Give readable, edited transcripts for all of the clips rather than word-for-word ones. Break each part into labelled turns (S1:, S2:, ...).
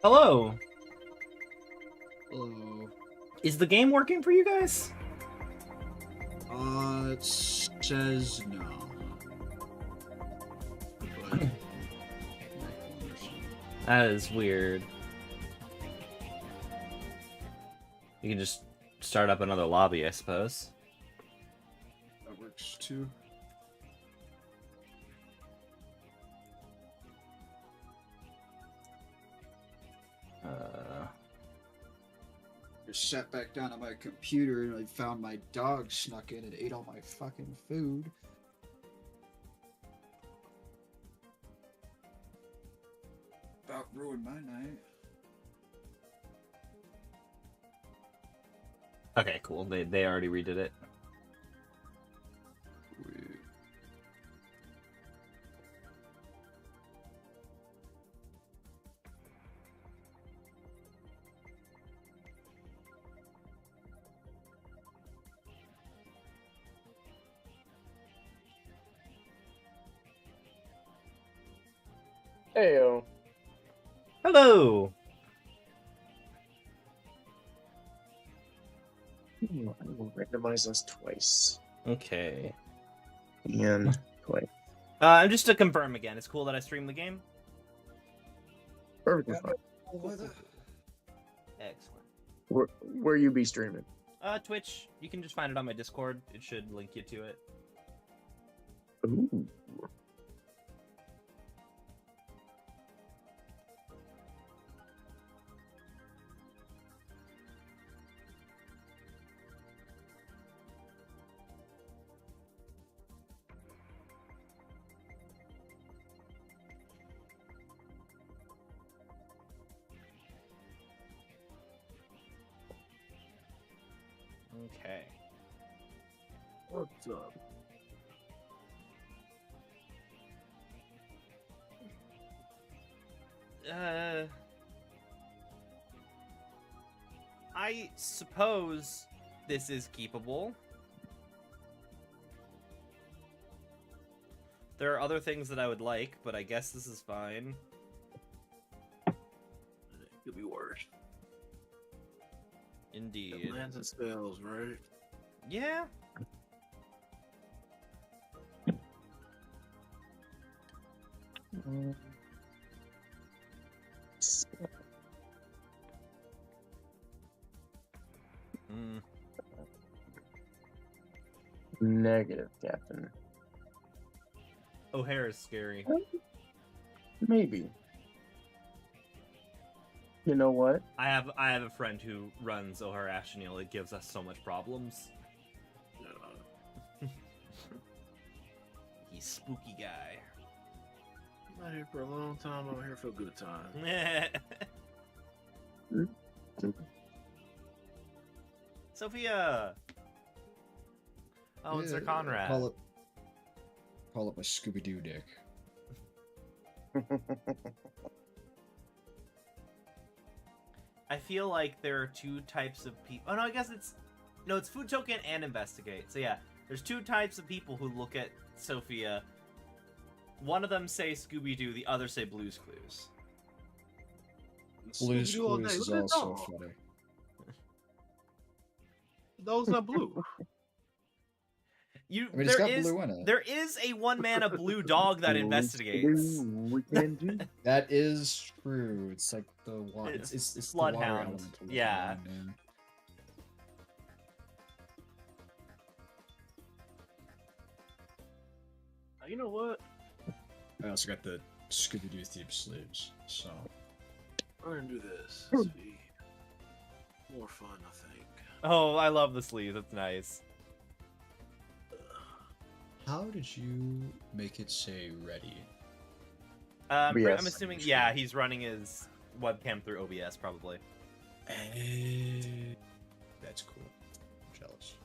S1: Hello.
S2: Hello.
S1: Is the game working for you guys?
S2: It says no. But
S1: That is weird. You can just start up another lobby, I suppose.
S2: that works too. Just sat back down on my computer and I found my dog snuck in and ate all my fucking food. About ruined my night.
S1: Okay, cool. They already redid it.
S3: Heyo.
S1: Hello.
S3: I will randomize us twice.
S1: Okay.
S3: And twice.
S1: Just to confirm again, it's cool that I stream the game.
S3: Perfectly fine.
S1: Excellent.
S3: Where you be streaming?
S1: Twitch. You can just find it on my Discord. It should link you to it.
S3: Ooh.
S1: Okay.
S3: What's up?
S1: I suppose this is keepable. There are other things that I would like, but I guess this is fine.
S4: It could be worse.
S1: Indeed.
S4: Lands and spells, right?
S1: Yeah. Mm.
S3: Negative, Captain.
S1: O'Hare is scary.
S3: Maybe. You know what?
S1: I have a friend who runs O'Hare Ashenil. It gives us so much problems. He's spooky guy.
S4: I'm not here for a long time. I'm here for a good time.
S1: Sophia. Oh, it's Sir Conrad.
S2: Call it my Scooby-Doo dick.
S1: I feel like there are two types of people. Oh no, I guess it's food token and investigate. So yeah, there's two types of people who look at Sophia. One of them say Scooby-Doo, the other say Blue's Clues.
S2: Blue's
S4: Scooby-Doo all
S2: Clues
S4: day.
S2: is
S4: Look at that
S2: also
S4: dog.
S2: funny.
S4: Those are blue.
S2: I mean, it's got blue in it.
S1: There is a one mana blue dog that investigates.
S3: We can do.
S2: That is true. It's like the water.
S1: It's
S2: It's the
S1: Bloodhound.
S2: water element. of the
S1: Yeah.
S2: game, man.
S4: You know what?
S2: I also got the Scooby-Doo Thief sleeves. So
S4: We're gonna do this. This will be more fun, I think.
S1: Oh, I love the sleeve. That's nice.
S2: how did you make it say ready?
S3: OBS.
S1: I'm assuming, yeah, he's running his webcam through OBS, probably.
S2: That's cool. I'm jealous.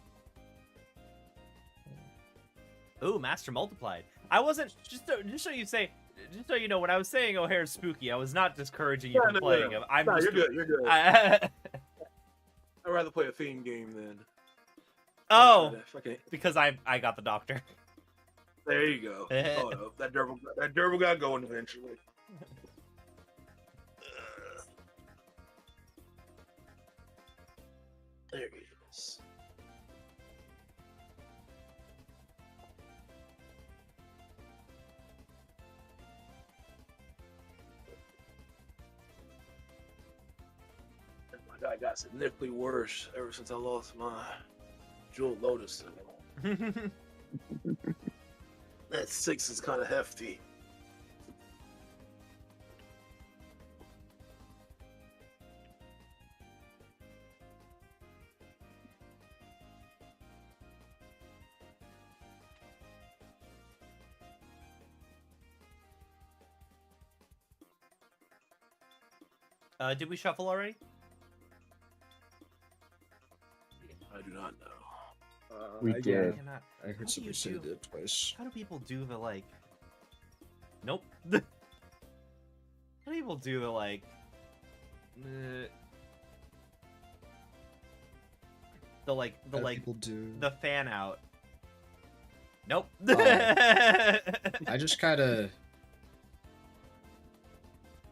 S1: Ooh, Master Multiplied. I wasn't, just so you know, when I was saying O'Hare's spooky, I was not discouraging you from playing him. I'm just,
S4: you're good. You're good.
S1: I-
S4: I'd rather play a theme game than.
S1: oh,
S4: Okay.
S1: because I got the doctor.
S4: There you go. Oh no, that durable got going eventually. There he is. My guy got significantly worse ever since I lost my jewel lotus. That 6 is kind of hefty.
S1: Did we shuffle already?
S4: I do not know.
S3: We
S2: I
S3: did.
S1: Cannot.
S2: I
S1: How do
S2: heard somebody
S1: you
S2: say
S1: do-
S2: it did twice.
S1: How do people do the like? Nope. How do people do the like? The like
S2: How do
S1: like
S2: people do.
S1: the fan out. Nope.
S2: I just kind of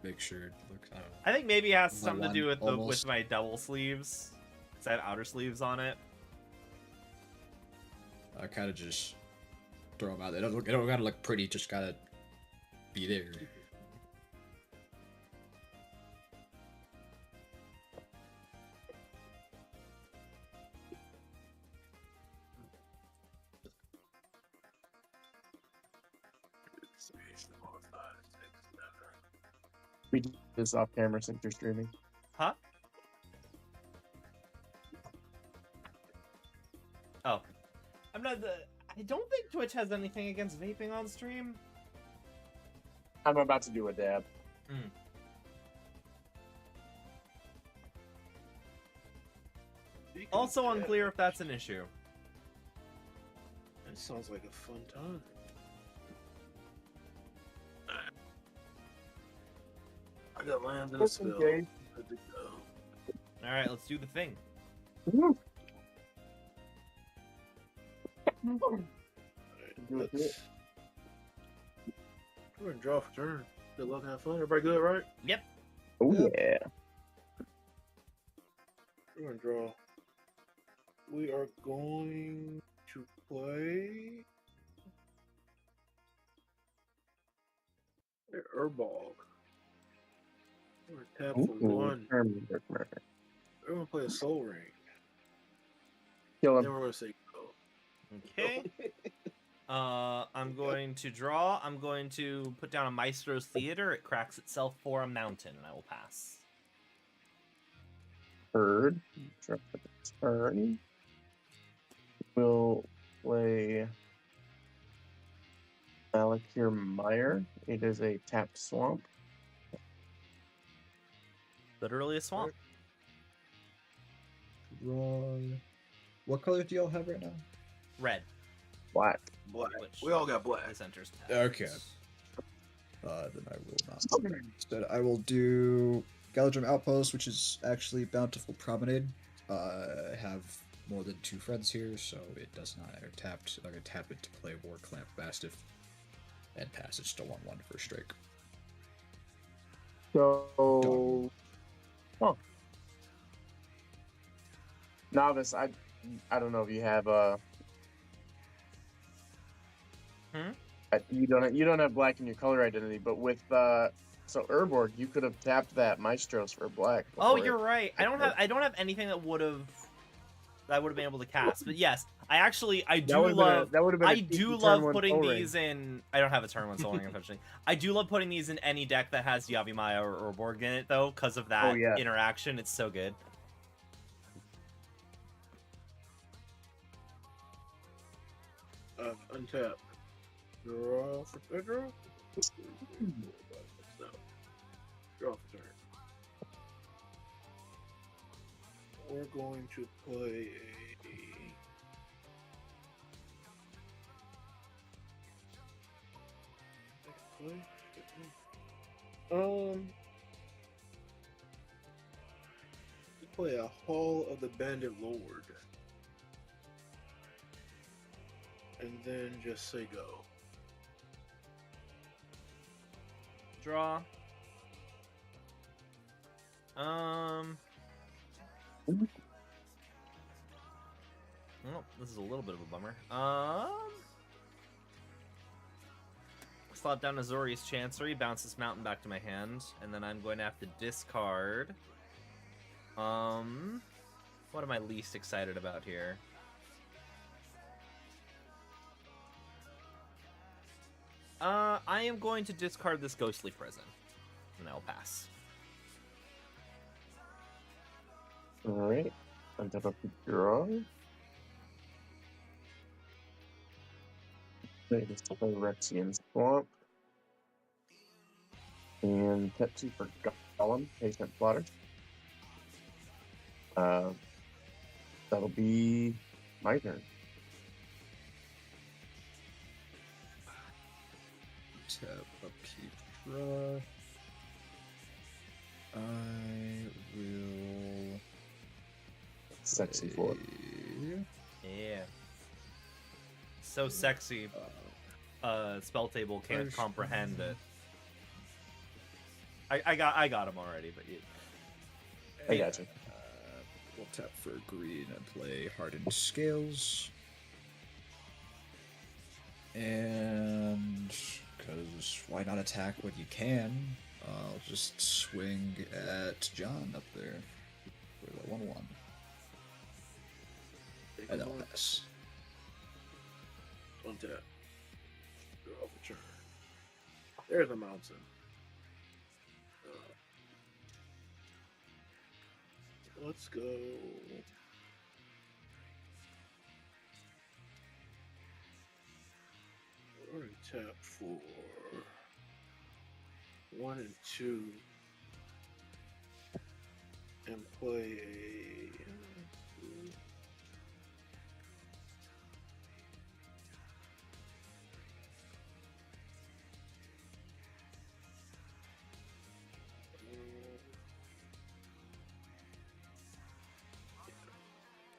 S2: make sure it looks. I don't know.
S1: I think maybe it has
S2: My
S1: something to do
S2: one
S1: with
S2: almost-
S1: with my double sleeves. 'Cause I have outer sleeves on it.
S2: I kind of just throw them out. They don't gotta look pretty. Just gotta be there.
S3: We did this off camera since you're streaming.
S1: Huh? Oh. I'm not the. I don't think Twitch has anything against vaping on stream.
S3: I'm about to do a dab.
S1: Also unclear if that's an issue.
S4: That sounds like a fun time. I got land in a spell.
S3: Okay.
S4: Good to go.
S1: All right, let's do the thing.
S3: Woo.
S4: Alright,
S3: Do it, do
S4: let's- We're gonna draw for turn. Good luck and have fun. Everybody good, right?
S1: Yep.
S3: Oh
S2: Yep.
S3: yeah.
S4: We're gonna draw. We are going to play Herbog. We're gonna tap for
S3: Ooh,
S4: one.
S3: Terminator murder.
S4: We're gonna play a Soul Ring.
S3: Kill
S4: Then
S3: him.
S4: we're gonna say go.
S1: Okay. I'm going to draw. I'm going to put down a Maestro's Theater. It cracks itself for a mountain, and I will pass.
S3: Bird. Drop the turn. We'll play Malakir Mire. It is a tapped swamp.
S1: Literally a swamp.
S2: Wrong. What color do y'all have right now?
S1: Red.
S3: Black.
S4: Black.
S1: Which-
S4: We all got black.
S1: This enters.
S2: Okay. Then I will not. Instead, I will do Galadrim Outpost, which is actually Bountiful Promenade. I have more than 2 friends here, so it does not enter tapped. I'm gonna tap it to play War Clamp Mastiff and pass it. Still on 1 for strike.
S3: So, novice. I don't know if you have you don't have black in your color identity, but with so Urborg, you could have tapped that Maestros for black.
S1: Oh,
S3: before
S1: you're
S3: it-
S1: right. I don't have anything that would have been able to cast. But yes, I do love.
S3: that would have been.
S1: I
S3: a
S1: do
S3: turn
S1: love
S3: one
S1: putting
S3: Soul Ring.
S1: these in. I don't have a turn one Soul Ring, unfortunately. I do love putting these in any deck that has Yavimaya or Borg in it, though, because of that
S3: Oh, yeah.
S1: interaction. It's so good.
S4: Untap. Draw for draw. No. Draw for turn. We're going to play play a Hall of the Bandit Lord. And then just say go.
S1: Draw. Well, this is a little bit of a bummer. Slap down Azori's Chancery, bounce this mountain back to my hand, and then I'm going to have to discard. What am I least excited about here? I am going to discard this Ghostly Prison, and I'll pass.
S3: Alright. On top of the draw. Let's play Rexian Swamp. And Pepsi for Golem, Patient Plotter. That'll be my turn.
S2: Tap, upkeep, draw. I will.
S3: Sexy for it.
S1: Yeah. So sexy. Spell table can't comprehend it. I got him already, but you...
S3: I got you.
S2: We'll tap for green and play Hardened Scales. And because why not attack when you can? I'll just swing at John up there for the 1/1. And that'll pass.
S4: On tap. Draw off a turn. There's a mountain. Let's go. We're going to tap for 1 and 2 and play a.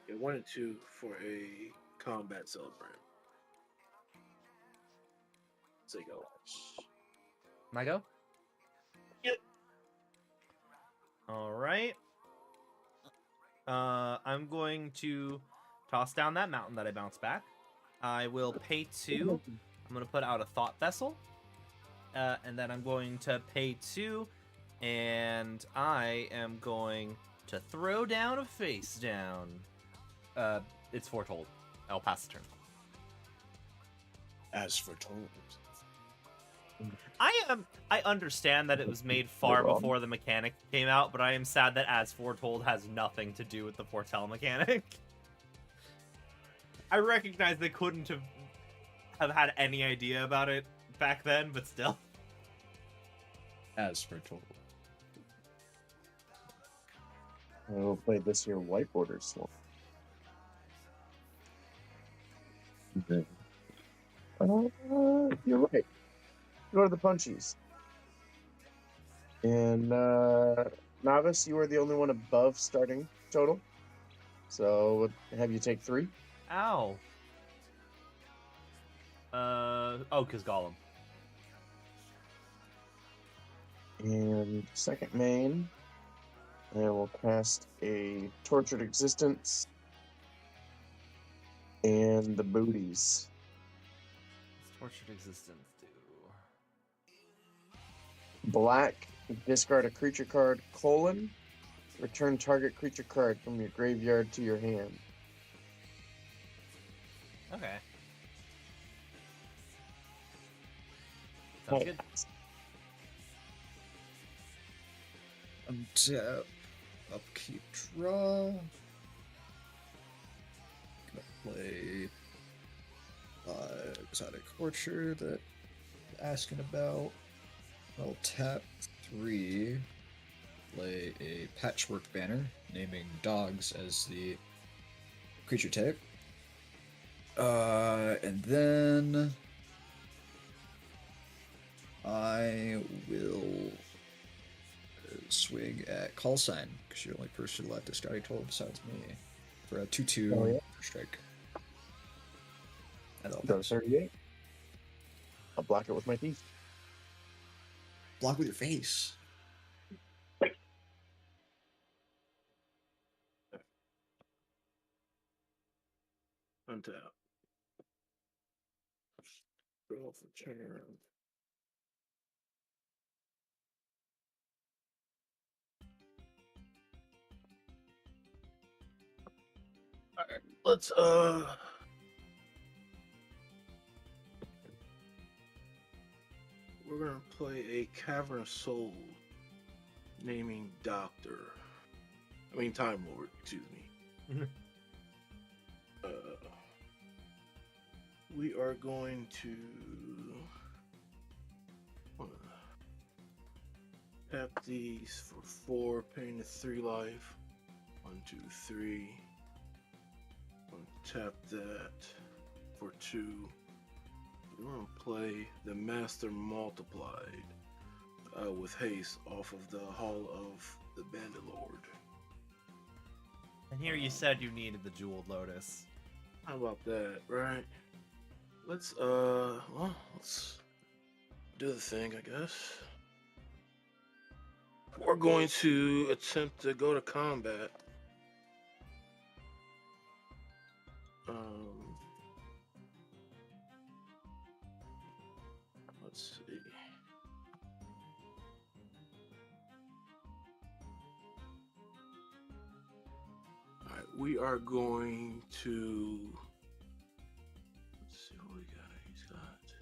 S4: Yeah, 1 and 2 for a combat celebrant. Say go.
S1: My go?
S4: Yep.
S1: Alright. I'm going to toss down that mountain that I bounced back. I will pay 2. I'm going to put out a Thought Vessel. And then I'm going to pay 2. And I am going to throw down a face down. It's foretold. I'll pass the turn.
S2: As foretold.
S1: I understand that it was made far before the mechanic came out, but I am sad that As Foretold has nothing to do with the foretell mechanic. I recognize they couldn't have had any idea about it back then, but still.
S2: As foretold.
S3: We'll play this year White Border Swamp. Okay. You're right. Go to the punchies. And Novice, you are the only one above starting total. So have you take 3?
S1: Ow. Oh, because Gollum.
S3: And second main, I will cast a Tortured Existence and the Booties.
S1: What's Tortured Existence do?
S3: Black, discard a creature card, return target creature card from your graveyard to your hand.
S1: Okay. Sounds good.
S2: Untap, upkeep, draw. Gonna play Exotic Orchard that I'm asking about. I'll tap 3, play a Patchwork Banner, naming dogs as the creature type. And then I will swing at Call Sign, because you're the only person left discarding total besides me, for a 2/2 strike. And I'll
S3: Go
S2: pass.
S3: 38. I'll block it with my teeth.
S2: Block with your face.
S4: untap. Draw for turn. Alright, let's we're gonna play a Cavern of Souls naming Time Lord, excuse me. We are going to tap these for 4, paying the 3 life. 1, 2, 3. Tap that for 2. We're gonna play the Master Multiplied with haste off of the Hall of the Bandit Lord.
S1: And here you said you needed the Jeweled Lotus.
S4: How about that, right? Let's do the thing, I guess. We're going to attempt to go to combat. Let's see. All right, we are going to. Let's see what we got. He's got.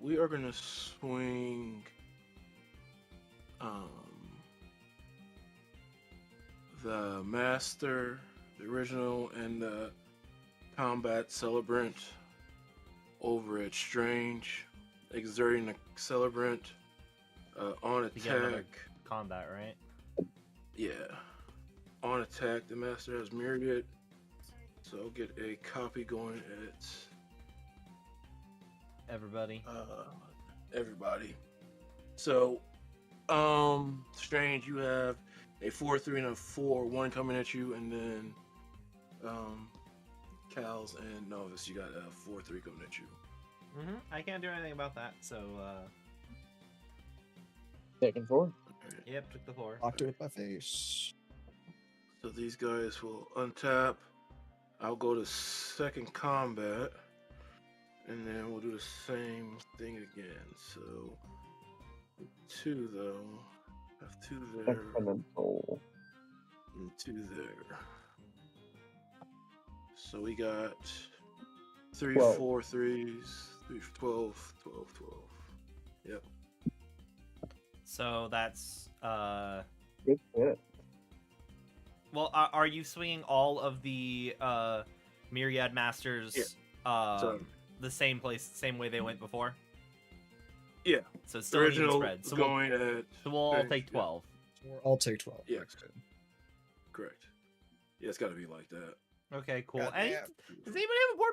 S4: We are going to swing. The Master, the original, and the Combat Celebrant over at Strange, exerting the Celebrant on
S1: You get another
S4: attack.
S1: combat, right?
S4: Yeah, on attack, the Master has Myriad, so I'll get a copy going at
S1: Everybody.
S4: everybody. So, Strange, you have a 4/3 and a 4/1 coming at you, and then Cal's and Novice, you got a 4/3 coming at you.
S1: I can't do anything about that, so
S3: Taking 4.
S1: yep, took the 4.
S2: Locked it with my face.
S4: So these guys will untap. I'll go to second combat, and then we'll do the same thing again. So 2 though. Have 2 there
S3: Exponential.
S4: and 2 there. So we got 3
S3: 12.
S4: 4 3s, 3 12, 12, 12. Yep.
S1: So that's
S3: Good hit.
S1: well, are you swinging all of the Myriad Masters
S4: So
S1: the same way they went before?
S4: yeah,
S1: So it's still an even
S4: original
S1: spread. So
S4: going at
S1: we'll all
S4: Strange,
S1: take
S4: yeah.
S1: 12.
S2: I'll take 12.
S4: Yeah.
S2: That's good.
S4: Correct. Yeah, it's got to be like that.
S1: Okay, cool.
S2: God
S1: Any,
S2: damn.
S1: does anybody have a board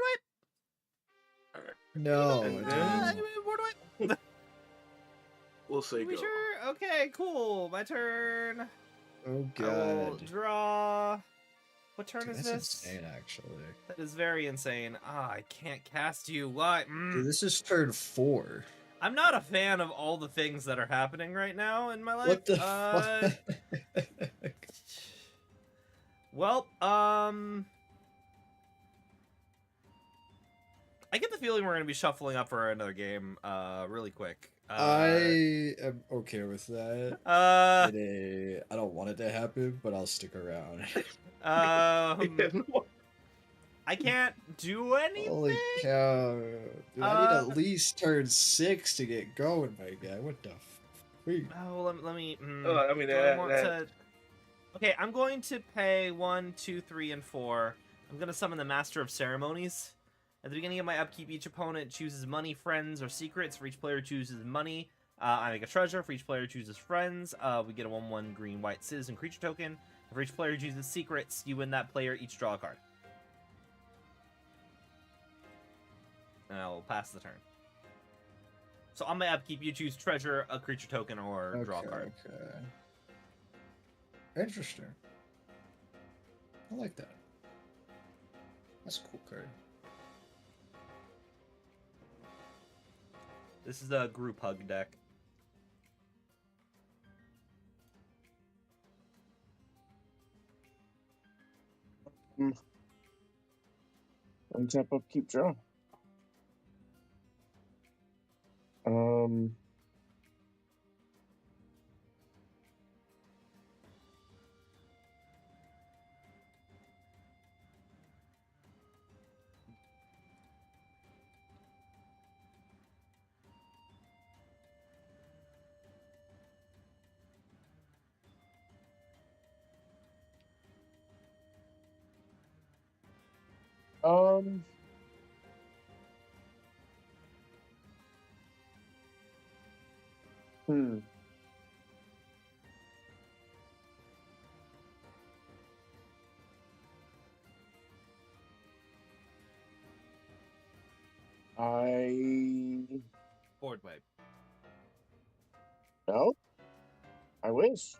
S1: wipe?
S2: No.
S4: And
S2: I
S4: then-
S2: don't.
S1: Anybody have a board wipe?
S4: We'll say
S1: We
S4: go.
S1: sure? Okay, cool. My turn.
S2: Oh
S1: I will
S2: god.
S1: draw. What turn
S2: Dude,
S1: is
S2: that's
S1: this?
S2: insane, actually.
S1: That is very insane. Ah, I can't cast you. What?
S2: Dude, this is turn 4.
S1: I'm not a fan of all the things that are happening right now in my life.
S2: What the fuck?
S1: Well, I get the feeling we're gonna be shuffling up for another game, really quick.
S2: I am okay with that.
S1: Uh,
S2: I don't want it to happen, but I'll stick around.
S1: I can't do anything.
S2: Holy cow. Dude, I need at least turn 6 to get going, my guy. What the freak?
S1: Oh, let me.
S4: I mean,
S1: do I want to... Okay, I'm going to pay 1, 2, 3, and 4. I'm gonna summon the Master of Ceremonies. At the beginning of my upkeep, each opponent chooses money, friends, or secrets. For each player chooses money, I make a treasure. For each player chooses friends, we get a 1/1 green-white citizen creature token. And for each player chooses secrets, you and that player each draw a card. And I'll pass the turn. So on my upkeep, you choose treasure, a creature token, or draw a card.
S2: Okay. Interesting. I like that. That's a cool card.
S1: This is a group hug deck.
S3: Untap, upkeep, draw. Um. Um. Hmm.
S1: Board wipe.
S3: No. I wish.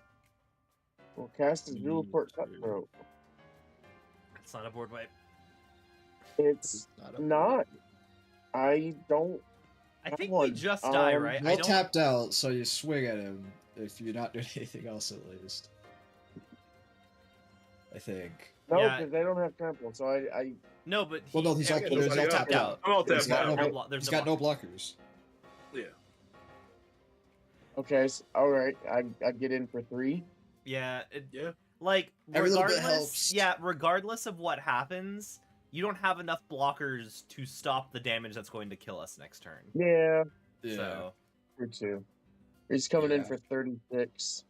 S3: We'll cast his Port Cutthroat.
S1: It's not a board wipe.
S3: It's not. I don't.
S1: I think
S3: one.
S1: we just die, right?
S2: Well tapped out, so you swing at him if you're not doing anything else at least. I think.
S3: No,
S1: Yeah.
S3: because they don't have trample, so I
S1: No, but
S2: Well, no, he's all tapped out.
S4: I'm all
S2: He's
S4: tapped
S2: got,
S4: out.
S2: no, he's got no blockers.
S4: Yeah.
S3: Okay, so, all right. I get in for 3.
S1: Yeah.
S4: Yeah.
S1: Like,
S2: Every little bit
S1: regardless,
S2: helps.
S1: yeah, regardless of what happens, you don't have enough blockers to stop the damage that's going to kill us next turn.
S3: Yeah,
S2: Yeah.
S1: So,
S3: for 2. He's coming in
S2: Yeah.
S3: for 36.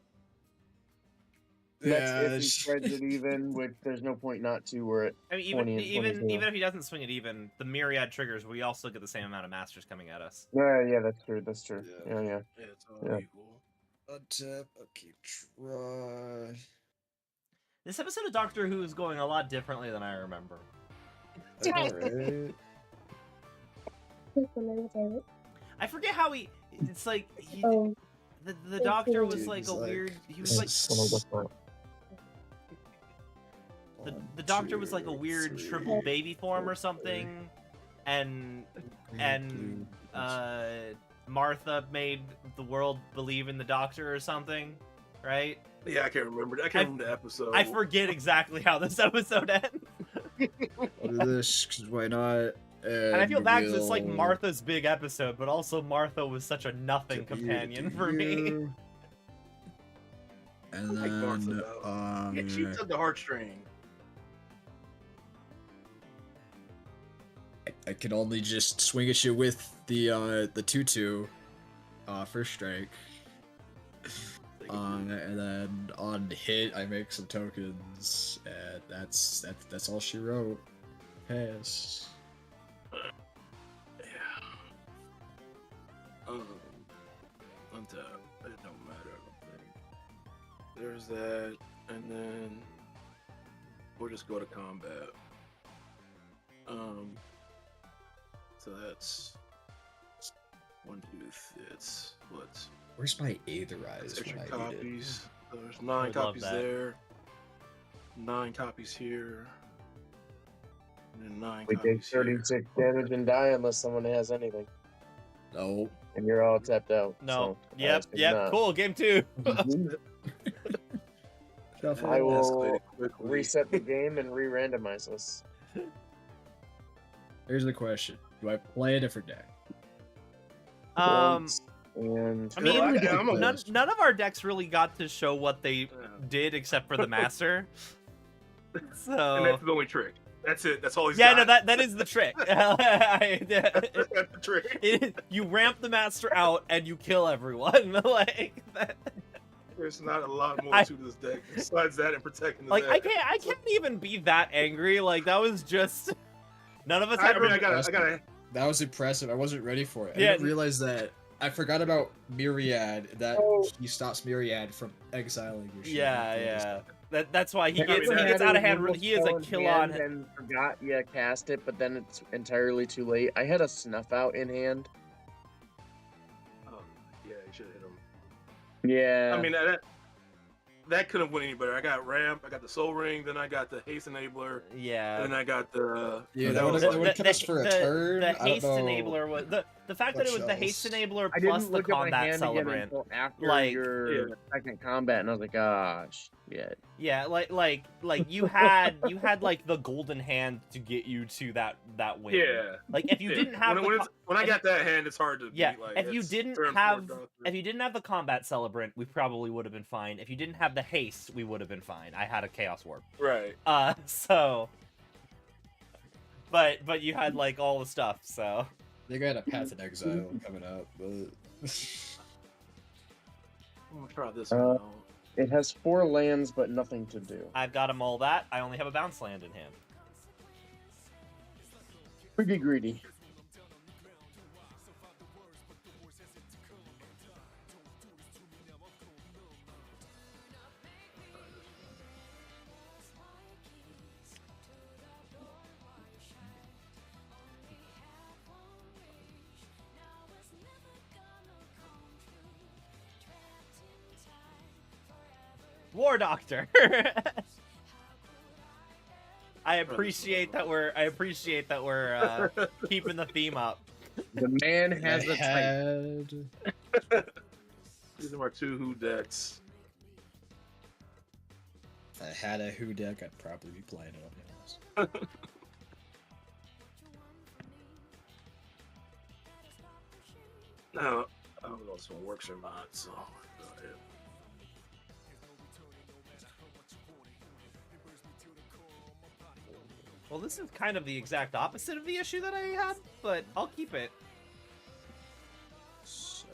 S2: Yeah,
S3: That's if he spreads it even, which there's no point not to. We're at
S1: I mean,
S3: 20 and 22.
S1: even if he doesn't swing it even, the myriad triggers, we also get the same amount of masters coming at us.
S3: Yeah, that's true. That's true.
S2: Yeah.
S3: Yeah.
S4: Yeah, it's all
S3: Yeah.
S4: equal.
S2: Untap, upkeep, draw.
S1: This episode of Doctor Who is going a lot differently than I remember.
S2: Alright.
S1: I forget how he. It's like he.
S5: Oh.
S1: The doctor was
S2: Dude,
S1: like
S2: he's
S1: a
S2: like-
S1: weird. He was like. The doctor was like a weird triple baby form or something, and Martha made the world believe in the doctor or something, right?
S4: Yeah, I can't remember. I can't remember the episode.
S1: I forget exactly how this episode ends.
S2: I'll do this, 'cause why not?
S1: And I feel bad 'cause it's like
S2: we'll
S1: Martha's big episode, but also Martha was such a nothing
S2: get you to
S1: companion
S2: do
S1: for me.
S2: you. And
S4: I like Martha,
S2: then,
S4: though. Yeah, she took the heartstring.
S2: I can only just swing at you with the 2/2 first strike. And then on hit I make some tokens, and that's all she wrote. Pass.
S4: Yeah. Untap. It don't matter, I don't think. There's that, and then we'll just go to combat. So that's 1, 2, it's what?
S2: Where's my Aetherize
S4: Extra
S2: when I need it?
S4: copies. There's 9
S1: I would love
S4: copies
S1: that.
S4: there. 9 copies here. And then 9
S3: We take
S4: copies here.
S3: 36 damage and die unless someone has anything,
S2: No.
S3: and you're all tapped out.
S1: No.
S3: So,
S1: Yep.
S3: obviously
S1: Yep.
S3: not.
S1: Cool. Game 2.
S2: Shuffle.
S3: I will
S4: Escalate quickly.
S3: reset the game and re-randomize us.
S2: Here's the question: do I play a different deck?
S3: And
S1: I mean,
S4: I'm a-
S1: none of our decks really got to show what they
S4: Yeah.
S1: did except for the master.
S4: And
S1: So
S4: that's the only trick. That's it. That's all he's
S1: yeah, no,
S4: got.
S1: that is the trick.
S4: That's the trick.
S1: You ramp the master out and you kill everyone. Like that.
S4: There's not a lot more
S1: I-
S4: to this deck besides that and protecting the
S1: Like
S4: deck.
S1: I can't even be that angry. Like that was just none of us
S4: I
S1: had.
S4: mean, I gotta.
S2: That was impressive. I wasn't ready for it. I
S1: Yeah.
S2: didn't realize that. I forgot about Myriad. That
S3: Oh.
S2: he stops Myriad from exiling your shit.
S1: Yeah. That's why he
S4: I
S1: gets
S4: mean,
S1: he
S4: that-
S1: gets out of hand.
S3: Had
S1: He is a
S3: spell in
S1: kill
S3: hand
S1: on.
S3: and forgot you cast it, but then it's entirely too late. I had a snuff out in hand.
S4: Oh, yeah, you should have hit him.
S3: Yeah.
S4: I mean, that couldn't have went any better. I got ramp, I got the soul ring, then I got the haste enabler,
S1: Yeah.
S4: and then I got the.
S2: Yeah,
S4: the-
S2: that would've-
S4: the-
S2: that would've kept us for a turn.
S1: The
S2: I don't
S1: haste
S2: know.
S1: enabler was the fact that it was the
S2: Shells.
S1: haste enabler
S3: I
S1: plus
S3: didn't
S1: the
S3: look at my
S1: combat
S3: hand again
S1: celebrant.
S3: until after
S1: Like-
S3: your second combat, and I was like, ah, shit.
S1: Yeah, like you had like the golden hand to get you to that win.
S4: Yeah.
S1: Like if you
S4: Yeah.
S1: didn't have
S4: when I
S1: if
S4: got that hand, it's hard to
S1: yeah,
S4: beat. Like,
S1: if you
S4: it's
S1: didn't
S4: turn
S1: have
S4: 4 doctor.
S1: if you didn't have the combat celebrant, we probably would have been fine. If you didn't have the haste, we would have been fine. I had a chaos warp.
S4: Right.
S1: So but you had like all the stuff, so
S2: They got a Path in Exile coming up, but
S4: I'm gonna try this one out.
S3: It has 4 lands, but nothing to do.
S1: I've got them all that. I only have a bounce land in hand.
S3: Pretty greedy.
S1: War Doctor. I appreciate that we're keeping the theme up.
S3: The man has a type.
S2: had
S4: These are my 2 Who decks.
S2: if I had a Who deck, I'd probably be playing it. I'll be honest.
S4: No, I don't know if this one works or not. So. Go ahead.
S1: Well, this is kind of the exact opposite of the issue that I had, but I'll keep it.
S2: So,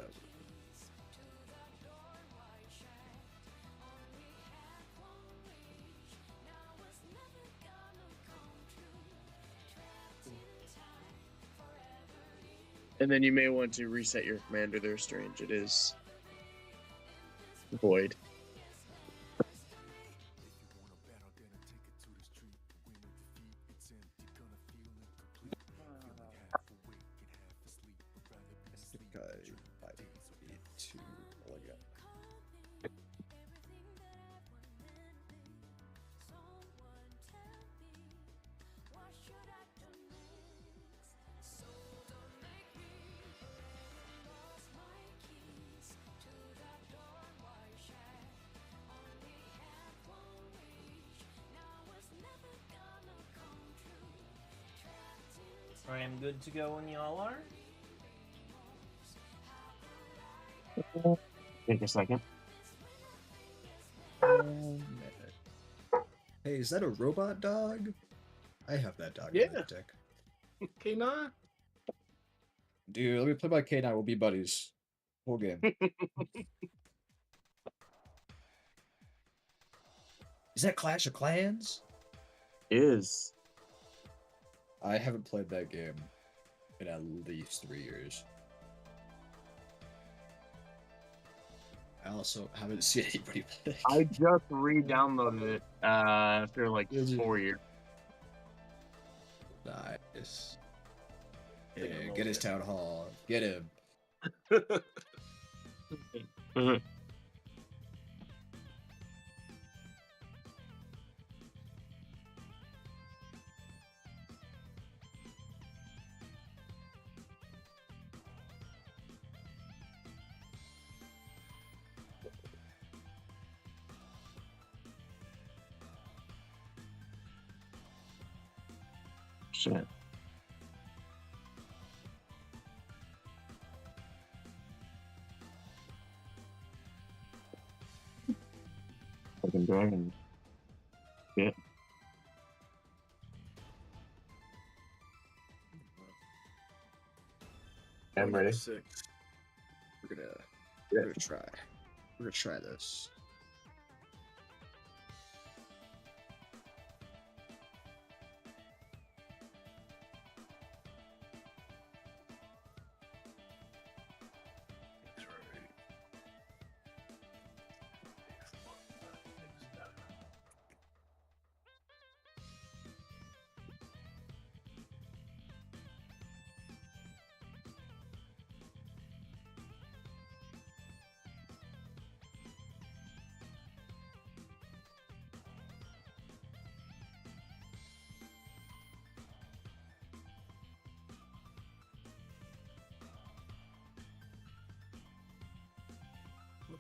S3: And then you may want to reset your commander there, Strange. It is void.
S2: I think I might need to look at.
S1: I am good to go when y'all are.
S3: Take a second.
S2: Hey, is that a robot dog? I have that dog
S4: Yeah.
S2: in my deck.
S4: K9?
S2: Dude, let me play my K9. We'll be buddies. Whole game. Is that Clash of Clans?
S3: Is.
S2: I haven't played that game in at least 3 years. I also haven't seen anybody play.
S3: I just re-downloaded it after like
S2: Did you?
S3: 4 years.
S2: Nice.
S4: Take a
S2: Yeah,
S4: moment.
S2: get his town hall. Get him.
S3: Shit. Fucking dragon. Yeah. I'm ready.
S4: 6.
S2: We're gonna try. We're gonna try this.
S4: That's right.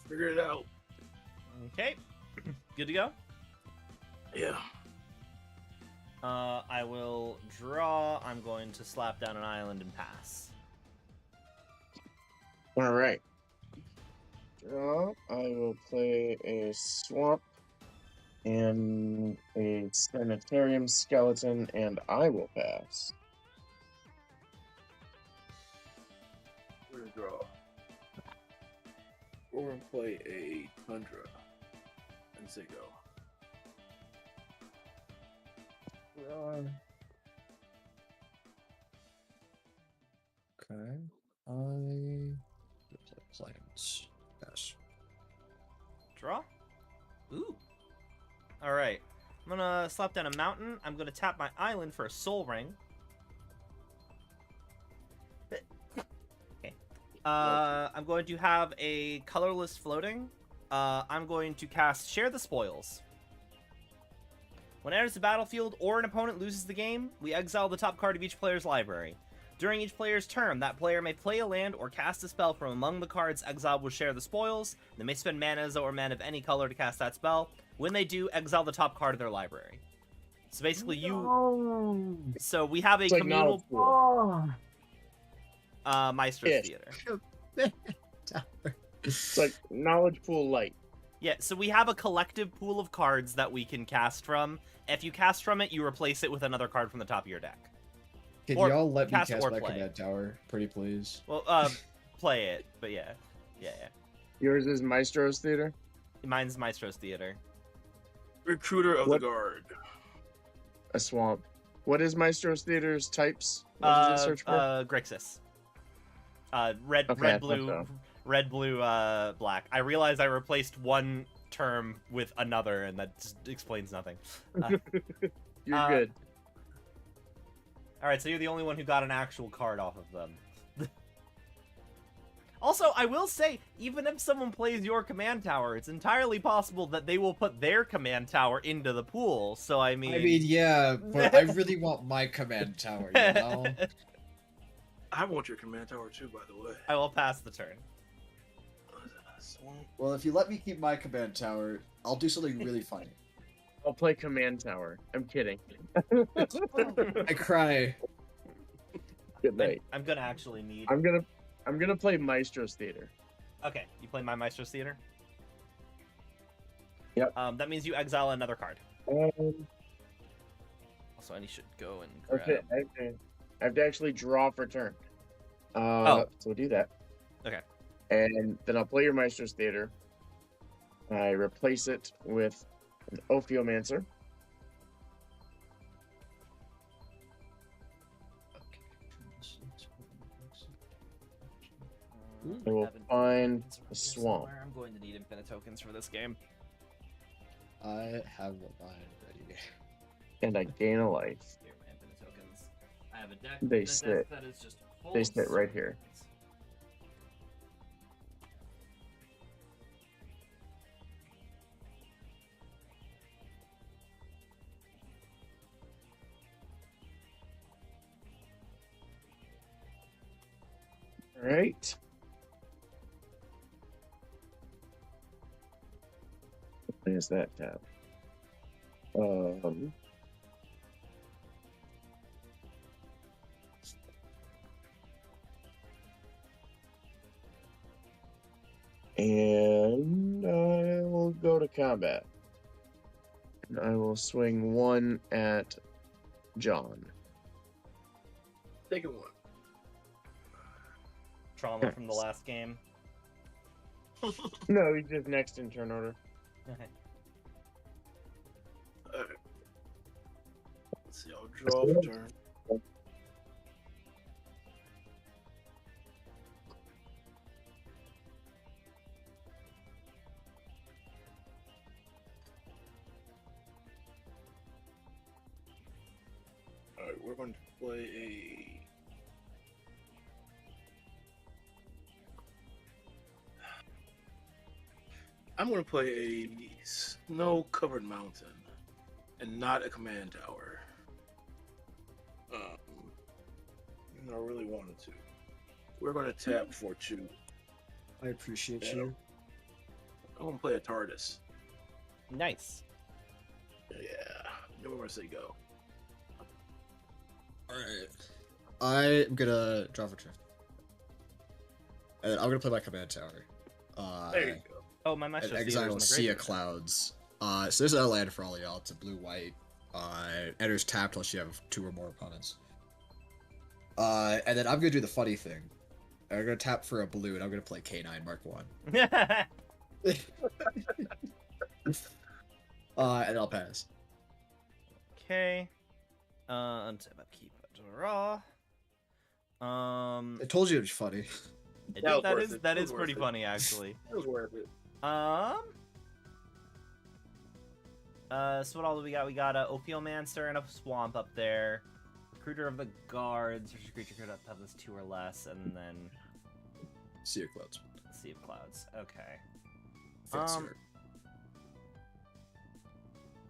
S4: Figure it out.
S1: Okay. Good to go?
S4: Yeah.
S1: I will draw. I'm going to slap down an island and pass.
S3: All right. Draw. I will play a swamp and a sanitarium skeleton, and I will pass.
S4: We're gonna draw. We're gonna play a tundra and say go.
S2: Okay. I will play plants. Yes.
S1: Draw? Ooh. Alright. I'm gonna slap down a mountain. I'm gonna tap my island for a soul ring. Okay. I'm going to have a colorless floating. I'm going to cast Share the Spoils. When it enters the battlefield or an opponent loses the game, we exile the top card of each player's library. During each player's turn, that player may play a land or cast a spell from among the cards exiled with Share the Spoils. They may spend manas or mana of any color to cast that spell. When they do, exile the top card of their library. So basically, So we have a
S3: It's like
S1: communal
S3: knowledge pool.
S1: Maestro's
S3: Ish.
S1: Theater.
S3: It's like knowledge pool light.
S1: Yeah, so we have a collective pool of cards that we can cast from. If you cast from it, you replace it with another card from the top of your deck.
S2: Can
S1: Or
S2: y'all let me
S1: cast
S2: cast
S1: or
S2: my
S1: play.
S2: command tower, pretty please?
S1: Well, play it, but yeah. Yeah.
S3: Yours is Maestro's Theater.
S1: Mine's Maestro's Theater.
S4: Recruiter of
S3: What-
S4: the guard.
S3: A swamp. What is Maestro's Theater's types? What does it search for?
S1: Grixis. Red,
S3: Okay, I
S1: red,
S3: thought
S1: blue,
S3: so.
S1: red, blue, black. I realized I replaced one term with another, and that just explains nothing.
S3: You're good.
S1: All right, so you're the only one who got an actual card off of them. Also, I will say, even if someone plays your command tower, it's entirely possible that they will put their command tower into the pool. So I mean,
S2: yeah, but I really want my command tower, you know?
S4: I want your command tower too, by the way.
S1: I will pass the turn.
S4: Swamp.
S2: Well, if you let me keep my command tower, I'll do something really funny.
S3: I'll play command tower. I'm kidding.
S2: I cry.
S3: Good night.
S1: I'm gonna actually need.
S3: I'm gonna play Maestro's Theater.
S1: Okay, you play my Maestro's Theater.
S3: Yep.
S1: That means you exile another card.
S3: Um,
S1: Also, I should go and grab.
S3: okay, I have to actually draw for turn.
S1: Oh.
S3: So we'll do that.
S1: Okay.
S3: And then I'll play your Maestro's Theater. I replace it with an Ophiomancer. I will find a swamp.
S1: I'm going to need infinite tokens for this game.
S2: I have mine ready.
S3: And I gain a life.
S1: Here, my infinite tokens. I have a deck.
S3: They
S1: a
S3: sit.
S1: deck that is just full
S3: They
S1: of
S3: sit right here.
S1: tokens.
S3: All right. What is that tab? And I will go to combat. And I will swing one at John.
S4: Taking one.
S1: Trauma from the last game.
S3: No, he's just next in turn order.
S1: Okay.
S4: Alright. Let's see, I'll draw the turn. Alright, we're going to play a I'm going to play a snow-covered mountain and not a command tower. I really wanted to. We're going to tap for 2.
S2: I appreciate
S4: Yeah.
S2: you.
S4: I'm gonna play a TARDIS.
S1: Nice.
S4: Yeah. Nowhere I say go.
S2: Alright. I'm gonna draw for drift. And then I'm gonna play my command tower.
S4: There you go.
S1: Oh, my maestro
S2: And exile Sea of
S1: graveyard.
S2: Clouds. So this is a land for all y'all. It's a blue-white. Enters tapped unless you have 2 or more opponents. And then I'm gonna do the funny thing. I'm gonna tap for a blue, and I'm gonna play K9 Mark 1. And I'll pass.
S1: Okay. Untap, upkeep, draw.
S2: I told you it was funny.
S1: I
S4: That
S1: think that
S4: was
S1: is
S4: worth it.
S1: that
S4: It
S1: is
S4: was
S1: pretty
S4: worth it.
S1: funny actually.
S4: It was worth it.
S1: So what all do we got? We got a Ophiomancer and a Swamp up there. Recruiter of the Guards, which is a creature could have this 2 or less, and then
S2: Sea of Clouds.
S1: Sea of Clouds. Okay.
S2: Fixer.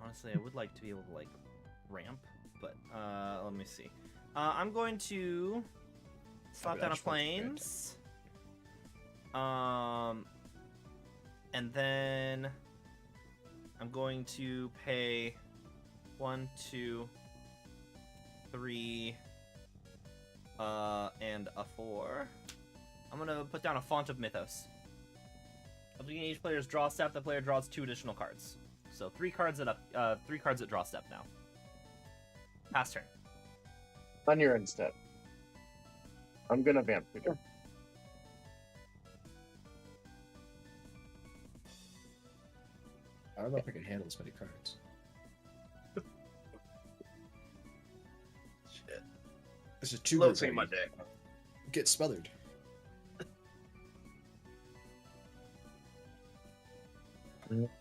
S1: Honestly, I would like to be able to like ramp, but let me see. I'm going to slap down a
S2: Dash for
S1: Plains. And then I'm going to pay 1, 2, 3, and a 4. I'm gonna put down a Font of Mythos. At the beginning of each player's draw step, the player draws 2 additional cards. So 3 cards at draw step now. Pass turn.
S3: On your end step. I'm gonna vamp Peter.
S2: I don't know if I can handle this many cards.
S4: Shit.
S2: This is 2
S4: Love seeing my deck.
S2: Get smothered.
S1: Let's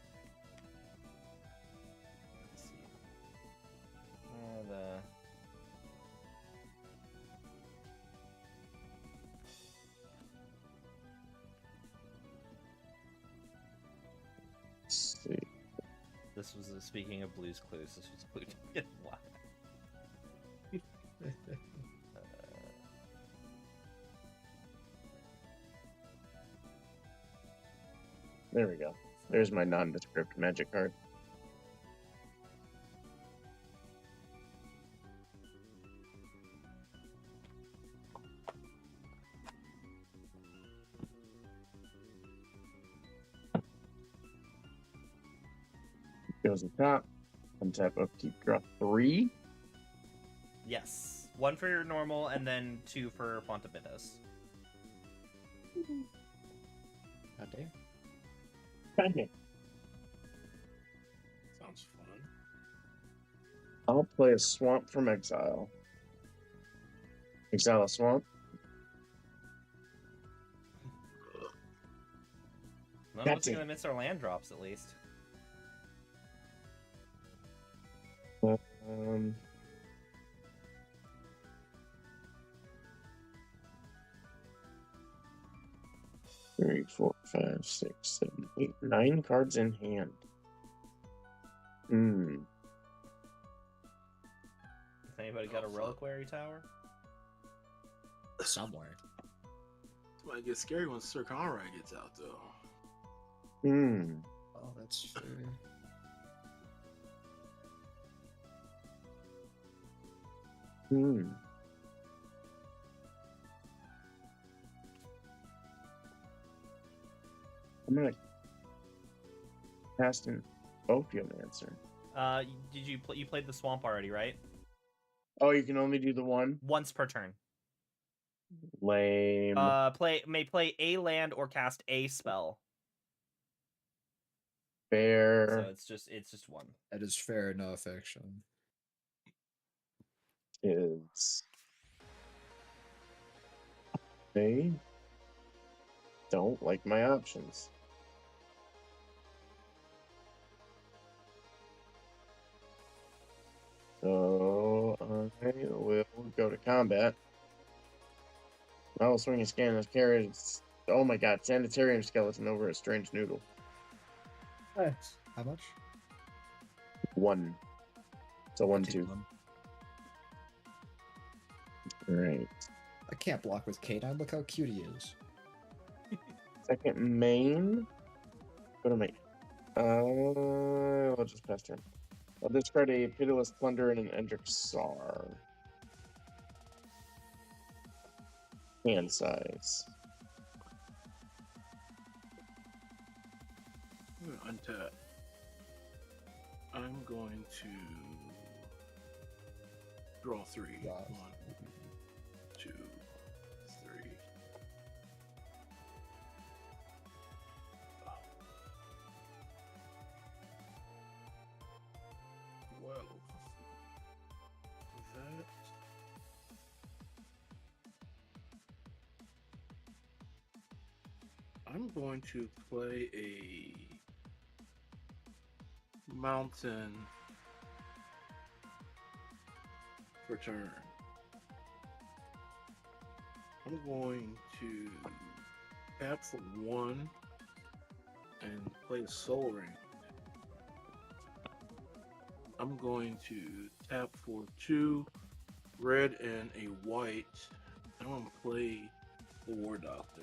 S1: see. The
S3: Let's see.
S1: This was speaking of Blues Clues. This was Blue Ticket. Wow.
S3: There we go. There's my nondescript magic card. Goes on top. Untap, upkeep, draw 3.
S1: Yes. 1 for your normal, and then 2 for Font of Mythos.
S2: God damn.
S3: Okay.
S4: Sounds fun.
S3: I'll play a swamp from exile. Exile a swamp.
S1: None of
S3: That's
S1: us are
S3: it.
S1: gonna miss our land drops, at least.
S3: Um, 3, 4, 5, 6, 7, 8, 9 cards in hand.
S1: Has anybody got a Reliquary Tower?
S2: Somewhere.
S4: It might get scary when Sir Conrad gets out, though.
S2: Oh, that's fair.
S3: I'm gonna cast an Ophiomancer.
S1: Did you played the Swamp already, right?
S3: Oh, you can only do the one?
S1: Once per turn.
S3: Lame.
S1: May play a land or cast a spell.
S3: Fair.
S1: So it's just 1.
S2: That is fair enough, actually.
S3: Is they don't like my options. So I will go to combat. I will swing a scan as carries. Oh my god, Sanitarium Skeleton over a Strange Noodle.
S2: Nice. How much?
S3: 1. So 1,
S2: Take
S3: 2.
S2: one.
S3: Alright.
S2: I can't block with K9. Look how cute he is.
S3: Second main. What am I? I'll just pass turn. I'll discard a Pitiless Plunder and an Endrick Sar. Hand size.
S4: I'm gonna untap. I'm going to draw 3.
S2: Wow.
S4: 1, 2, 3. Well, that I'm going to play a mountain for turn. I'm going to tap for 1 and play a soul ring. I'm going to tap for 2 red and a white. I'm going to play the War Doctor.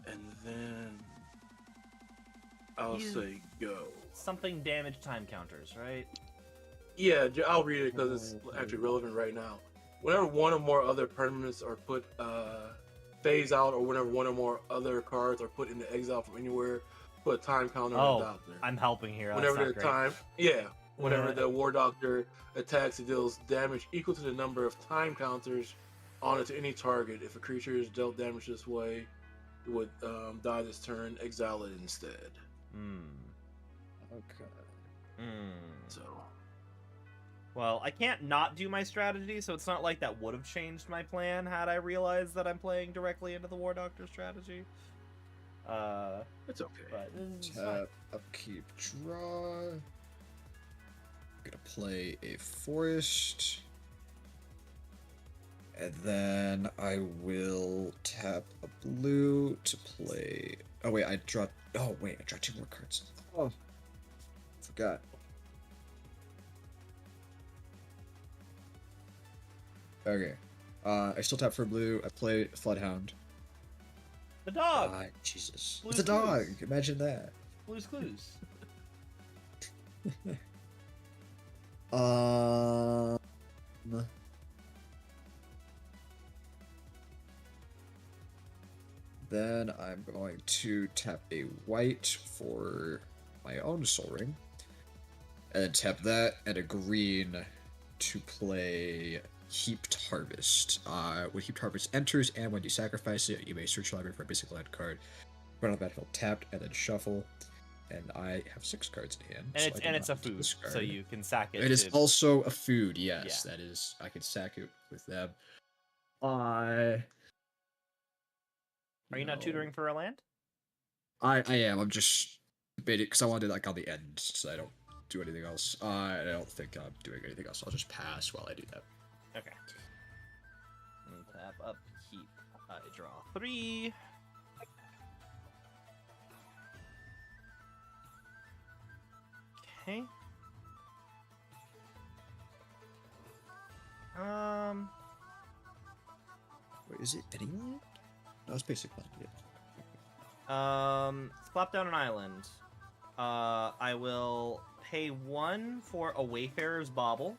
S4: And then I'll say go.
S1: Something damage time counters, right?
S4: Yeah, I'll read it because it's actually relevant right now. Whenever one or more other permanents are put phase out, or whenever one or more other cards are put into exile from anywhere, put a time counter on the Doctor.
S1: I'm helping here.
S4: Whenever
S1: That's
S4: the
S1: not
S4: time, whenever the War Doctor attacks, it deals damage equal to the number of time counters on it to any target. If a creature is dealt damage this way, it would die this turn. Exile it instead.
S2: Okay.
S4: So.
S1: Well, I can't not do my strategy, so it's not like that would have changed my plan had I realized that I'm playing directly into the War Doctor strategy.
S4: It's okay.
S1: But this is fine.
S2: Tap, upkeep, draw. I'm gonna play a forest. And then I will tap a blue to play. Oh wait, I draw 2 more cards. Oh, forgot. Okay. I still tap for blue. I play Floodhound.
S1: The dog!
S2: Jesus.
S1: Blue's
S2: It's a dog!
S1: Clues.
S2: Imagine that.
S1: Blue's Clues.
S2: Then I'm going to tap a white for my own Soul Ring. And then tap that and a green to play Heaped Harvest. When Heaped Harvest enters and when you sacrifice it, you may search your library for a basic land card. Run on the battlefield tapped and then shuffle. And I have 6 cards in hand.
S1: And it's a food, so you can sack it.
S2: It is also a food, yes. Yeah. That is, I can sack it with them.
S1: Are you not tutoring for a land?
S2: I am. I'm just debating because I wanted like on the end, so I don't do anything else. I don't think I'm doing anything else. I'll just pass while I do that.
S1: Okay. And tap up, keep. I draw 3. Okay.
S2: Wait, is it any land? No, it's basic land. Yeah.
S1: Flop down an island. I will pay 1 for a Wayfarer's Bauble.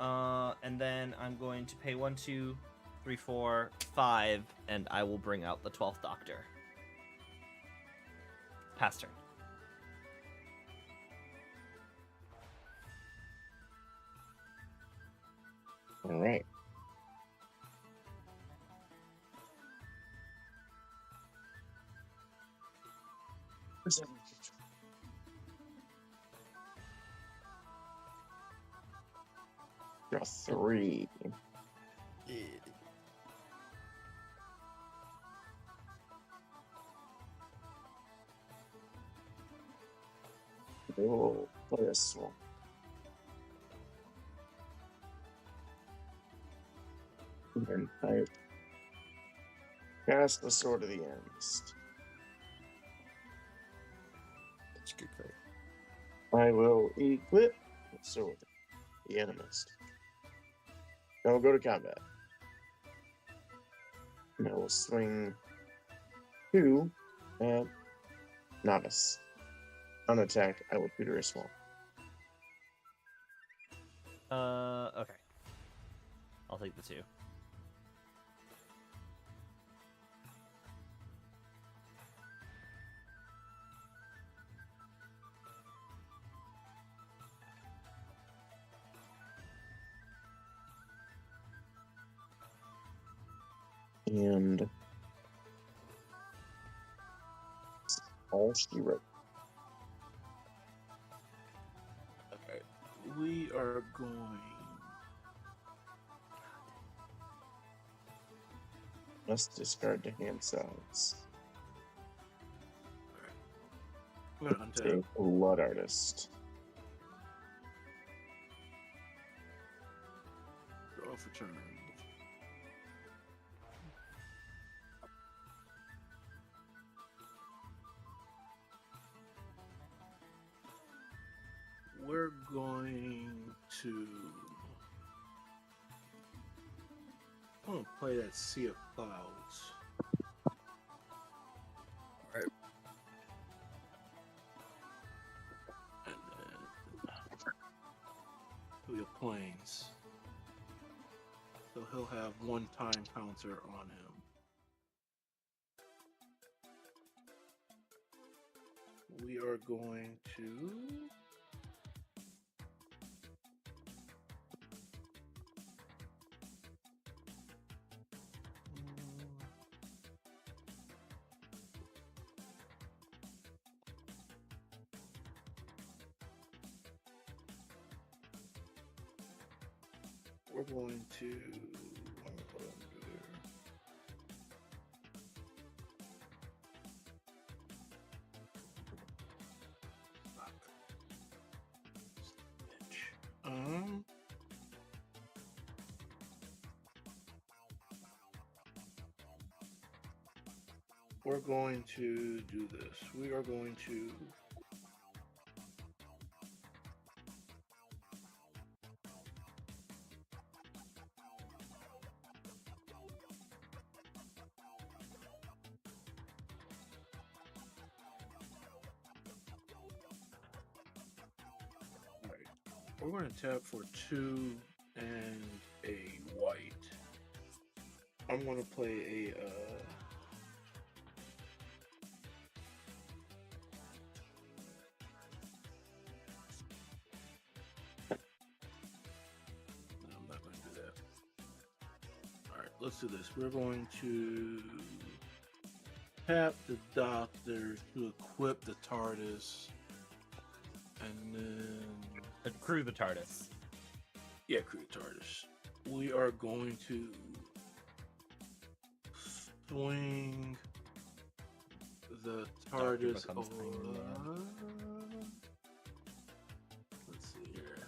S1: And then I'm going to pay 1, 2, 3, 4, 5, and I will bring out the 12th Doctor. Pass turn.
S3: All right. Draw 3. They will play a swamp. And I cast the Sword of the Animist.
S2: That's a good card.
S3: I will equip the Sword, the Animist. I will go to combat. And I will swing 2 at novice. On attack, I will tutor a swamp.
S1: Okay. I'll take the 2.
S3: And all she wrote.
S4: Okay. We are going.
S3: Must discard the hand size.
S4: I'm gonna
S3: Say
S4: untap.
S3: Blood Artist.
S4: Draw for turn. We're going to. I'm gonna play that Sea of Clouds.
S2: Alright.
S4: And then your planes. So he'll have 1 time counter on him. We are going to. We're going to. What I'm gonna do here. Fuck. Bitch. We're going to do this. We are going to. Alright. We're going to tap for 2 and a white. I'm going to play a. No, I'm not going to do that. Alright, let's do this. We're going to tap the Doctor to equip the TARDIS. And then.
S1: Crew the TARDIS.
S4: Yeah, crew the TARDIS. We are going to swing the
S1: Doctor
S4: TARDIS
S1: becomes
S4: over.
S1: Iron Man.
S4: Let's see here.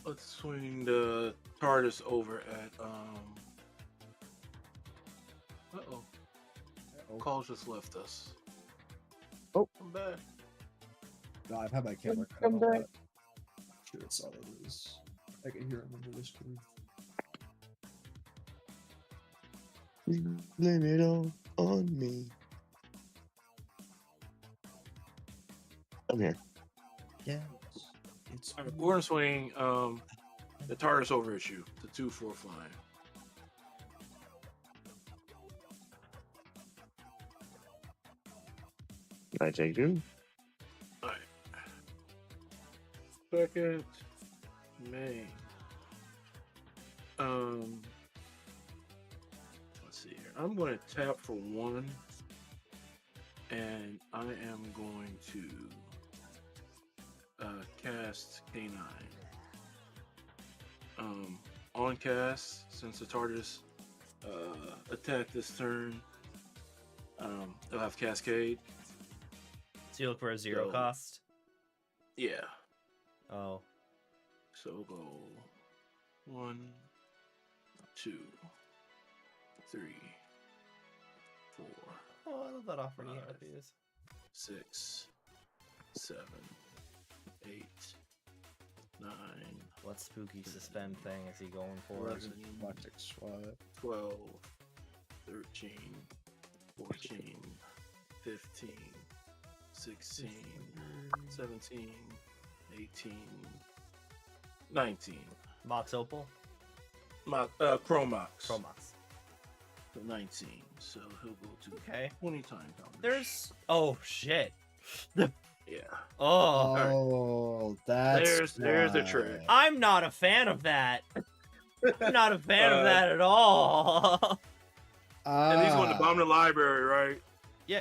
S4: Let's swing the TARDIS over at Uh-oh. Call just left us.
S3: Oh.
S4: I'm back.
S2: No, I've had my camera cut
S3: Come
S2: on
S3: back.
S2: that. Sure, that's all it is. I can hear him in the Discord.
S3: Blame it all on me. I'm here.
S2: Yeah. It's
S4: Alright, we're gonna swing the TARDIS over at you. The 2/4 flying.
S3: Can I take 2?
S4: Alright. Second main. Let's see here. I'm going to tap for 1, and I am going to cast K9. On cast, since the TARDIS attacked this turn, it'll have Cascade.
S1: So you look for a 0
S4: So-
S1: cost?
S4: Yeah.
S1: Oh.
S4: So we'll go 1, 2, 3, 4,
S1: Oh, I love that offer you
S4: Five.
S1: have these.
S4: 6, 7, 8, 9,
S1: What spooky suspend thing is he going for?
S4: 11,
S2: Galactic Swat.
S4: 12, 13, 14, 15, 16, 17, 18, 19.
S1: Mox Opal?
S4: Chromox.
S1: Chromox.
S4: So 19. So he'll go to
S1: Okay.
S4: 20 time counters.
S1: There's... Oh, shit.
S4: Yeah.
S1: Oh.
S2: Oh, that's
S4: There's the
S2: why.
S4: trick.
S1: I'm not a fan of that. I'm not a fan of that at all.
S4: And he's going to
S2: Ah,
S4: bomb the library, right?
S1: Yeah.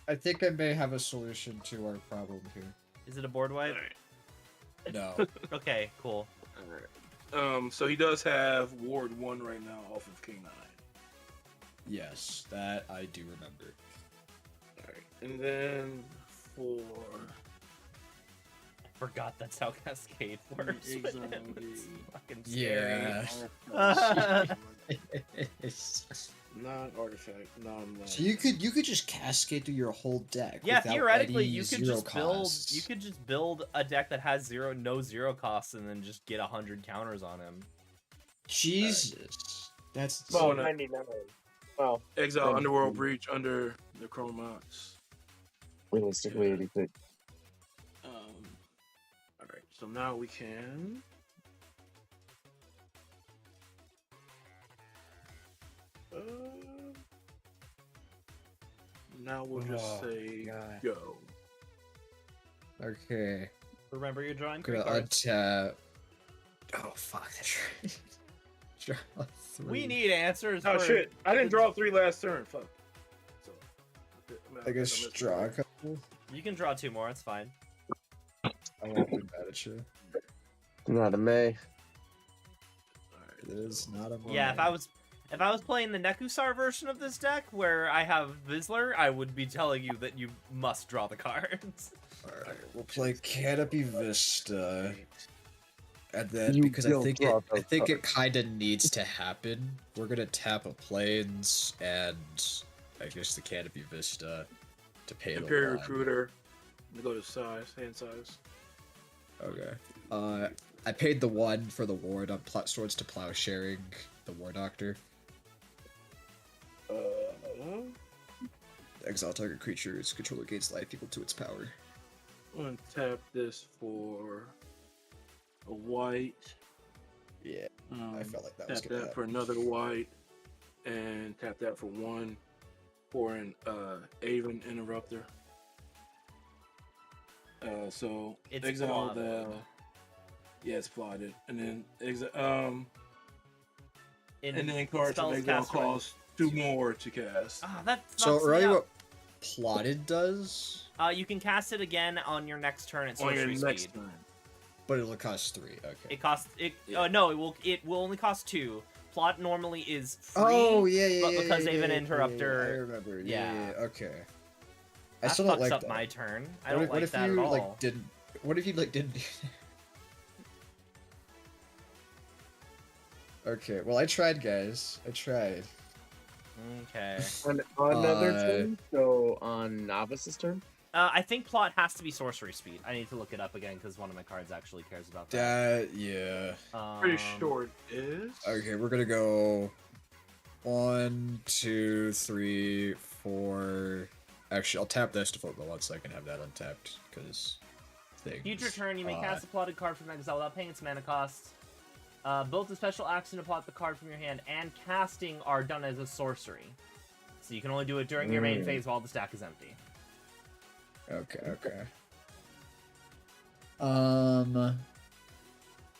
S2: I think I may have a solution to our problem here.
S1: Is it a board wipe?
S2: No.
S1: Okay, cool.
S4: Alright. So he does have Ward 1 right now off of King 9.
S2: Yes, that I do remember.
S4: Alright. And then for
S1: Forgot that's how Cascade works. with him.
S4: Exactly.
S1: It's fucking scary.
S2: Yeah.
S4: non-artifact,
S2: So you could just cascade through your whole deck.
S1: Yeah,
S2: without
S1: theoretically,
S2: any
S1: you could
S2: zero
S1: just build.
S2: costs.
S1: You could just build a deck that has no zero costs, and then just get 100 counters on him.
S2: Jesus, that's
S3: Well,
S4: no.
S3: 99. Well,
S4: Exile
S3: Thank
S4: Underworld
S3: you.
S4: Breach under the Chromox.
S3: realistically,
S4: Yeah.
S3: 86.
S4: Alright, so now we can. Now we'll just
S2: Oh,
S4: say
S2: God.
S4: go.
S2: okay.
S1: Remember your drawing
S2: I'm
S1: three
S2: gonna
S1: cards.
S2: untap. Oh fuck! That's right. Draw 3.
S1: We need answers.
S4: Oh
S1: for...
S4: shit! I didn't draw 3 last turn. Fuck. So,
S2: I guess
S4: missed
S2: draw a
S4: one.
S2: couple.
S1: You can draw 2 more. It's fine.
S2: I won't be mad at you.
S3: Not a May.
S4: Alright,
S2: It is not a.
S1: Yeah,
S2: Mono.
S1: if I was playing the Nekusar version of this deck, where I have Vizsla, I would be telling you that you must draw the cards.
S2: Alright, we'll play Canopy Vista, and then
S3: You
S2: because I
S3: don't
S2: think
S3: draw
S2: it, I
S3: those
S2: think it
S3: cards.
S2: kind of needs to happen. We're gonna tap a Plains and I guess the Canopy Vista to pay
S4: Imperial
S2: the one.
S4: Recruiter. We go to size, hand size.
S2: Okay. I paid the 1 for the ward on Swords to Plowsharing the War Doctor. Exile target creature's controller gains life equal to its power.
S4: I'm gonna tap this for a white.
S2: Yeah, I felt like that was
S4: Tap
S2: gonna
S4: that
S2: happen.
S4: for another white, and tap that for 1 for an Avon Interrupter. So
S1: It's
S4: exile
S1: plotted.
S4: yeah, it's plotted, and then
S1: In
S4: and then cards from
S1: spells
S4: exile
S1: cast right-
S4: cost 2 more to cast.
S1: Ah, that
S2: So
S1: fucks me
S2: really
S1: up.
S2: what plotted does,
S1: You can cast it again on your next turn at
S4: On your
S1: sorcery
S4: next
S1: speed.
S4: turn.
S2: but it'll cost 3. Okay.
S1: It costs it.
S4: Yeah.
S1: No, it will only cost 2. Plot normally is free.
S2: Oh yeah,
S1: but
S2: yeah,
S1: because
S2: yeah,
S1: they have an
S2: yeah,
S1: interrupter-
S2: I remember. Yeah,
S1: yeah.
S2: okay. I
S1: That
S2: still
S1: fucks
S2: don't like
S1: up
S2: that.
S1: my turn. I
S2: What
S1: don't
S2: if,
S1: like
S2: what if
S1: that
S2: you
S1: at all.
S2: like didn't? What if you like didn't? Okay, well I tried, guys. I tried.
S1: Okay.
S3: On another
S2: Uh,
S3: turn? So on Novice's turn?
S1: I think plot has to be sorcery speed. I need to look it up again because one of my cards actually cares about that.
S2: Yeah.
S4: Pretty sure it is.
S2: Okay, we're gonna go 1, 2, 3, 4. Actually, I'll tap this to flip the 1 so I can have that untapped because things.
S1: Future turn, you may cast a plotted card from exile without paying its mana cost. Both the special action to plot the card from your hand and casting are done as a sorcery. So you can only do it during your main phase while the stack is empty.
S2: Okay.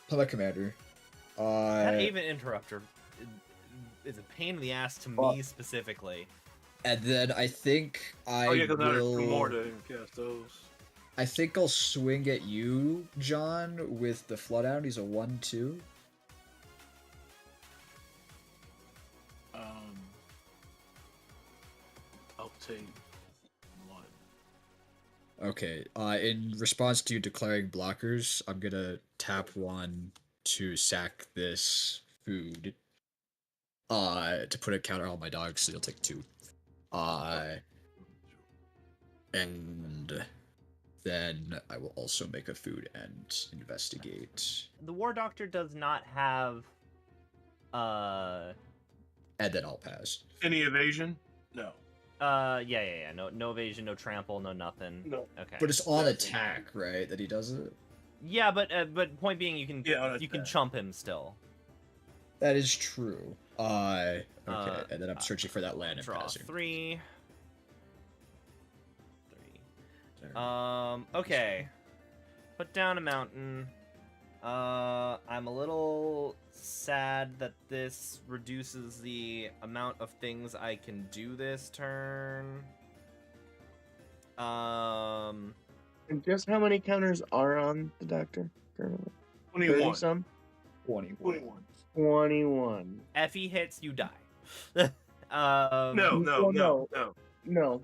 S2: Play commander.
S1: That Avon Interrupter is a pain in the ass to me specifically.
S2: And then I think I
S4: Oh yeah, because there's
S2: will.
S4: 2 more to cast those.
S2: I think I'll swing at you, John, with the Flood Out. He's a 1/2.
S4: I'll take 1.
S2: Okay. In response to you declaring blockers, I'm gonna tap 1 to sack this food. To put a counter on my dogs, so you'll take 2. And then I will also make a food and investigate.
S1: The War Doctor does not have
S2: and then I'll pass.
S4: Any evasion? No.
S1: Yeah. No evasion, no trample, no nothing.
S4: No.
S1: Okay.
S2: But it's on
S4: Definitely.
S2: attack, right? That he does it.
S1: Yeah, but point being, you can
S4: Yeah, on
S1: you can
S4: attack.
S1: chump him still.
S2: That is true. Okay, and then I'm
S1: uh,
S2: searching for that land and
S1: Draw
S2: passing.
S1: 3.
S2: There.
S1: Okay. Put down a mountain. I'm a little sad that this reduces the amount of things I can do this turn.
S3: And just how many counters are on the doctor currently?
S4: 21.
S3: 30 some?
S4: 21.
S3: 21.
S1: If he hits, you die.
S4: No.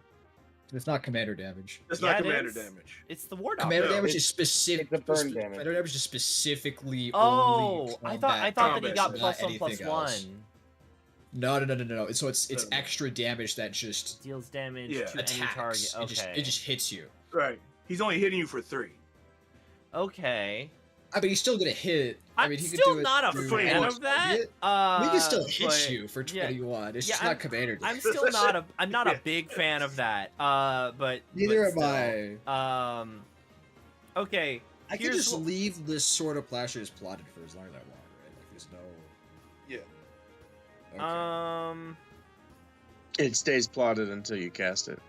S2: It's not commander damage.
S4: That's
S1: Yeah,
S4: not
S1: it
S4: commander
S1: is.
S4: damage.
S1: It's the war
S2: Commander
S1: doctor.
S2: damage
S3: it's-
S2: is specific.
S3: it's the burn damage.
S2: Commander damage is specifically
S1: Oh,
S2: only
S1: I thought that he
S4: combat,
S1: got
S2: not
S1: +1/+1.
S2: anything else. No. So it's
S4: No.
S2: extra damage that just
S1: Deals damage
S4: Yeah.
S1: to any
S2: attacks.
S1: target. Okay.
S2: It just hits you.
S4: Right. He's only hitting you for 3.
S1: Okay.
S2: I mean, he's still gonna hit.
S1: I'm
S2: mean, he could
S1: still
S2: do it
S1: not a
S2: through
S1: fan
S2: any
S1: of that.
S2: target. We can still
S1: But
S2: hit you for
S1: yeah,
S2: 21. It's
S1: yeah,
S2: just not commander damage.
S1: I'm still not a. I'm not a big fan of that. But
S2: Neither
S1: but
S2: am I.
S1: still. Okay.
S2: I can
S1: here's
S2: just
S1: what-
S2: leave this Sword of Plowshares plotted for as long as I want, right? Like, there's no.
S4: Yeah.
S2: Okay.
S3: It stays plotted until you cast it.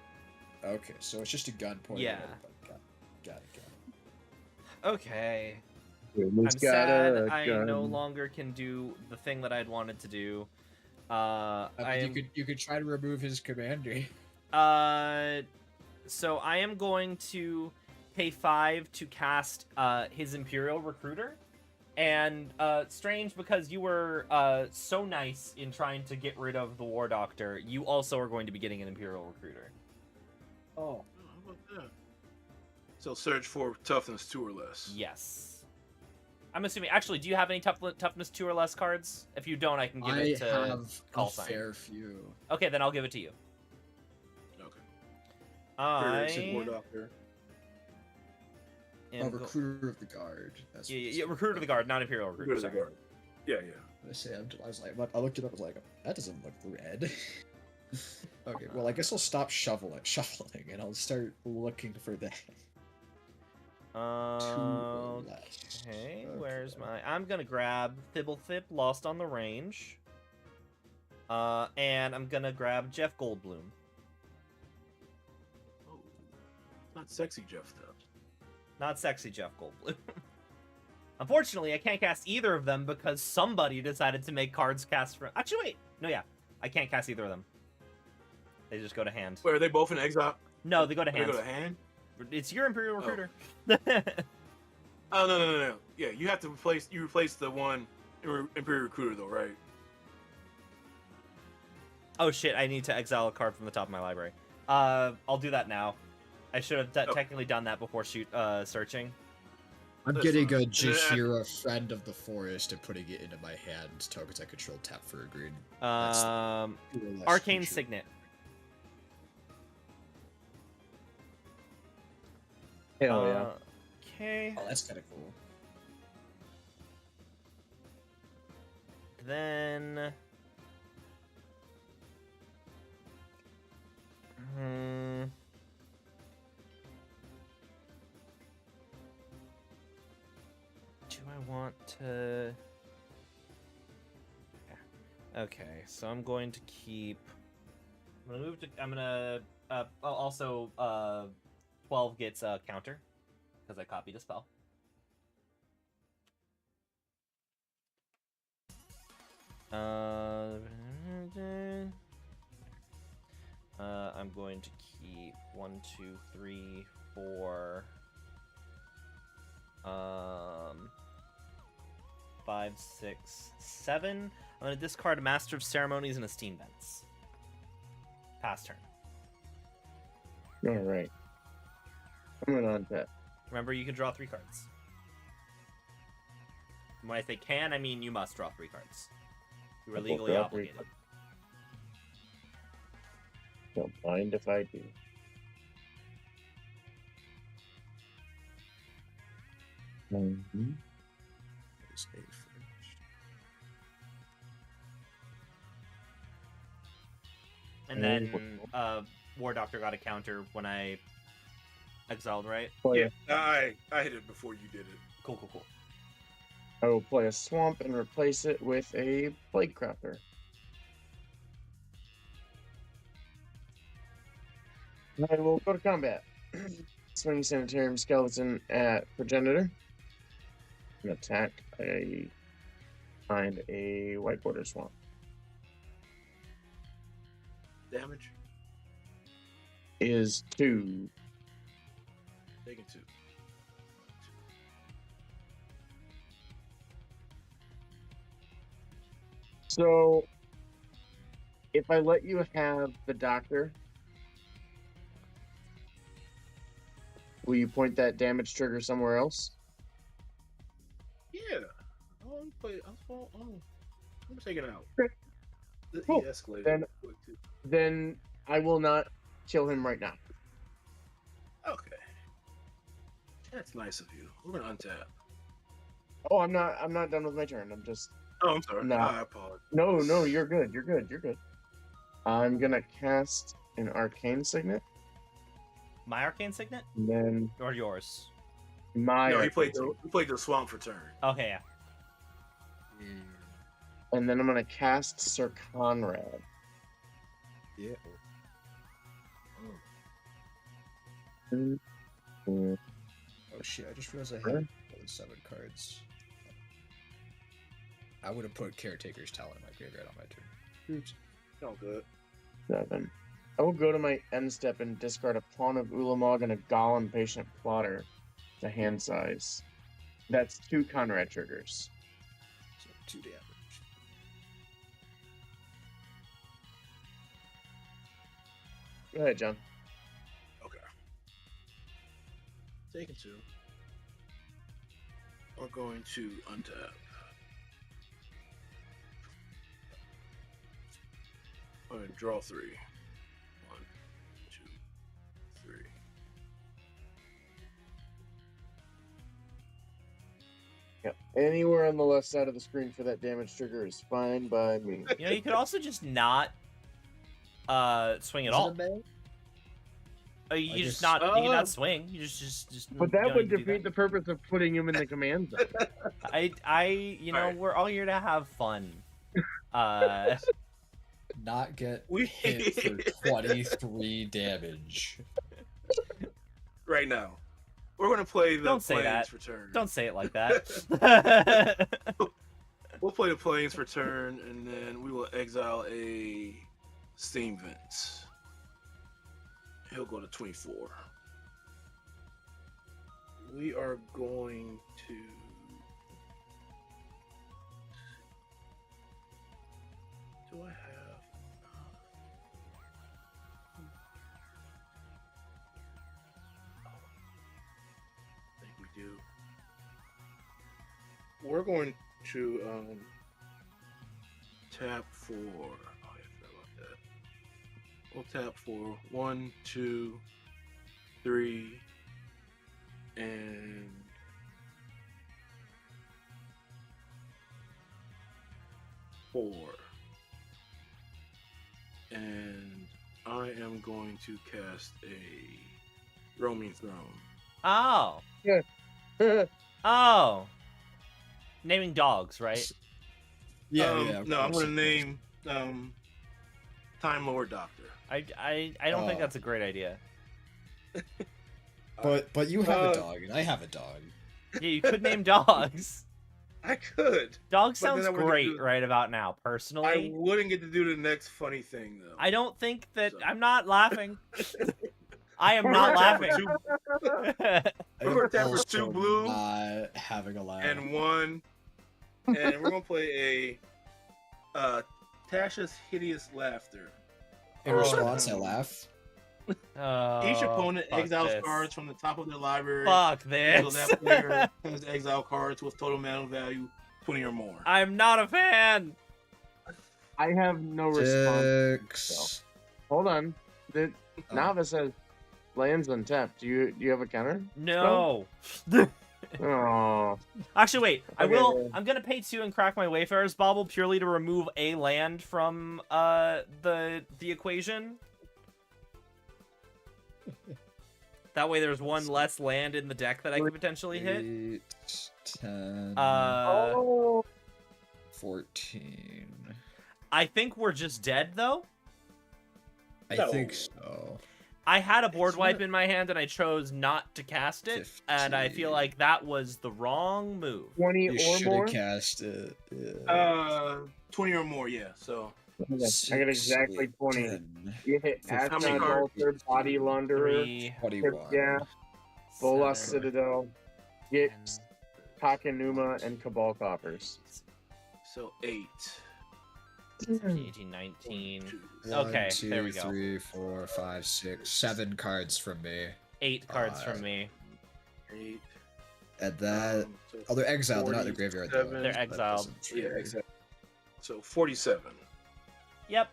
S2: Okay, so it's just a gun pointing
S1: Yeah.
S2: at everybody. Got it.
S1: Okay.
S3: I'm
S1: I'm sad I no longer can do the thing that I'd wanted to do.
S2: I mean, you could try to remove his commander.
S1: So I am going to pay 5 to cast his Imperial Recruiter. And strange, because you were so nice in trying to get rid of the War Doctor, you also are going to be getting an Imperial Recruiter.
S2: Oh.
S4: Oh, how about that? So search for toughness 2 or less.
S1: Yes. I'm assuming. Actually, do you have any toughness 2 or less cards? If you don't, I can give
S2: I
S1: it to
S2: have
S1: call
S2: a
S1: sign.
S2: fair few.
S1: Okay, then I'll give it to you.
S4: Okay. War Doctor.
S1: am go-
S2: Recruiter of the Guard. That's
S1: yeah, Recruiter of the Guard, not Imperial Recruiter.
S4: Recruiter of the
S1: Sorry.
S4: Guard. Yeah.
S2: I was like, I looked it up. I was like, that doesn't look red. Okay, well, I guess I'll stop shuffling, and I'll start looking for that.
S1: Okay, where's my... I'm gonna grab Thibblethip, Lost on the Range. And I'm gonna grab Jeff Goldblum.
S4: Oh, not sexy Jeff though.
S1: Not sexy Jeff Goldblum. Unfortunately, I can't cast either of them because somebody decided to make cards cast from... Actually, wait. No, yeah. I can't cast either of them. They just go to hand.
S4: Wait, are they both in exile?
S1: No, they go to
S4: They
S1: hand.
S4: go to hand?
S1: It's your Imperial Recruiter.
S4: Oh no. Yeah, you have to replace the one Imperial Recruiter though, right?
S1: Oh shit, I need to exile a card from the top of my library. I'll do that now. I should have technically done that before searching.
S2: I'm
S4: That's
S2: getting
S4: fine.
S2: a Jahira, Friend of the Forest, and putting it into my hand. Tokens I control tap for a green. That's the less
S1: Arcane
S2: creature.
S1: Signet.
S3: Hell yeah.
S1: Okay.
S2: Oh, that's kind of cool.
S1: Then... Do I want to... Okay, so I'm going to keep... I'm gonna move to... I'm gonna... also, 12 gets a counter, because I copied a spell. I'm going to keep 1, 2, 3, 4, 5, 6, 7. I'm going to discard a Master of Ceremonies and a Steam Vents. Pass turn.
S3: Alright. I'm gonna untap.
S1: Remember, you can draw 3 cards. When I say can, I mean you must draw 3 cards. You are
S3: I will
S1: legally
S3: draw 3
S1: obligated.
S3: cards. Don't mind if I do. Mm-hmm.
S2: There's a first.
S1: And then War Doctor got a counter when I exiled, right?
S3: Play
S4: I hit it before you did it.
S1: Cool.
S3: I will play a swamp and replace it with a plague crafter. I will go to combat. Swing Sanitarium Skeleton at Progenitor. And attack find a White Border Swamp.
S4: Damage?
S3: Is 2.
S4: Taking 2.
S3: So, if I let you have the doctor, will you point that damage trigger somewhere else?
S4: Yeah. I'm taking it out.
S3: Okay. Cool.
S4: He escalated
S3: Then-
S4: quick too.
S3: Then I will not kill him right now.
S4: Okay. That's nice of you. We're gonna untap.
S3: Oh, I'm not done with my turn. I'm just
S4: Oh, I'm sorry.
S3: No.
S4: I apologize.
S3: No, you're good. You're good. I'm gonna cast an Arcane Signet,
S1: My Arcane Signet?
S3: and then
S1: Or yours?
S3: my
S4: No, he
S3: Arcane
S4: played
S3: Signet.
S4: the swamp for turn.
S1: Okay, yeah.
S3: And then I'm gonna cast Sir Conrad.
S2: Yeah.
S3: Mm, mm.
S2: Oh shit! I just realized I had more than 7 cards. I would have put Caretaker's Talent in my graveyard on my turn. Oops.
S4: No good.
S3: 7. I will go to my end step and discard a Pawn of Ulamog and a Golem Patient Plotter to hand size. That's 2 Conrad triggers.
S2: So 2 damage.
S3: Go ahead, John.
S4: Okay. Taking 2. We're going to untap. I'm going to draw 3. 1, 2, 3.
S3: Yep. Anywhere on the left side of the screen for that damage trigger is fine by me.
S1: You know, you could also just not swing at all. You
S2: I
S1: just
S2: just-
S1: not you can not swing. You just
S3: But
S1: you
S3: that
S1: don't
S3: would
S1: need to do
S3: defeat the purpose of putting him in the command zone.
S1: you know,
S4: Alright.
S1: we're all here to have fun.
S2: Not get
S4: We
S2: hit for 23 damage.
S4: right now. We're going to play the
S1: Don't say
S4: planes
S1: that.
S4: for turn.
S1: Don't say it like that.
S4: We'll play the planes for turn, and then we will exile a Steam Vents. He'll go to 24. We are going to... Do I have... I think we do. We're going to tap for... Oh, yeah, I forgot about that. We'll tap for 1, 2, 3, and 4. And I am going to cast a Roaming Throne.
S1: Oh.
S3: Yeah.
S1: Oh. Naming dogs, right?
S2: Yeah,
S4: No, I'm going to name Time Lord Doctor.
S1: I don't think
S2: Oh.
S1: that's a great idea.
S2: But you have a dog and I have a dog.
S1: Yeah, you could name dogs.
S4: I could.
S1: Dog
S4: But
S1: sounds
S4: then I wouldn't
S1: great
S4: do-
S1: right about now,
S4: I
S1: personally.
S4: wouldn't get to do the next funny thing though.
S1: I don't think that...
S4: So-
S1: I'm not laughing. I am
S4: We're
S1: not
S4: gonna tap
S1: laughing.
S4: for We're
S2: I'm
S4: gonna tap for
S2: also
S4: 2 blue
S2: Not having a laugh.
S4: and 1, and we're gonna play a Tasha's Hideous Laughter.
S2: In response, I laugh.
S1: Oh,
S4: Each opponent
S1: fuck
S4: exiles
S1: this.
S4: cards from the top of their library.
S1: Fuck
S4: Until
S1: this.
S4: that player has exile cards with total mana value 20 or more.
S1: I'm not a fan.
S3: I have no response.
S2: 6.
S3: Hold on. The
S2: Oh.
S3: novice says lands untapped. Do you have a counter?
S1: No.
S3: Oh,
S1: Actually, wait.
S3: Okay.
S1: I'm gonna pay 2 and crack my Wayfarer's Bauble purely to remove a land from the equation. That way, there's one less land in the deck that I could potentially hit.
S2: 8, 10,
S3: oh,
S2: 14.
S1: I think we're just dead though.
S2: I
S3: No.
S2: think so.
S1: I had a board
S4: It's
S1: wipe
S4: not-
S1: in my hand and I chose not to cast it, and I feel
S2: 15.
S1: like that was the wrong move.
S3: 20
S2: You
S3: or
S2: should
S3: more.
S2: have cast it. Yeah.
S4: 20 or more, yeah. So
S3: I got exactly
S2: 6,
S3: 20.
S2: 10,
S3: You hit
S2: How
S3: Ashnod
S4: many cards?
S3: Altar, Body Launderer,
S1: 3,
S2: 21.
S3: Yeah. Bolas
S1: 7,
S3: Citadel,
S1: 10,
S3: Gix, Takenuma, and Cabal Coffers.
S4: so 8.
S1: 17, 18, 19.
S4: 2.
S1: Okay,
S2: 1,
S1: there we
S2: 2,
S1: go.
S2: 3, 4, 5, 6, 7 cards from me.
S1: 8 cards from me.
S4: 8.
S2: And that.
S4: So
S2: Oh, they're exiled. They're not in the graveyard. Though.
S4: 47.
S1: They're
S2: That
S1: exiled.
S2: doesn't
S4: Yeah,
S2: trigger.
S4: exactly. So 47.
S1: Yep.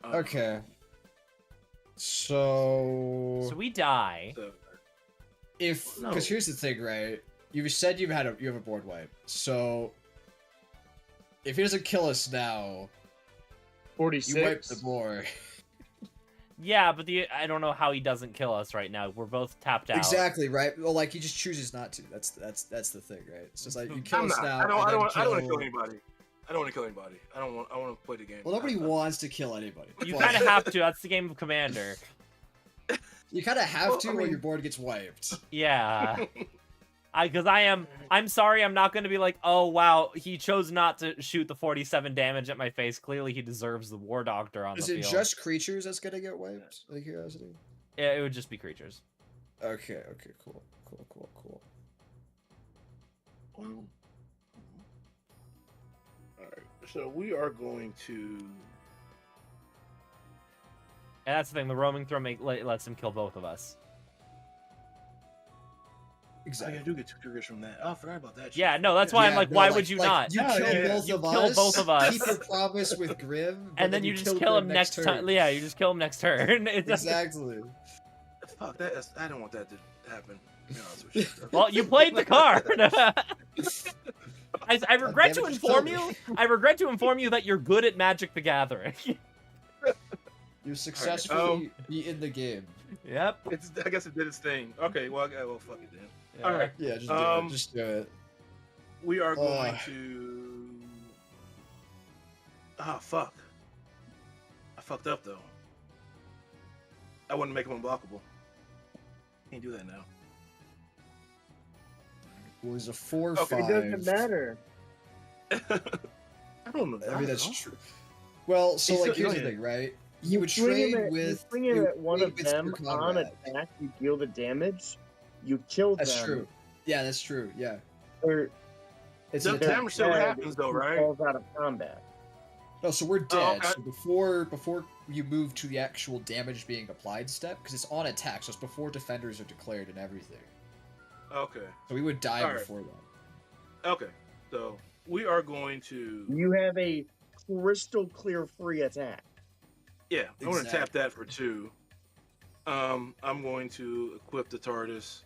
S2: Okay. So.
S1: So we die.
S4: So,
S2: If
S4: No.
S2: because here's the thing, right? You said you have a board wipe. So if he doesn't kill us now,
S3: 46.
S2: you wipe the board.
S1: Yeah, but I don't know how he doesn't kill us right now. We're both tapped out.
S2: Exactly, right? Well, like he just chooses not to. That's the thing, right? It's just like you kill
S4: I'm
S2: us
S4: not.
S2: now.
S4: I don't
S2: and
S4: want
S2: then
S4: to kill anybody. I don't want to kill anybody. I want to play the game.
S2: Well, nobody wants to kill anybody.
S1: You
S2: but
S1: kind of have to. That's the game of Commander.
S2: You kind of have
S4: Well,
S2: to,
S4: I
S2: or
S4: mean-
S2: your board gets wiped.
S1: Yeah. I'm sorry, I'm not going to be like, oh, wow, he chose not to shoot the 47 damage at my face. Clearly, he deserves the War Doctor on
S2: Is
S1: the
S2: it
S1: field.
S2: just creatures that's gonna get wiped? Out of curiosity.
S1: Yeah, it would just be creatures.
S2: Okay. Cool.
S4: Well, alright, so we are going to.
S1: And that's the thing, the roaming throw lets him kill both of us.
S4: I
S2: Exactly.
S4: do get 2 triggers from that. Oh, I forgot about that. shit.
S1: Yeah, no, that's why I'm
S2: Yeah,
S1: like,
S2: no,
S1: why would you not?
S2: You
S4: Yeah,
S2: kill
S4: yeah,
S2: both
S1: you
S2: of
S1: kill
S2: us.
S1: both of us.
S2: Keep your promise with Grim, but
S1: And then you just kill
S2: Grim
S1: him next time.
S2: turn.
S1: Yeah, you just kill him next turn.
S2: Exactly.
S4: Fuck that. I don't want that to happen. To be honest with you.
S1: Well, you played the card. I regret to
S2: damn it, just
S1: inform
S2: killed
S1: you.
S2: me.
S1: I regret to inform you that you're good at Magic the Gathering.
S2: You successfully be in the game.
S1: Yep.
S4: I guess it did its thing. Okay, well, fuck it then.
S1: Yeah.
S4: All right,
S2: Yeah, just do
S4: Um,
S2: it. Just do it.
S4: we are going
S2: Ugh.
S4: to. Ah, fuck. I fucked up though. I want to make him unblockable. Can't do that now.
S2: It was a 4/5.
S4: Okay,
S3: It doesn't matter.
S4: I don't know.
S2: I mean, that's
S4: don't know.
S2: true. Well, so
S4: He's
S2: like,
S4: still
S2: here's the
S4: doing
S2: thing, right?
S3: You
S2: You would
S3: swing him
S2: trade
S3: at-
S2: with.
S3: You swing him
S2: you
S3: at one
S2: trade
S3: of
S2: with
S3: them
S2: your
S3: on
S2: comrade.
S3: attack. You deal the damage. You kill
S2: That's
S3: them.
S2: true. Yeah, that's true. Yeah,
S3: Or
S2: it's
S4: The
S2: an attack.
S4: damage still
S3: dead,
S4: happens though,
S3: he
S4: right?
S3: Falls out of combat.
S2: No, so we're dead.
S4: Oh, okay.
S2: So before you move to the actual damage being applied step, because it's on attack, so it's before defenders are declared and everything.
S4: Okay.
S2: So we would die
S4: Alright.
S2: before that.
S4: Okay. So we are going to.
S3: You have a crystal clear free attack.
S4: Yeah, I'm going to tap
S2: Exactly.
S4: that for 2. I'm going to equip the TARDIS.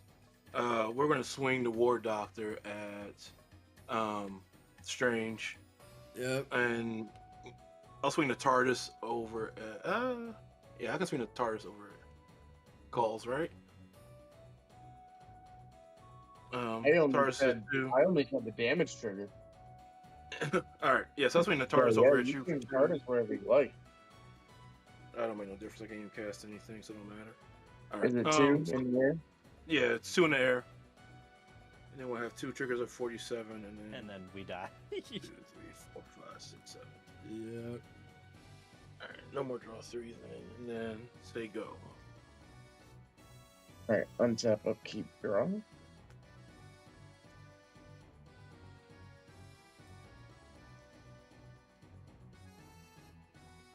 S4: We're going to swing the War Doctor at Strange,
S2: Yep.
S4: and I'll swing the TARDIS over at. Yeah, I can swing the TARDIS over at Calls, right?
S3: I only
S4: TARDIS
S3: said-
S4: at 2.
S3: I only had the damage trigger.
S4: All right, yeah, so I'll swing the TARDIS over at you.
S3: You can TARDIS wherever you like.
S4: I don't make no difference. I can't even cast anything, so it don't matter. All right.
S3: Is it two
S4: so-
S3: in the air?
S4: Yeah, it's 2 in the air. And then we'll have 2 triggers of 47, and then
S1: we die.
S4: 2, 3, 4, 5, 6, 7.
S2: Yep.
S4: Alright, no more draw 3 then. And then say go.
S3: Alright, untap, upkeep, draw.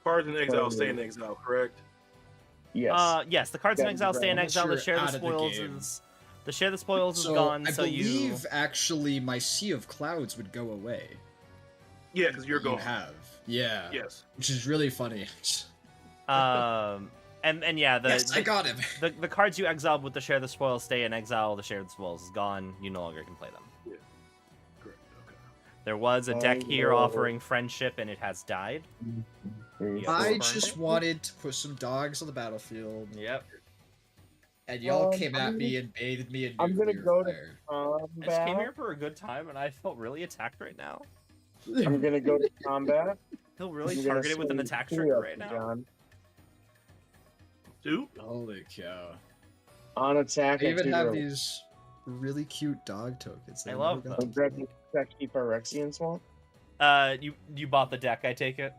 S4: Cards in exile stay in exile, correct?
S3: Yes.
S1: Yes, the cards in
S3: Yeah,
S1: exile stay in
S3: right.
S1: exile. The
S2: Sure,
S1: share the
S2: out of the
S1: spoils
S2: game.
S1: is the share the spoils is
S2: So
S1: gone.
S2: I
S1: So
S2: believe actually my Sea of Clouds would go away.
S4: Yeah, because you're
S2: You
S4: going.
S2: have. Yeah.
S4: Yes.
S2: Which is really funny.
S1: you And yeah,
S2: Yes, I got him.
S1: the cards you exiled with the share the spoils stay in exile. The share the spoils is gone. You no longer can play them.
S4: Yeah. Correct. Okay.
S1: There was a deck here offering friendship, and it has died.
S2: I just wanted to put some dogs on the battlefield.
S1: Yep.
S2: And y'all came at me and baited me in
S3: I'm gonna
S2: nuclear
S3: go
S2: fire.
S3: to
S1: I just came
S3: combat.
S1: here for a good time, and I felt really attacked right now.
S3: I'm gonna go to combat.
S1: Feel really
S3: I'm gonna
S1: targeted with an
S3: send
S1: attack
S3: 2
S1: trigger
S3: up
S1: right
S3: to
S1: now.
S3: John.
S4: 2?
S2: Holy cow.
S3: On attack.
S2: I
S3: at
S2: even
S3: 2
S2: have
S3: rolls.
S2: these really cute dog tokens.
S1: I
S2: I've
S1: love
S2: never got
S3: I'm
S2: to
S3: grabbing
S2: play.
S3: sexy Phyrexian Swamp.
S1: You bought the deck, I take it?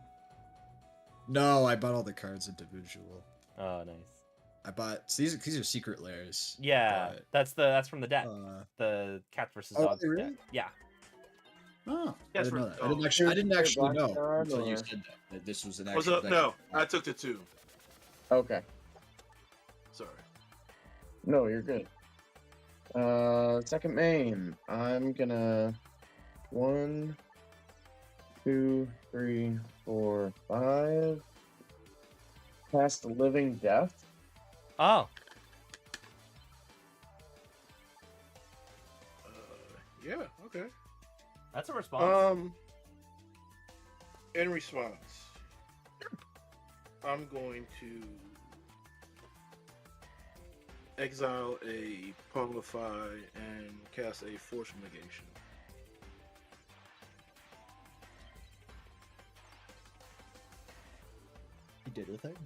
S2: No, I bought all the cards individual.
S1: Oh, nice.
S2: I bought so these are secret layers.
S1: Yeah,
S2: but,
S1: that's from the deck.
S2: uh,
S1: The Cats versus
S2: Oh,
S1: Dogs
S2: really?
S1: deck. Yeah.
S2: oh,
S1: Yes,
S2: I didn't know
S1: for-
S2: that. I didn't actually
S3: Black
S2: know
S3: Sun,
S2: until you
S3: or-
S2: said that this was an
S4: What's
S2: actual
S4: up?
S2: deck.
S4: No, I took the 2.
S3: Okay.
S4: Sorry.
S3: No, you're good. Second main. I'm gonna 1, 2, 3, 4, 5. Cast the Living Death.
S1: Oh,
S4: Yeah. Okay.
S1: that's a response.
S4: In response, I'm going to exile a Pongify and cast a Force Negation.
S2: You did a thing.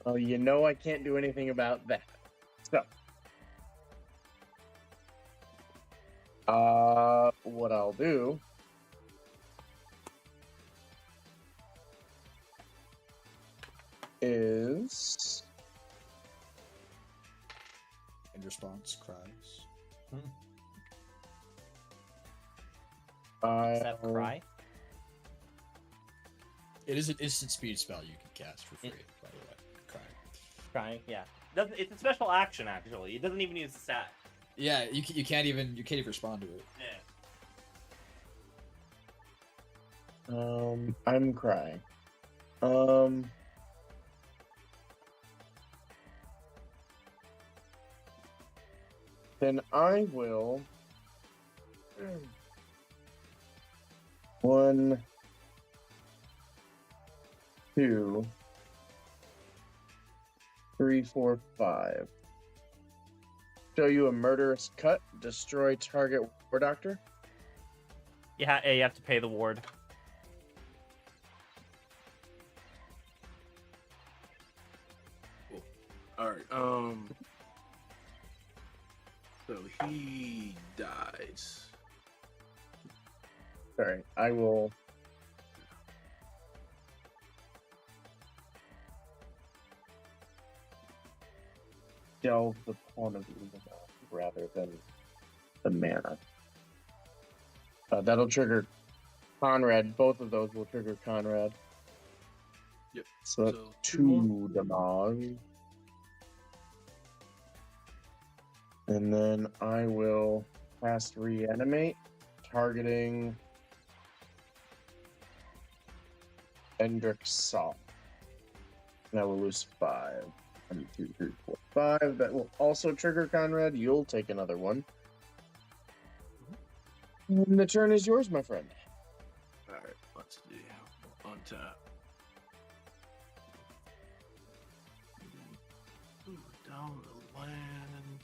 S3: Oh, you know I can't do anything about that. So, what I'll do is
S2: In response, cries.
S1: Is that
S3: I'll
S1: cry?
S2: It is an instant speed spell you can cast for free, by the way. Cry.
S1: Crying, yeah. Doesn't it's a special action actually. It doesn't even use the stat.
S2: Yeah, you can't even respond to it.
S1: Yeah.
S3: I'm crying. Then I will 1, 2, 3, 4, 5. Show you a murderous cut. Destroy target war doctor.
S1: You have to pay the ward.
S4: All right. So he dies.
S3: Sorry, I will. Delve the pawn of evil rather than the mana. That'll trigger Conrad. Both of those will trigger Conrad.
S4: Yep.
S3: So that's
S4: So 2 more.
S3: 2 damage. And then I will cast Reanimate, targeting Endrick Saw. And I will lose 5. 1, 2, 3, 4, 5. That will also trigger Conrad. You'll take another one. And the turn is yours, my friend.
S4: All right. Let's see. We'll untap. Ooh, down the land.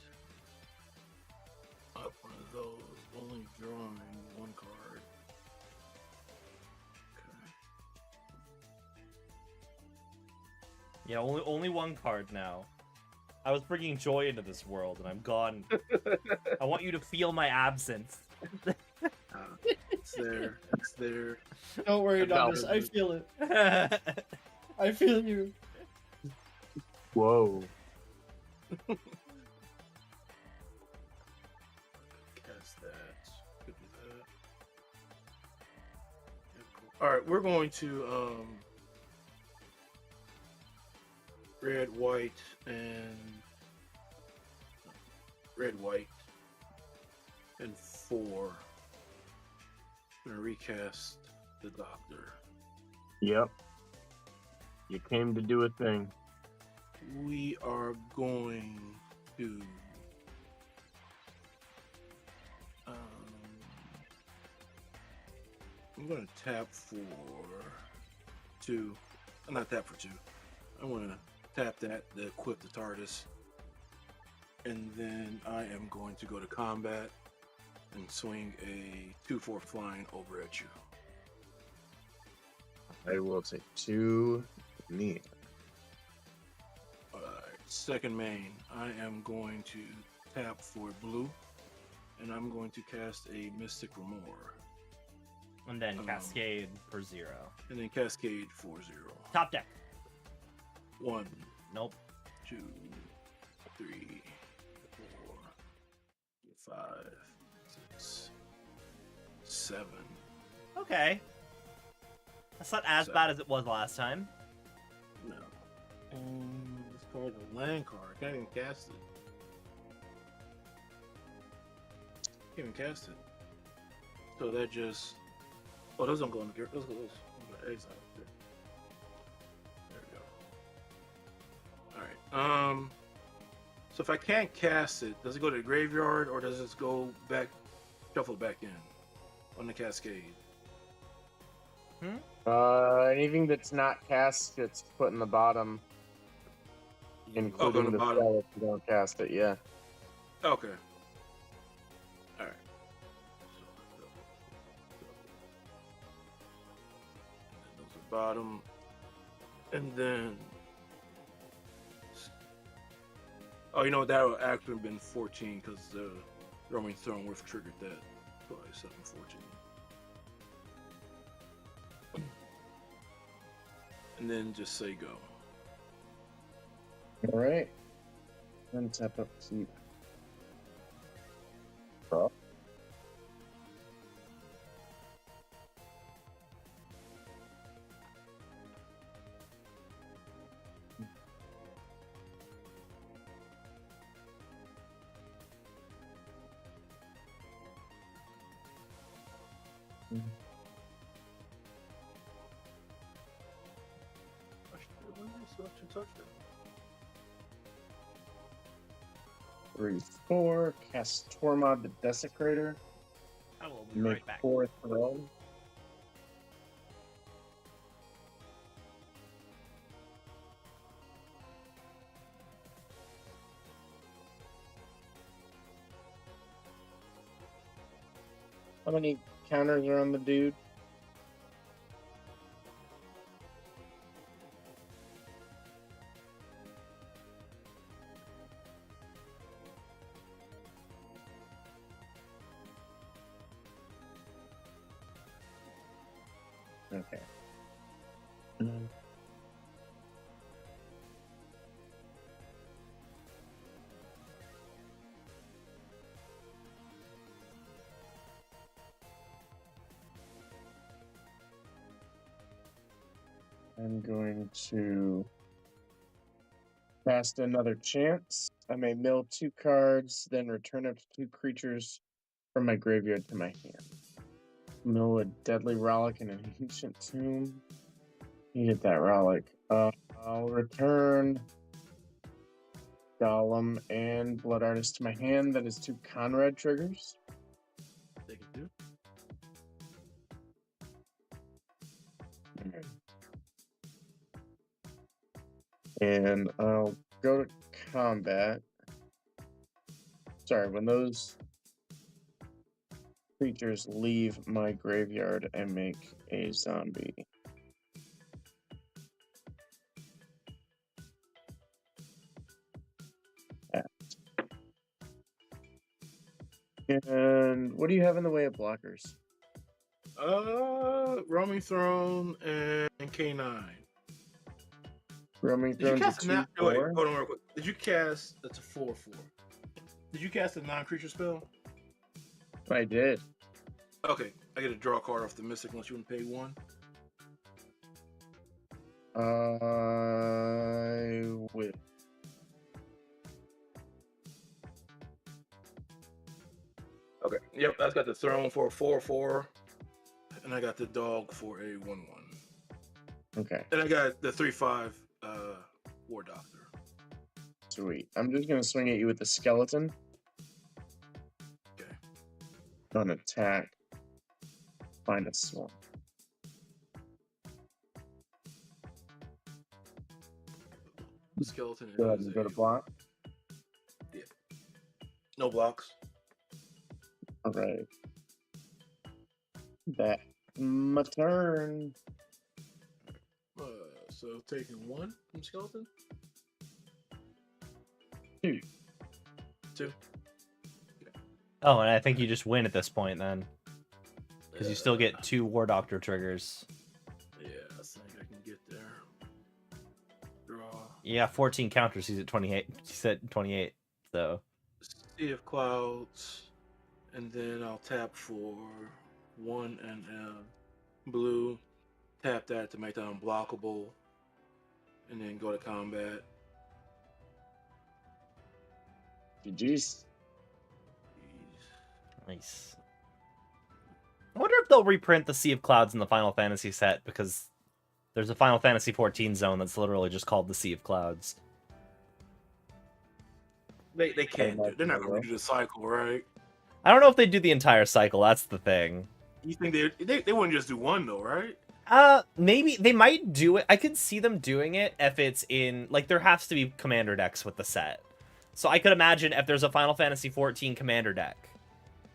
S4: Up one of those. Only drawing 1 card. Okay.
S1: Yeah, only 1 card now. I was bringing joy into this world, and I'm gone. I want you to feel my absence.
S4: It's there. It's there.
S2: Don't worry,
S4: Adonis,
S2: I feel it. I feel you.
S3: Whoa.
S4: Cast that. Could do that. Yeah, cool. All right, we're going to red, white, and 4. I'm gonna recast the doctor.
S3: Yep. You came to do a thing.
S4: We are going to I'm gonna tap for 2. Not tap for 2. I want to tap that to equip the TARDIS, and then I am going to go to combat and swing a 2/4 flying over at you.
S3: I will take 2 knee.
S4: Alright, second main, I am going to tap for blue, and I'm going to cast a Mystic Remore.
S1: And then Cascade for 0.
S4: And then Cascade for 0.
S1: Top deck.
S4: 1,
S1: Nope.
S4: 2, 3, 4, 5, 6, 7.
S1: Okay. That's not as bad as it was last time.
S4: No. And this card's a land card. I can't even cast it. Can't even cast it. So that just. Oh, those don't go in the gear. Those go. Exile. There we go. Alright. So if I can't cast it, does it go to the graveyard or does it go back, shuffle back in on the Cascade?
S3: Anything that's not cast gets put in the bottom, including
S4: on the
S3: the
S4: bottom.
S3: spell if you don't cast it. Yeah.
S4: Okay. Alright. Those are bottom. And then. Oh, you know what? That would actually have been 14 because the Roaming Throne would have triggered that. Probably 7-14. And then just say go.
S3: All right. Then tap up keep. Draw. Three, 4. Cast Tormod the Desecrator.
S1: I will be
S3: Make
S1: right back.
S3: 4 throw. How many counters are on the dude? Okay. I'm going to cast another chance. I may mill 2 cards, then return up to 2 creatures from my graveyard to my hand. Mill a deadly relic in an ancient tomb. You get that relic. I'll return Golem and Blood Artist to my hand. That is 2 Conrad triggers.
S4: They can do.
S3: And I'll go to combat. Sorry, when those creatures leave my graveyard, I make a zombie. And what do you have in the way of blockers?
S4: Roaming Throne and K9.
S3: Roaming
S4: Did you
S3: Throne's a
S4: cast a
S3: 2/4.
S4: wait, hold on real quick. Did you cast? That's a 4/4. Did you cast a non-creature spell?
S3: I did.
S4: Okay, I get to draw a card off the Mystic unless you want to pay 1.
S3: I will.
S4: Okay, yep, I've got the Throne for a 4/4, and I got the Dog for a 1/1.
S3: Okay,
S4: And I got the 3/5 War Doctor.
S3: sweet. I'm just gonna swing at you with the skeleton.
S4: Okay.
S3: On attack. Find a swarm.
S4: The skeleton
S3: Go ahead
S4: is
S3: and go to
S4: a
S3: block.
S4: no blocks.
S3: Alright. That my turn.
S4: So taking 1 from skeleton.
S3: 2.
S4: 2.
S1: Oh, and I think you just win at this point then, because you still get 2 War Doctor triggers.
S4: Yeah, I think I can get there. Draw.
S1: Yeah, 14 counters. He's at 28. He's at 28. So.
S4: Sea of Clouds, and then I'll tap for 1 and blue. Tap that to make that unblockable, and then go to combat.
S3: GG's.
S1: Nice. I wonder if they'll reprint the Sea of Clouds in the Final Fantasy set, because there's a Final Fantasy 14 zone that's literally just called the Sea of Clouds.
S4: They can't. They're not going to redo the cycle, right?
S1: I don't know if they do the entire cycle. That's the thing.
S4: You think they wouldn't just do 1 though, right?
S1: Maybe they might do it. I could see them doing it if it's in, like, there has to be commander decks with the set. So I could imagine if there's a Final Fantasy 14 commander deck,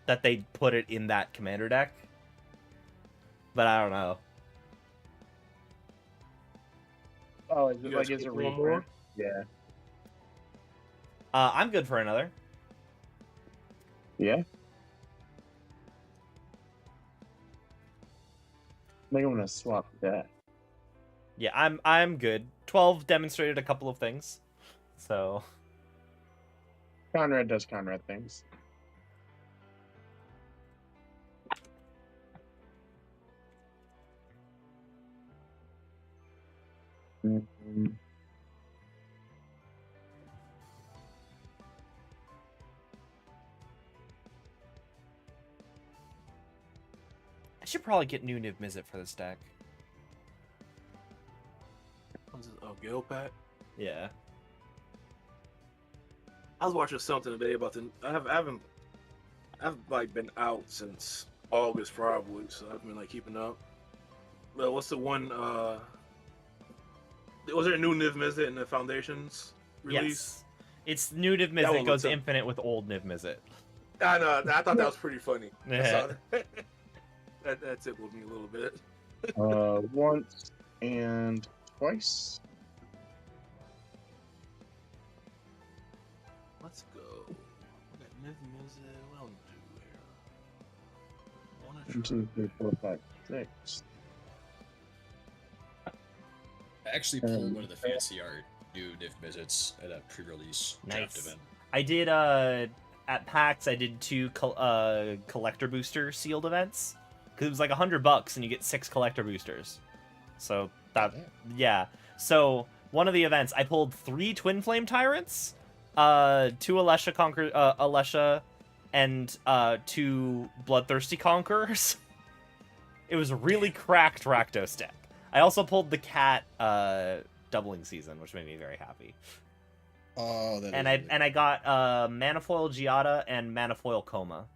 S1: that they put it in that commander deck. But I don't know.
S3: Oh, is it
S4: You
S3: like
S4: guys
S3: is it
S4: keep one
S3: reprint?
S4: more?
S3: Yeah.
S1: I'm good for another.
S3: Yeah. I think I'm gonna swap that.
S1: Yeah, I'm good. 12 demonstrated a couple of things. So
S3: Conrad does Conrad things. Mm-hmm.
S1: I should probably get new Niv Mizzet for this deck.
S4: What's this? Oh, Gale Pack.
S1: Yeah.
S4: I was watching something today about the. I've like been out since August probably, so I've been like keeping up. But what's the one? Was there a new Niv Mizzet in the Foundations release?
S1: Yes. It's new Niv
S4: That
S1: Mizzet
S4: one
S1: goes
S4: looks up.
S1: infinite with old Niv Mizzet.
S4: I know. I thought that was pretty funny. I
S1: Yeah.
S4: saw that. that tickled me a little bit.
S3: Once and twice.
S4: Let's go. We got Niv Mizzet. What do we do here?
S3: 1, 2, 3, 4, 5, 6.
S2: I actually pulled one of the fancy art new Niv Mizzets at a pre-release draft
S1: Nice.
S2: event.
S1: I did at PAX I did 2 collector booster sealed events. Cuz it was like $100 and you get 6 collector boosters. So that yeah. So one of the events I pulled 3 Twin Flame Tyrants, 2 Alesha and 2 Bloodthirsty Conquerors. It was a really cracked Rakdos deck. I also pulled the cat doubling season, which made me very happy.
S2: Oh, that
S1: And
S2: is
S1: I got Manifoil Giada and Manifoil Coma.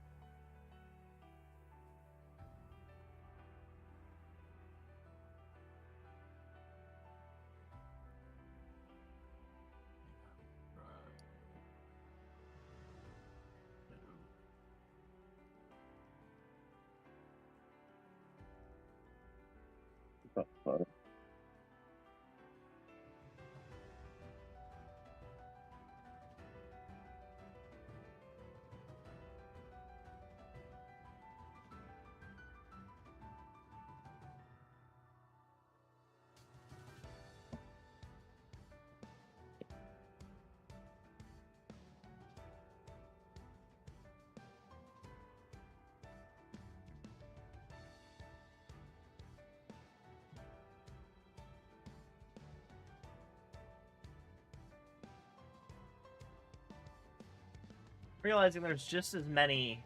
S1: Realizing there's just as many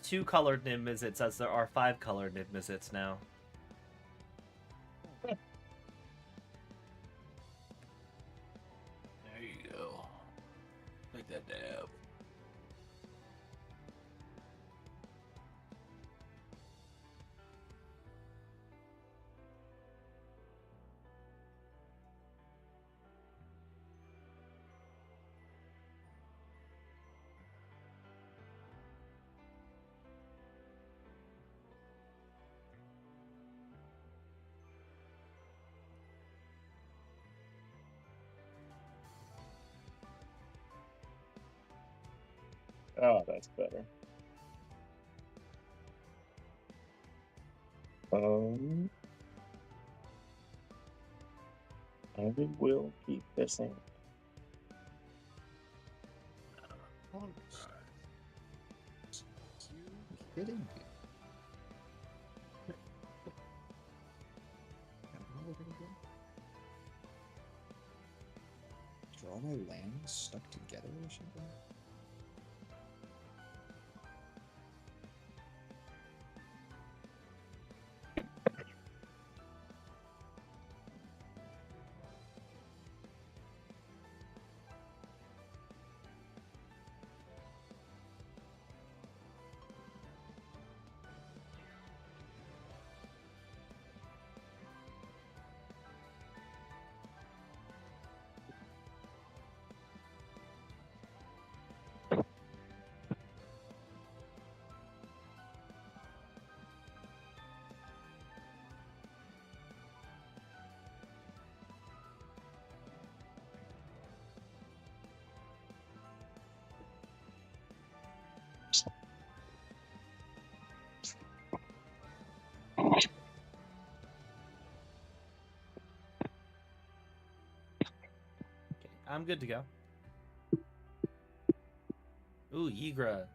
S1: 2-colored Niv Mizzets as there are 5-colored Niv Mizzets now.
S3: Oh, that's better. I will keep this in.
S4: Alright.
S2: You kidding me? Am I gonna go? Are all my lands stuck together or something?
S1: Okay, I'm good to go. Ooh, Yigra.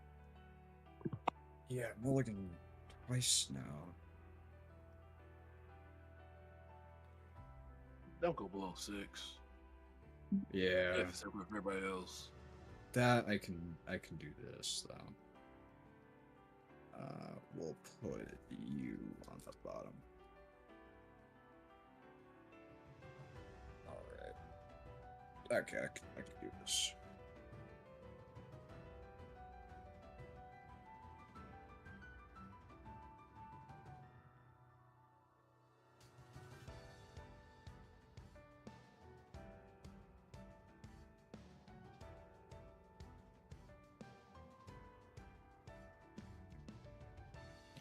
S2: Yeah, mulligan twice now.
S4: Don't go below 6.
S2: Yeah,
S4: If it's up with everybody else.
S2: that I can do this though. We'll put you on the bottom. All right. Okay, I can do this.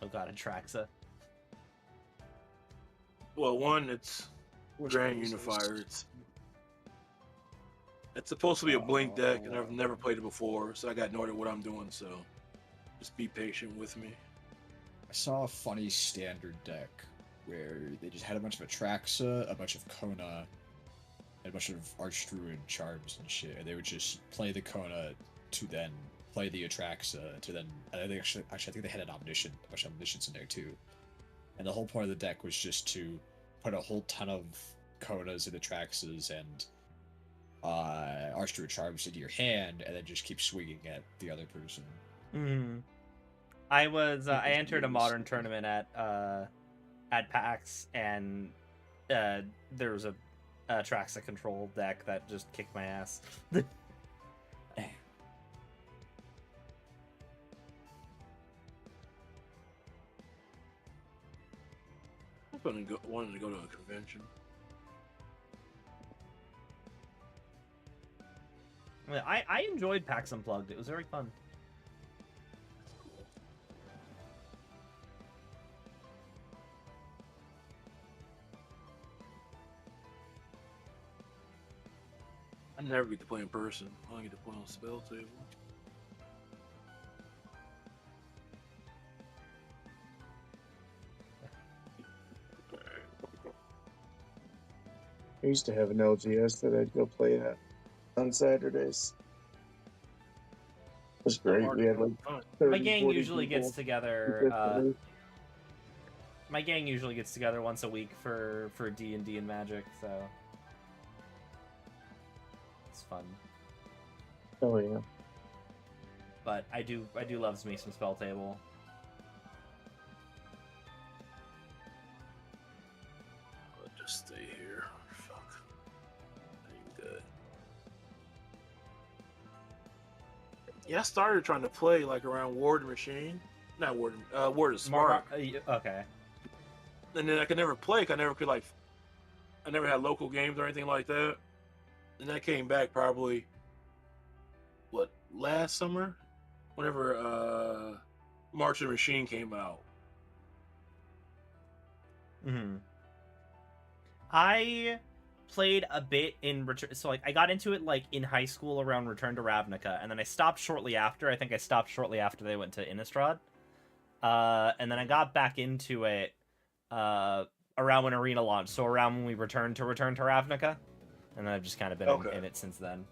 S1: Oh god, Atraxa.
S4: Well, one, it's
S2: Which
S4: Grand
S2: one is
S4: Unifier.
S2: this?
S4: It's supposed to be a blink deck, and I've never played it before, so I got no idea what I'm doing. So just be patient with me.
S2: I saw a funny standard deck where they just had a bunch of Atraxa, a bunch of Kona, and a bunch of Archdruid charms and shit, and they would just play the Kona to then play the Atraxa to then. I think I think they had an Omniscient, a bunch of Omniscients in there too. And the whole point of the deck was just to put a whole ton of Konas and Atraxas and Archdruid charms into your hand, and then just keep swinging at the other person.
S1: Mm-hmm. I entered a modern tournament at PAX, and there was a Traxa control deck that just kicked my ass.
S4: I wanted to go to a convention.
S1: I enjoyed PAX Unplugged. It was very fun.
S4: I never get to play in person. I only get to play on spell table.
S3: I used to have an LGS that I'd go play at on Saturdays. It was great. We had like
S4: Fun.
S3: 30,
S1: My gang
S3: 40
S1: usually
S3: people
S1: gets together.
S3: consistently.
S1: My gang usually gets together once a week for D&D and Magic, so it's fun.
S3: Oh yeah.
S1: But I do love me some Spell Table.
S4: I'll just stay here. Fuck. I'm good. Yeah, I started trying to play like around Ward Machine. Not Ward, Ward of Spark.
S1: Okay.
S4: And then I could never play. I never could like. I never had local games or anything like that. And I came back probably. What, last summer? Whenever March of the Machine came out.
S1: Mm-hmm. I played a bit in Return. So like I got into it like in high school around Return to Ravnica, and then I stopped shortly after. I think I stopped shortly after they went to Innistrad. And then I got back into it around when Arena launched, so around when we returned to Return to Ravnica, and then I've just kind of been in it since then.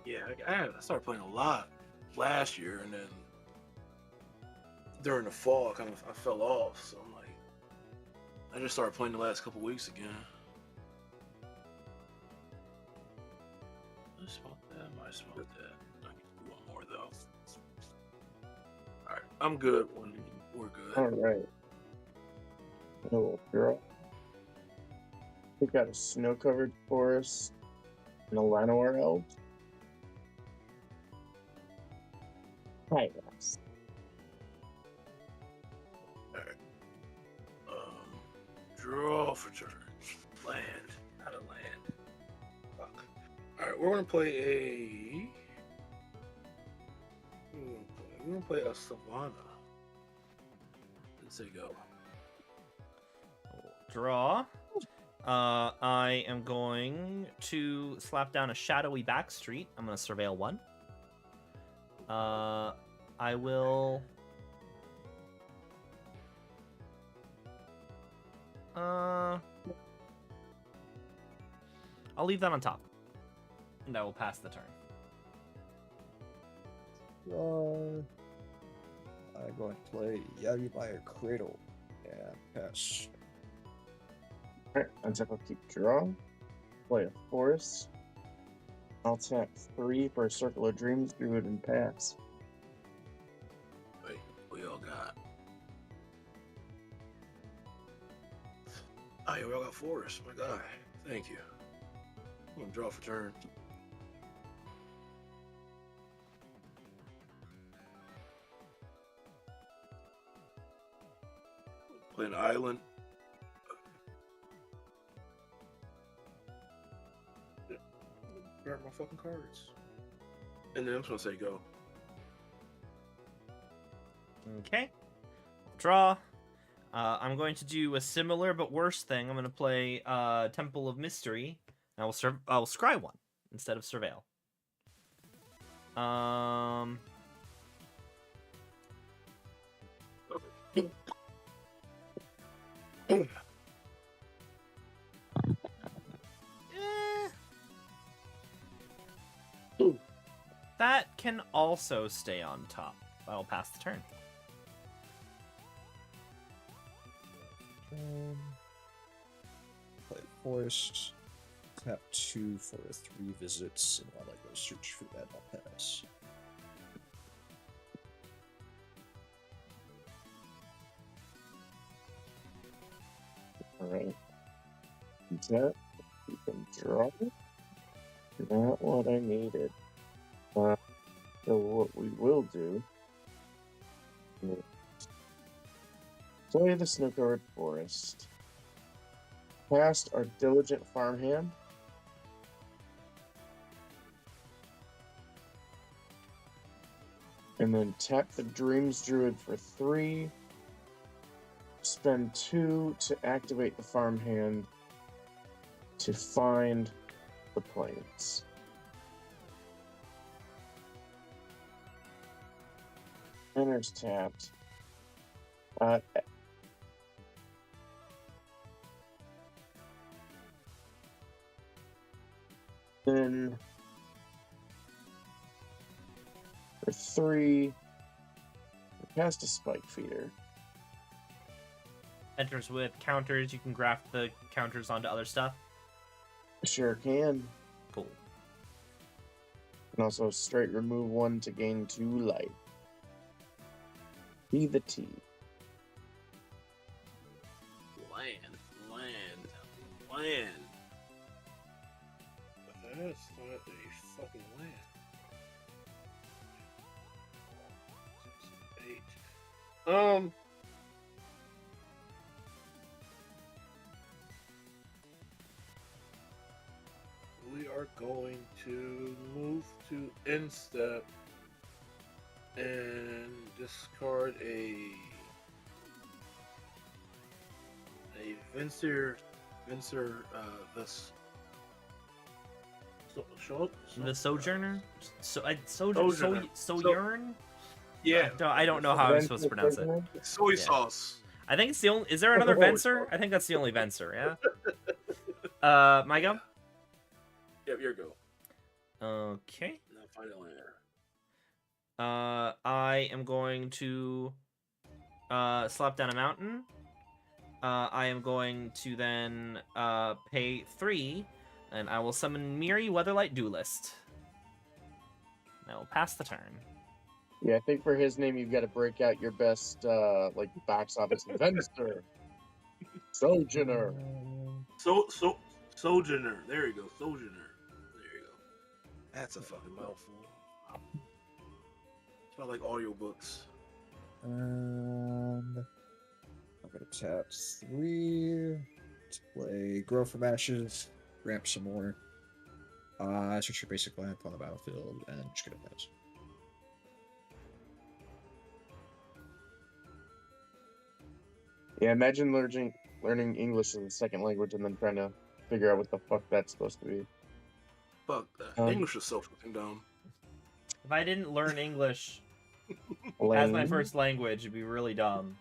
S4: Yeah, I started playing a lot last year, and then during the fall, I fell off. So I'm like, I just started playing the last couple weeks again. I smoked that. I smoked that. I can do one more though. All right, I'm good. We're good.
S3: All right. Oh, girl. We got a snow-covered forest and a Llanowar elf. Hi, guys.
S4: Draw for turn. Land. Out of land. Fuck. Alright, we're gonna play we're gonna play a Savannah. Let's say go.
S1: Draw. I am going to slap down a shadowy backstreet. I'm gonna surveil one. I will. I'll leave that on top, and I will pass the turn.
S2: I'm going to play Yavimaya Cradle and pass.
S3: Alright, untap, I'll keep draw. Play a forest. I'll tap 3 for a Circle of Dreams, Druid, and pass.
S4: Wait, we all got. Oh, yeah, we all got Forest. My guy. Thank you. I'm gonna draw for turn. Play an island. Grab my fucking cards. And then I'm just gonna say go.
S1: Okay. Draw. I'm going to do a similar but worse thing. I'm going to play Temple of Mystery. And I will scry one instead of surveil. That can also stay on top. I will pass the turn.
S2: Play forest. Tap 2 for 3 visits, and while I go search for that, I'll pass.
S3: Alright. That you can draw. Not what I needed. So what we will do is play the snow-covered forest. Cast our diligent farmhand. And then tap the Dreams Druid for 3. Spend 2 to activate the farmhand to find the plains. Enters tapped. Then for 3, cast a Spike Feeder.
S1: Enters with counters. You can graft the counters onto other stuff.
S3: Sure can.
S1: Cool.
S3: And also straight remove 1 to gain 2 life. Be the T.
S4: Land. But that's not a fucking land. 6, 8. We are going to move to instep and discard a Venser Venser,
S1: The Sojourner?
S4: Sojourner.
S1: Sojourn?
S4: Yeah.
S1: I don't know how I'm supposed to pronounce it.
S4: Soy
S1: Yeah.
S4: sauce.
S1: I think it's the only. Is there another Venser? I think that's the only Venser. Yeah. My go.
S4: Yep, your go.
S1: Okay.
S4: Now find it later.
S1: I am going to slap down a mountain. I am going to then pay 3, and I will summon Miri Weatherlight Duelist. I will pass the turn.
S3: Yeah, I think for his name, you've got to break out your best, like, box office Venster. Sojourner.
S4: Sojourner. There you go. Sojourner. There you go. That's a fucking mouthful. It's about like audiobooks.
S2: I'm gonna tap 3 to play Grow from Ashes, ramp some more. Search your basic lamp on the battlefield, and just gonna pass.
S3: Yeah, imagine learning English as a second language and then trying to figure out what the fuck that's supposed to be.
S4: Fuck that. English is so fucking dumb.
S1: If I didn't learn English as my
S3: Lame.
S1: first language, it'd be really dumb.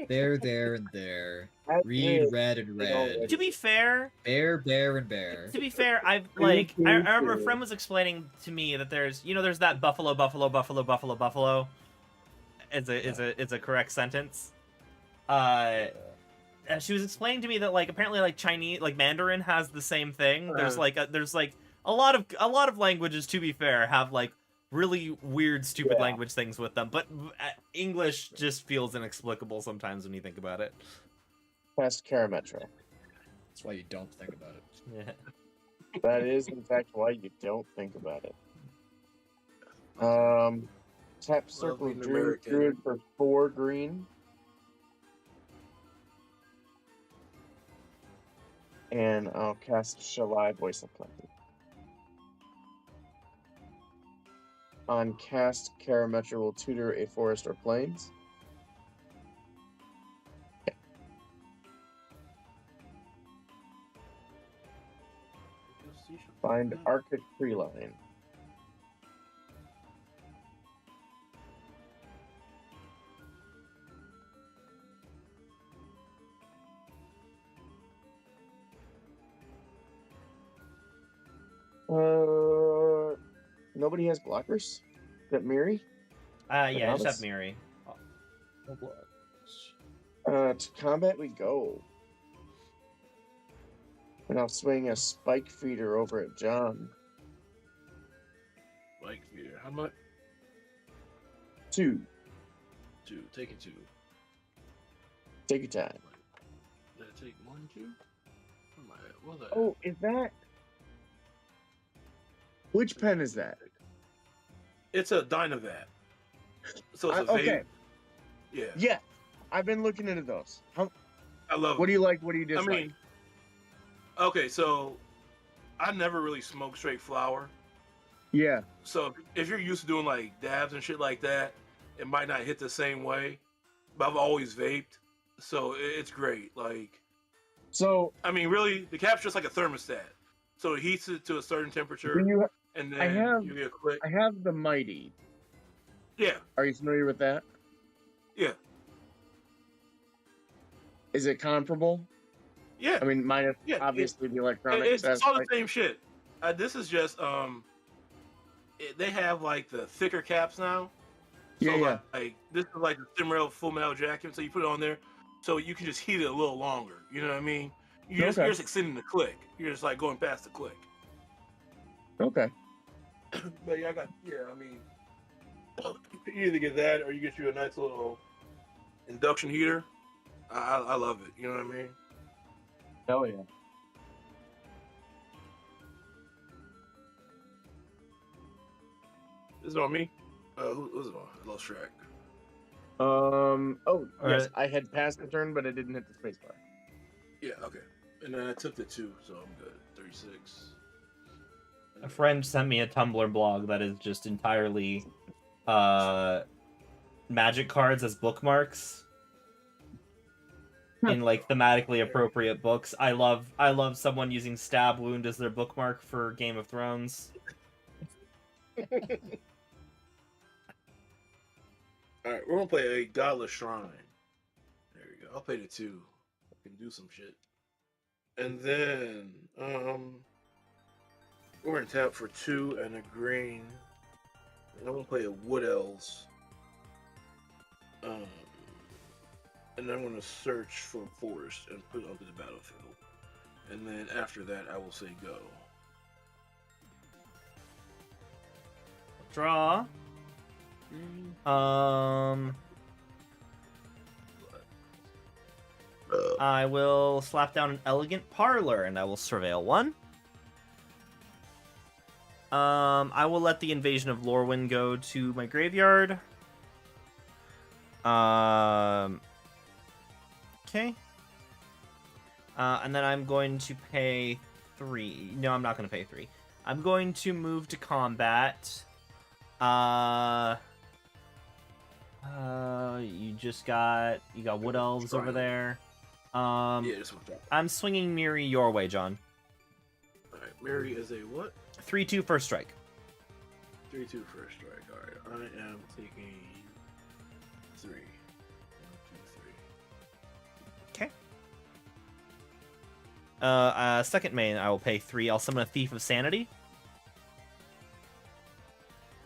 S2: There, and there.
S3: That's
S2: Read,
S3: it.
S2: red, and red.
S1: To be fair,
S2: Bear, and bear.
S1: To be fair, I remember a friend was explaining to me that there's that buffalo. It's a correct sentence. She was explaining to me that apparently Chinese Mandarin has the same thing. There's a lot of languages, to be fair, have really weird, stupid language things with them, but English just feels inexplicable sometimes when you think about it.
S3: Past Carametro.
S2: That's why you don't think about it.
S1: Yeah.
S3: That is, in fact, why you don't think about it. Tap Circle
S4: Lovely
S3: Druid for 4 green. And I'll cast Shalai, Voice of Plenty. On cast, Carametro will tutor a forest or plains. Find Arctic Tree Line. Nobody has blockers? Is that Miri?
S1: Yeah, just have Miri.
S3: To combat we go. And I'll swing a spike feeder over at John.
S4: Spike feeder. How much?
S3: 2.
S4: 2. Taking 2.
S3: Take your time.
S4: Did I take 1, 2? Where am I at? What was I
S3: Oh, is that? Which pen is that?
S4: It's a Dynavac. So it's a vape.
S3: Okay.
S4: Yeah.
S3: Yeah, I've been looking into those.
S4: I love
S3: What
S4: it.
S3: do you like? What do you dislike?
S4: I mean, okay, so I never really smoked straight flower.
S3: Yeah.
S4: So if you're used to doing dabs and shit like that, it might not hit the same way. But I've always vaped, so it's great.
S3: So
S4: I mean, really, the cap's just like a thermostat. So it heats it to a certain temperature, and then you get a click.
S3: I have the Mighty.
S4: Yeah.
S3: Are you familiar with that?
S4: Yeah.
S3: Is it comparable?
S4: Yeah.
S3: I mean, minus obviously the electronics.
S4: It's all the same shit. This is just they have the thicker caps now. So
S3: Yeah.
S4: this is the Stimrail Full Metal Jacket, so you put it on there, so you can just heat it a little longer. You know what I mean? You're just extending the click. You're just going past the click.
S3: Okay.
S4: But yeah, I mean, you either get that or you get you a nice little induction heater. I love it. You know what I mean?
S3: Hell yeah.
S4: Is it on me? Who's it on? Lost track.
S3: Oh, yes.
S1: Right.
S3: I had passed the turn, but I didn't hit the spacebar.
S4: Yeah, okay. And then I took the 2, so I'm good. 36.
S1: A friend sent me a Tumblr blog that is just entirely magic cards as bookmarks. in like thematically appropriate books. I love someone using stab wound as their bookmark for Game of Thrones.
S4: Alright, we're gonna play a Godless Shrine. There you go. I'll pay the 2. I can do some shit. And then, we're gonna tap for 2 and a green. And I'm gonna play a Wood Elves. And I'm gonna search for a forest and put it onto the battlefield. And then after that, I will say go.
S1: Draw. I will slap down an Elegant Parlor, and I will surveil 1. I will let the Invasion of Lorwyn go to my graveyard. Okay. And then I'm going to pay 3. No, I'm not going to pay 3. I'm going to move to combat. You got Wood Elves over there.
S4: Yeah, this one.
S1: I'm swinging Miri your way, John.
S4: Alright, Mary is a what?
S1: 3/2 first strike.
S4: 3/2 first strike. Alright, I am taking 3. 1, 2, 3.
S1: Okay. Second main, I will pay 3. I'll summon a Thief of Sanity.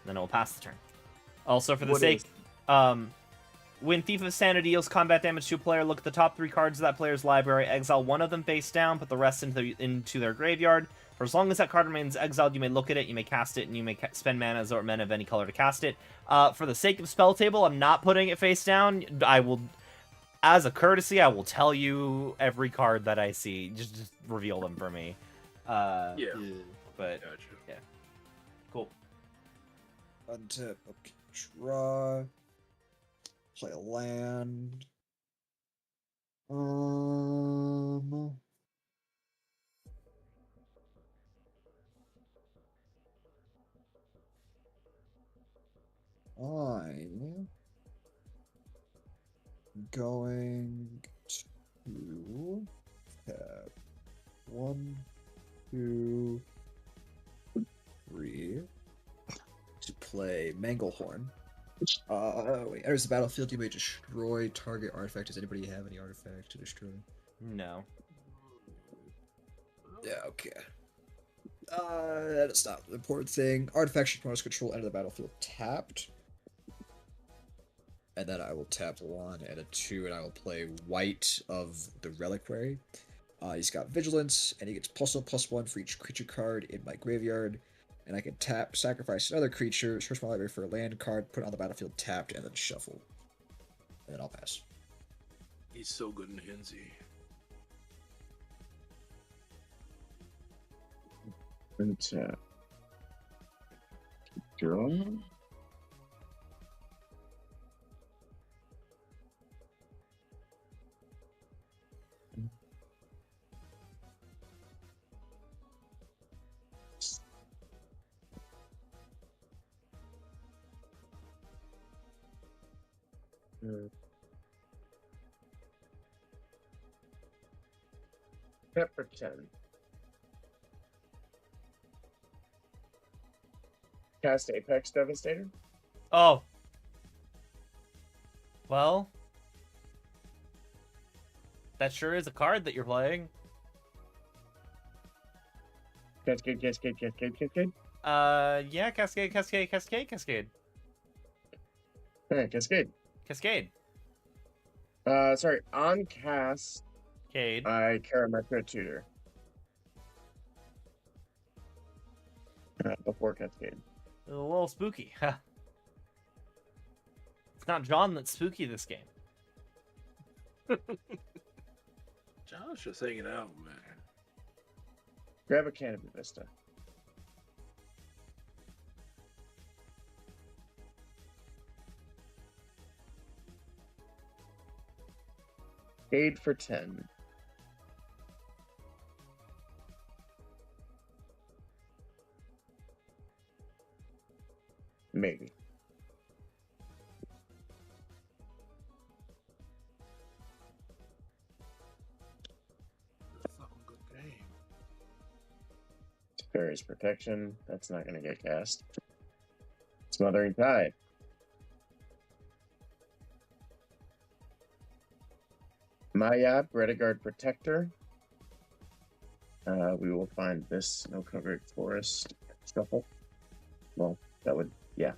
S1: Then I will pass the turn. Also, for the sake, when Thief of Sanity deals combat damage to a player, look at the top 3 cards of that player's library, exile 1 of them face down, put the rest into their graveyard. For as long as that card remains exiled, you may look at it, you may cast it, and you may spend mana or men of any color to cast it. For the sake of spell table, I'm not putting it face down. I will, as a courtesy, I will tell you every card that I see. Just reveal them for me.
S4: Yeah.
S1: But
S4: Gotcha.
S1: yeah, cool.
S2: Untap. Okay. Draw. Play a land. I'm going to tap 1, 2, 3 to play Manglehorn. Wait, enters the battlefield, you may destroy target artifact. Does anybody have any artifact to destroy?
S1: No.
S2: Yeah, okay. That's not the important thing. Artifact should bonus control enter the battlefield tapped. And then I will tap 1 and a 2, and I will play White of the Reliquary. He's got Vigilance, and he gets +1/+1 for each creature card in my graveyard. And I can tap, sacrifice another creature, search my library for a land card, put it on the battlefield tapped, and then shuffle. And then I'll pass.
S4: He's so good in Hinsey.
S3: And draw. Pepper 10. Cast Apex Devastator.
S1: Oh. Well. That sure is a card that you're playing.
S3: Cascade.
S1: Yeah, Cascade.
S3: Alright, Cascade.
S1: Cascade.
S3: Sorry, on cast,
S1: Cade.
S3: I Karametra Tutor. Before Cascade.
S1: A little spooky. It's not John that's spooky this game.
S4: John's just hanging out, man.
S3: Grab a Canopy Vista. Aid for 10. Maybe. Fairy's Protection. That's not going to get cast. Smothering Tide. Maya, Rediguard Protector. We will find this no covered forest shuffle. Well, that would, yeah.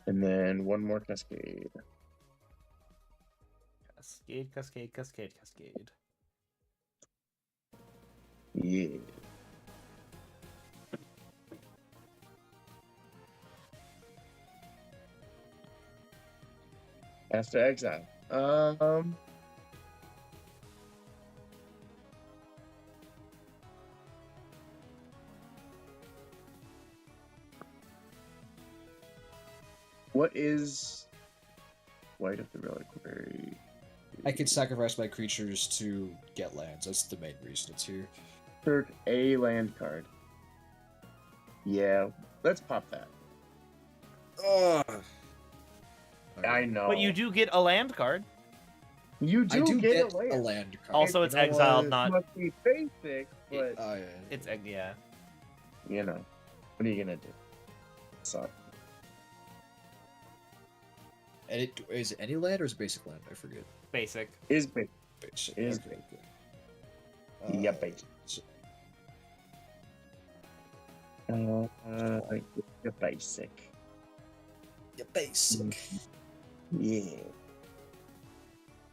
S3: And then one more Cascade.
S1: Cascade, cascade, cascade, cascade.
S3: Yeah. After Exile. What is White of the Reliquary?
S2: I can sacrifice my creatures to get lands. That's the main reason it's here.
S3: Search a land card. Yeah, let's pop that.
S2: Ugh.
S3: I know.
S1: But you do get a land card.
S3: You
S2: I do
S3: get
S2: get a land card.
S1: Also, it's
S2: You know
S1: exiled,
S2: what?
S1: not.
S3: Must be basic, but
S2: Oh, yeah.
S1: It's yeah.
S3: you know, what are you gonna do? So
S2: And is it any land or is it basic land? I forget.
S1: Basic.
S3: is basic.
S2: Basic.
S3: Is
S2: okay,
S3: basic.
S2: okay.
S3: Yeah, basic. You're basic.
S2: Yeah, basic.
S3: Yeah.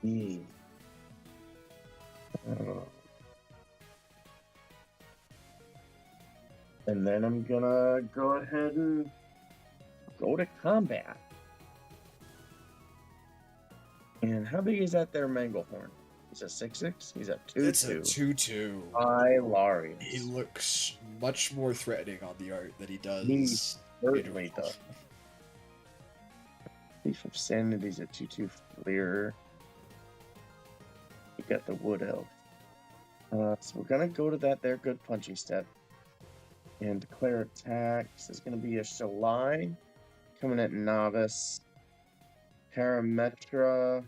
S3: Yeah. And then I'm gonna go ahead and go to combat. And how big is that there Manglehorn? He's a 6/6? He's a 2/2.
S2: It's a 2/2.
S3: Hilarious.
S2: He looks much more threatening on the art than he does.
S3: He's certainly
S2: in-
S3: does. Thief of Sanity's a 2/2 Fleer. You got the Wood Elf. So we're gonna go to that there good punchy step. And declare attacks. There's gonna be a Shalai coming at Novice. Parametra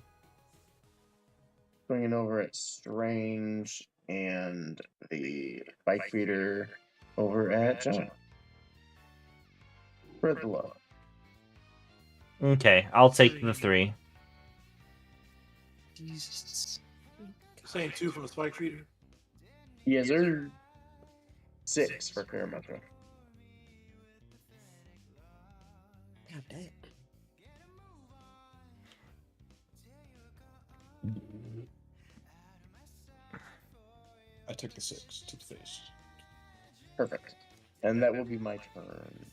S3: swinging over at Strange, and the Bike Feeder over at John. Spread the love.
S1: Okay, I'll take the 3.
S2: Jesus.
S4: Saying 2 from the spike feeder.
S3: Yes, sir. 6 for Parametra.
S2: God damn. I took the 6 to the face.
S3: Perfect. And that will be my turn.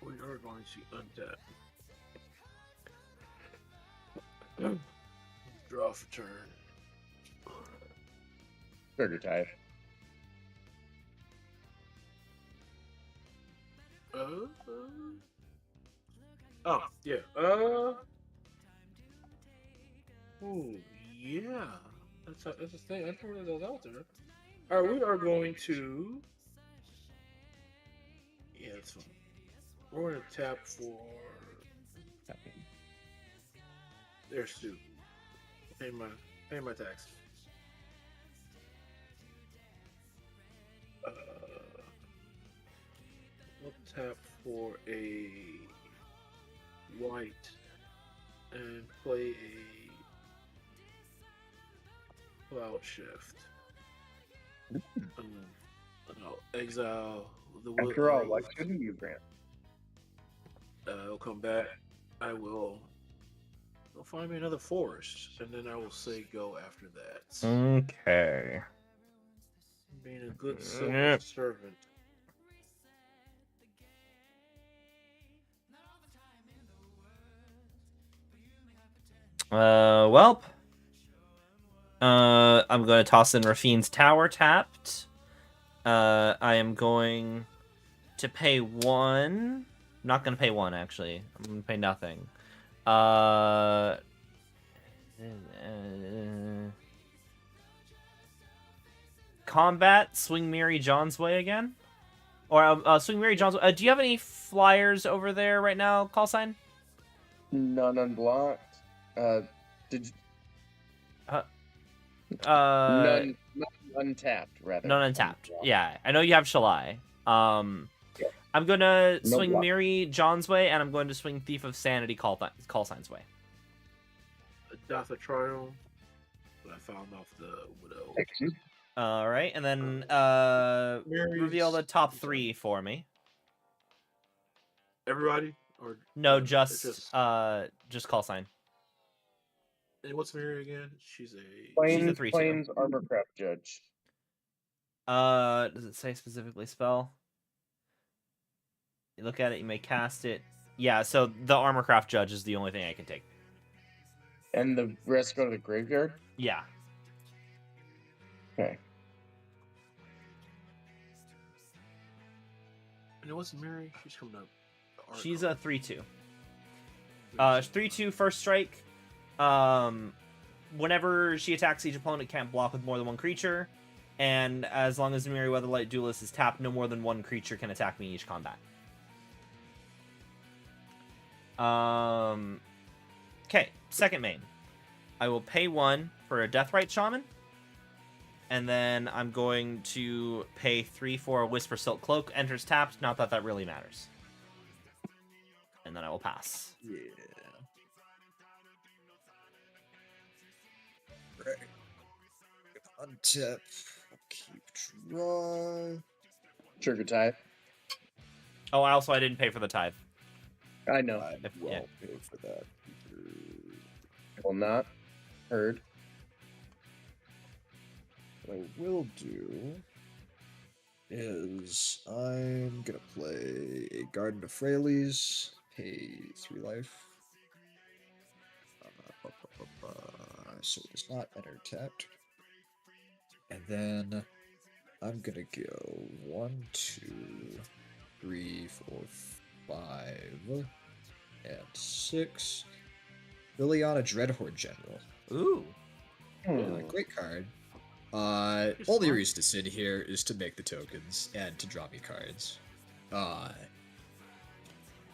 S4: We are going to untap. Draw for turn.
S3: Trigger type.
S4: Oh, yeah. Oh, yeah. That's a thing. I didn't realize that was out there. Alright, we are going to. Yeah, that's fine. We're going to tap for. There's Stu. Pay my tax. We'll tap for a white and play a cloud shift. I'll exile the wood.
S3: After all, what shouldn't you grant?
S4: I'll come back. I'll find me another forest, and then I will say go after that.
S1: Okay.
S4: Being a good civil servant.
S1: Welp. I'm going to toss in Rafine's Tower tapped. I am going to pay 1. I'm not going to pay 1, actually. I'm going to pay nothing. combat, swing Mary John's way again. Or swing Mary John's way. Do you have any flyers over there right now, call sign?
S3: None unblocked. Did you...
S1: None
S3: untapped, rather.
S1: None untapped. Yeah, I know you have Shalai.
S3: Yeah.
S1: I'm gonna
S3: No
S1: swing
S3: block.
S1: Mary John's way, and I'm going to swing Thief of Sanity call sign's way.
S4: Death of Triumph. But I found off the Widow.
S1: All right, and then
S4: Mary's-
S1: reveal the top 3 for me.
S4: Everybody? Or
S1: No,
S4: it's
S1: just call sign.
S4: And what's Mary again? She's a
S3: Plains,
S1: a 3/2.
S3: Plains Armorcraft Judge.
S1: Does it say specifically spell? You look at it, you may cast it. Yeah, so the Armorcraft Judge is the only thing I can take.
S3: And the rest go to the graveyard?
S1: Yeah.
S3: Okay.
S4: And what's Mary? She's coming up.
S1: She's a 3/2. 3/2 first strike. Whenever she attacks, each opponent can't block with more than one creature. And as long as the Mary Weatherlight Duelist is tapped, no more than one creature can attack me in each combat. Okay, second main. I will pay 1 for a Deathrite Shaman. And then I'm going to pay 3 for a Whisper Silk Cloak. Enters tapped, not that that really matters. And then I will pass.
S2: Yeah. Right. Untap. Keep draw.
S3: Trigger type.
S1: Oh, I didn't pay for the tithe.
S3: I know.
S2: I
S1: If-
S2: will
S1: yeah.
S2: pay for that.
S3: Will not. Heard.
S2: What I will do is I'm gonna play a Garden of Frailes, pay 3 life. So it does not enter tapped. And then I'm gonna go 1, 2, 3, 4, 5, and 6. Liliana Dreadhorde General.
S1: Ooh.
S2: Great card.
S4: It's
S2: Only
S4: fun.
S2: reason to sit here is to make the tokens and to draw me cards.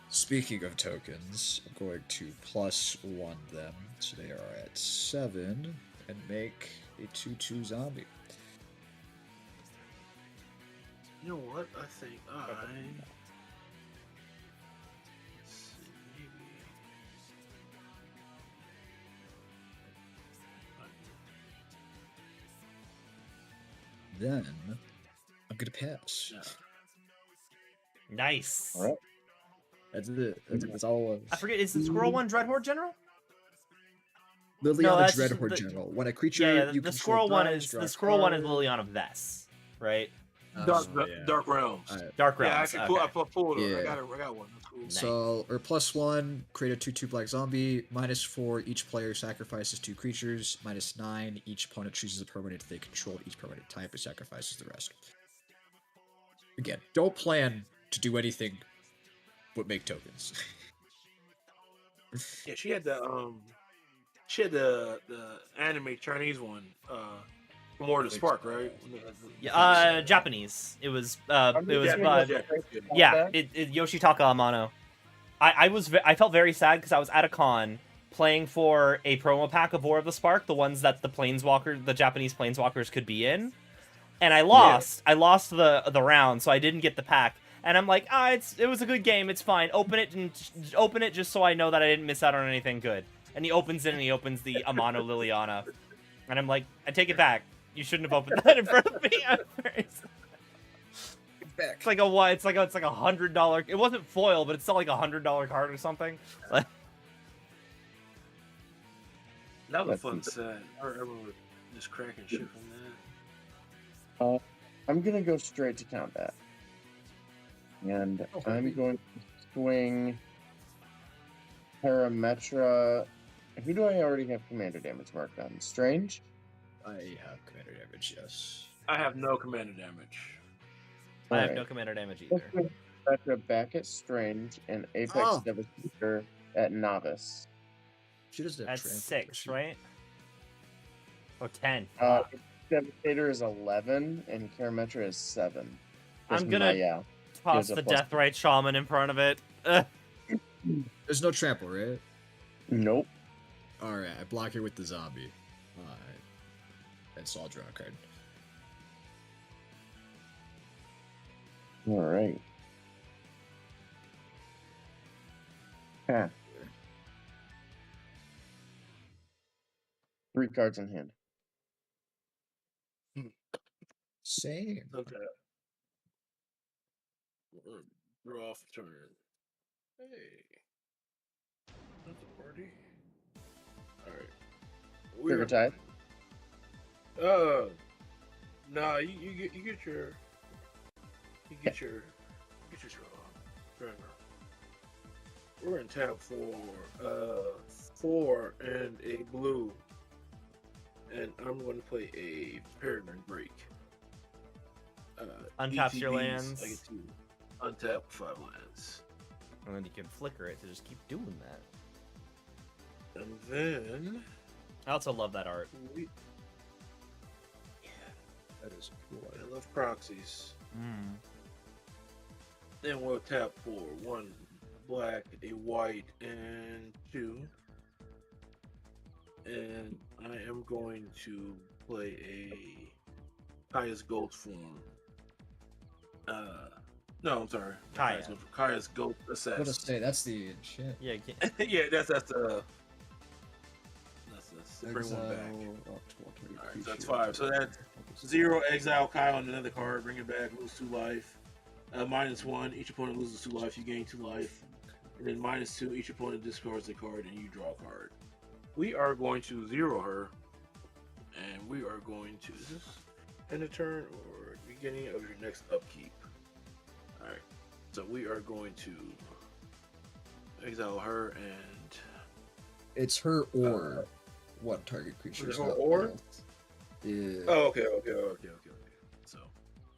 S2: Speaking of tokens, I'm going to +1 them, so they are at 7, and make a 2/2 zombie.
S4: You know what? I think let's see, maybe.
S2: Then I'm gonna pass.
S4: Yeah.
S1: Nice.
S3: All right.
S2: That's it. That's all it
S1: I
S2: was.
S1: forget, is the Squirrel one Dreadhorde General?
S2: Liliana
S1: that's
S2: Dreadhorde
S1: the-
S2: General. When a creature
S1: Yeah,
S2: you
S1: the
S2: control
S1: Squirrel one
S2: dies,
S1: is
S2: draw
S1: the
S2: a
S1: Squirrel one is
S2: card.
S1: Liliana Vess, right?
S4: Dark, Dark Realms.
S2: Alright.
S1: Dark
S4: Yeah, I
S1: Realms.
S4: actually
S1: okay.
S4: pulled her.
S2: Yeah.
S4: I got one. That's cool.
S1: Nice.
S2: So, or +1, create a 2/2 black zombie. -4, each player sacrifices 2 creatures. -9, each opponent chooses a permanent they control each permanent type and sacrifices the rest. Again, don't plan to do anything but make tokens.
S4: Yeah, she had the anime Chinese one. More the Spark, right?
S1: Yeah, Japanese. It was yeah, Yoshitaka Amano. I felt very sad because I was at a con playing for a promo pack of War of the Spark, the ones that the Japanese planeswalkers could be in, and I lost. I lost the round, so I didn't get the pack. And I'm like, it was a good game. It's fine. Open it just so I know that I didn't miss out on anything good. And he opens it, and he opens the Amano Liliana, and I'm like, I take it back. You shouldn't have opened that in front of me. I'm very sad.
S2: Back.
S1: It's like a what? It's like a $100. It wasn't foil, but it's still like $100 card or something.
S4: That was a fun set. I remember just cracking shit from that.
S3: I'm gonna go straight to combat. And
S2: Okay.
S3: I'm going to swing Parametra. Who do I already have commander damage marked on? Strange?
S2: I have commander damage, yes.
S4: I have no commander damage.
S1: I have
S3: Alright.
S1: no commander damage
S3: Let's
S1: either.
S3: put Parametra back at Strange and Apex
S2: Oh.
S3: Devastator at Novice.
S2: She doesn't have
S1: That's
S2: trample,
S1: 6,
S2: does she?
S1: right? Or 10.
S3: It Devastator is 11, and Karametra is 7.
S1: I'm gonna toss
S3: gives a
S1: the
S3: plus-
S1: Deathrite Shaman in front of it.
S2: There's no trample, right?
S3: Nope.
S2: Alright, I block it with the zombie. Alright. And so I'll draw a card.
S3: All right. Huh. 3 cards in hand.
S2: Same.
S4: Okay. Draw off the turn. Hey. That's a party. Alright.
S3: Trigger type.
S4: Nah, you get your draw. We're in tab 4 and a blue. And I'm going to play a Peregrine Break.
S1: Untaps your
S4: ETBs,
S1: lands.
S4: I get to untap 5 lands.
S1: And then you can flicker it to just keep doing that.
S4: And then
S1: I also love that art.
S2: That is cool.
S4: I love proxies.
S1: Mm.
S4: Then we'll tap for 1 black, a white, and 2. And I am going to play a Kaya's Ghost form. No, I'm sorry.
S1: Kaya.
S4: Kaya's Ghost
S2: I was
S4: Assassin.
S2: gonna say, that's the shit.
S1: Yeah, you can't-
S4: Yeah, that's bring one back. Alright, so that's 5. So that's 0, exile Kyle on another card, bring it back, lose 2 life. -1, each opponent loses 2 life, you gain 2 life. And then -2, each opponent discards a card and you draw a card. We are going to 0 her, and we are going to, is this end of turn or beginning of your next upkeep? Alright, so we are going to exile her and
S2: It's her or one target creature.
S4: her or?
S2: Yeah.
S4: Oh, okay. So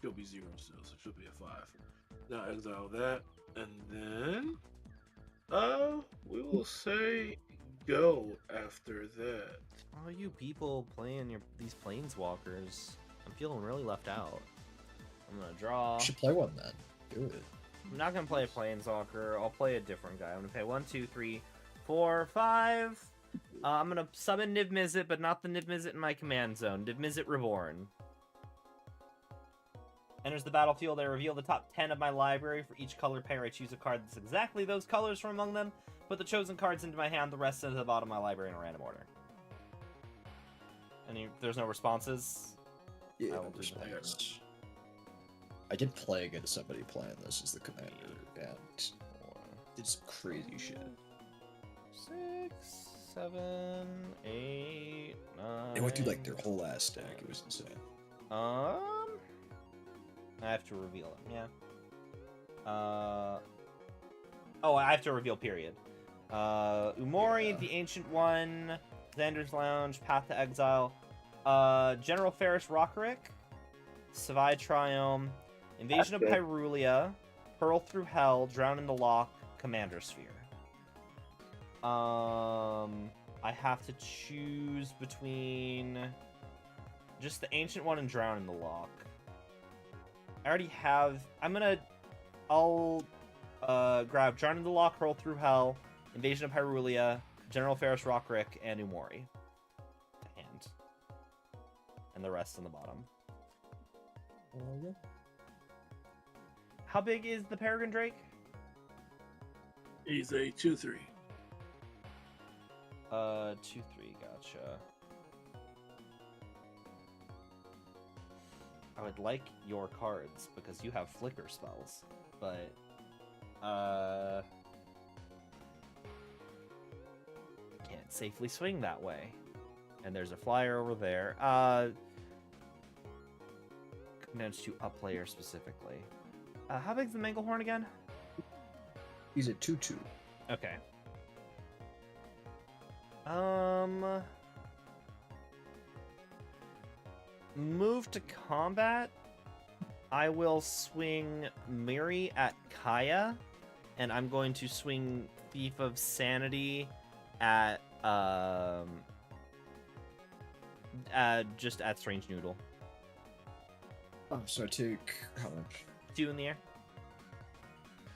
S4: she'll be 0 still, so she'll be a 5. Now exile that, and then we will say go after that.
S1: Oh, you people playing these planeswalkers. I'm feeling really left out. I'm gonna draw.
S2: You should play one then. Do it.
S1: I'm not gonna play a planeswalker. I'll play a different guy. I'm gonna pay 1, 2, 3, 4, 5. I'm gonna summon Niv Mizzet, but not the Niv Mizzet in my command zone. Niv Mizzet Reborn. Enters the battlefield, I reveal the top 10 of my library. For each color pair, I choose a card that's exactly those colors from among them. Put the chosen cards into my hand, the rest into the bottom of my library in a random order. There's no responses?
S2: Yeah,
S1: I will do
S2: there's
S1: that.
S2: plans. I did play against somebody playing this as the commander, and did some crazy shit.
S1: 6, 7, 8, 9.
S2: They went through like their whole ass stack. It was insane.
S1: I have to reveal it. Yeah. Oh, I have to reveal. Period. Umori,
S2: Yeah.
S1: the Ancient One, Xander's Lounge, Path to Exile, General Ferris Rockerick, Savai Triome, Invasion of
S3: That's good.
S1: Pyrulia, Hurl Through Hell, Drown in the Loch, Commander Sphere. I have to choose between just the Ancient One and Drown in the Loch. I already have. I'll grab Drown in the Loch, Hurl Through Hell, Invasion of Pyrulia, General Ferris Rockerick, and Umori to hand, and the rest on the bottom. How big is the Peregrine Drake?
S4: He's a 2/3.
S1: 2/3, gotcha. I would like your cards because you have flicker spells, but can't safely swing that way. And there's a flyer over there. Managed to up player specifically. How big's the Manglehorn again?
S2: He's at 2/2.
S1: Okay. Move to combat. I will swing Miri at Kaya, and I'm going to swing Thief of Sanity at Just at Strange Noodle.
S2: Oh, so I take how much?
S1: 2 in the air.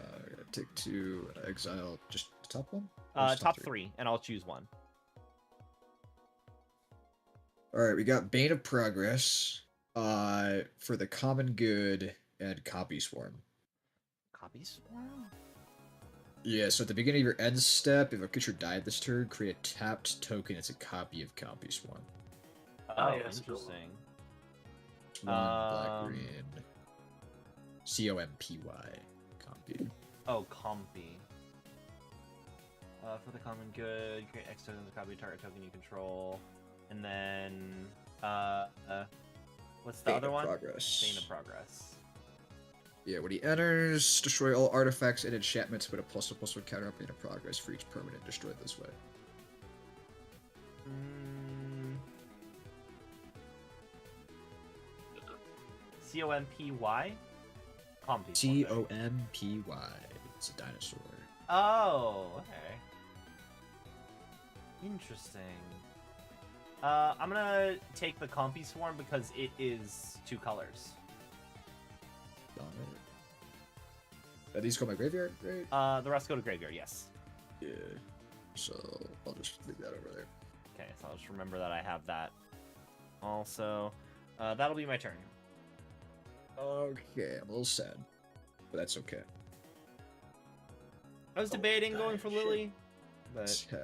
S2: I take 2 and I exile just the top one? Or just
S1: Top 3, and I'll choose 1.
S2: Alright, we got Bane of Progress, for the common good, and Copy Swarm.
S1: Copy Swarm?
S2: Yeah, so at the beginning of your end step, if a creature died this turn, create a tapped token as a copy of Copy Swarm.
S1: Oh,
S4: yeah, that's cool.
S1: interesting.
S2: Black, green. C-O-M-P-Y. Compy.
S1: Oh, Compy. For the common good, create X token as a copy of target token you control. And then, what's the
S2: Bane
S1: other
S2: of
S1: one?
S2: Progress.
S1: Bane of Progress.
S2: Yeah, when he enters, destroy all artifacts and enchantments with a +1/+1 counter on Bane of Progress for each permanent destroyed this way.
S1: C-O-M-P-Y? Compy.
S2: C-O-M-P-Y. It's a dinosaur.
S1: Oh, okay. Interesting. I'm gonna take the Compy Swarm because it is 2 colors.
S2: These go my graveyard, right?
S1: The rest go to graveyard, yes.
S2: Yeah. So I'll just leave that over there.
S1: Okay, so I'll just remember that I have that. Also, that'll be my turn.
S2: Okay, I'm a little sad, but that's okay.
S1: I was debating going for Lily, but
S2: Draw.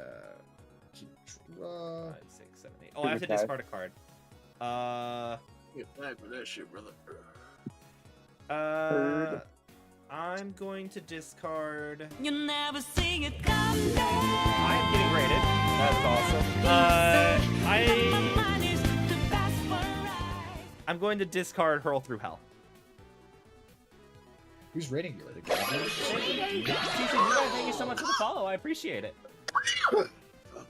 S1: 5, 6, 7, 8. Oh, I have to discard a card.
S4: Get back with that shit, brother.
S1: I'm going to discard.
S5: You never see it come down.
S1: I am getting rated. That's awesome. I'm going to discard Hurl Through Hell.
S2: Who's rating you?
S1: Thank you so much for the follow. I appreciate it.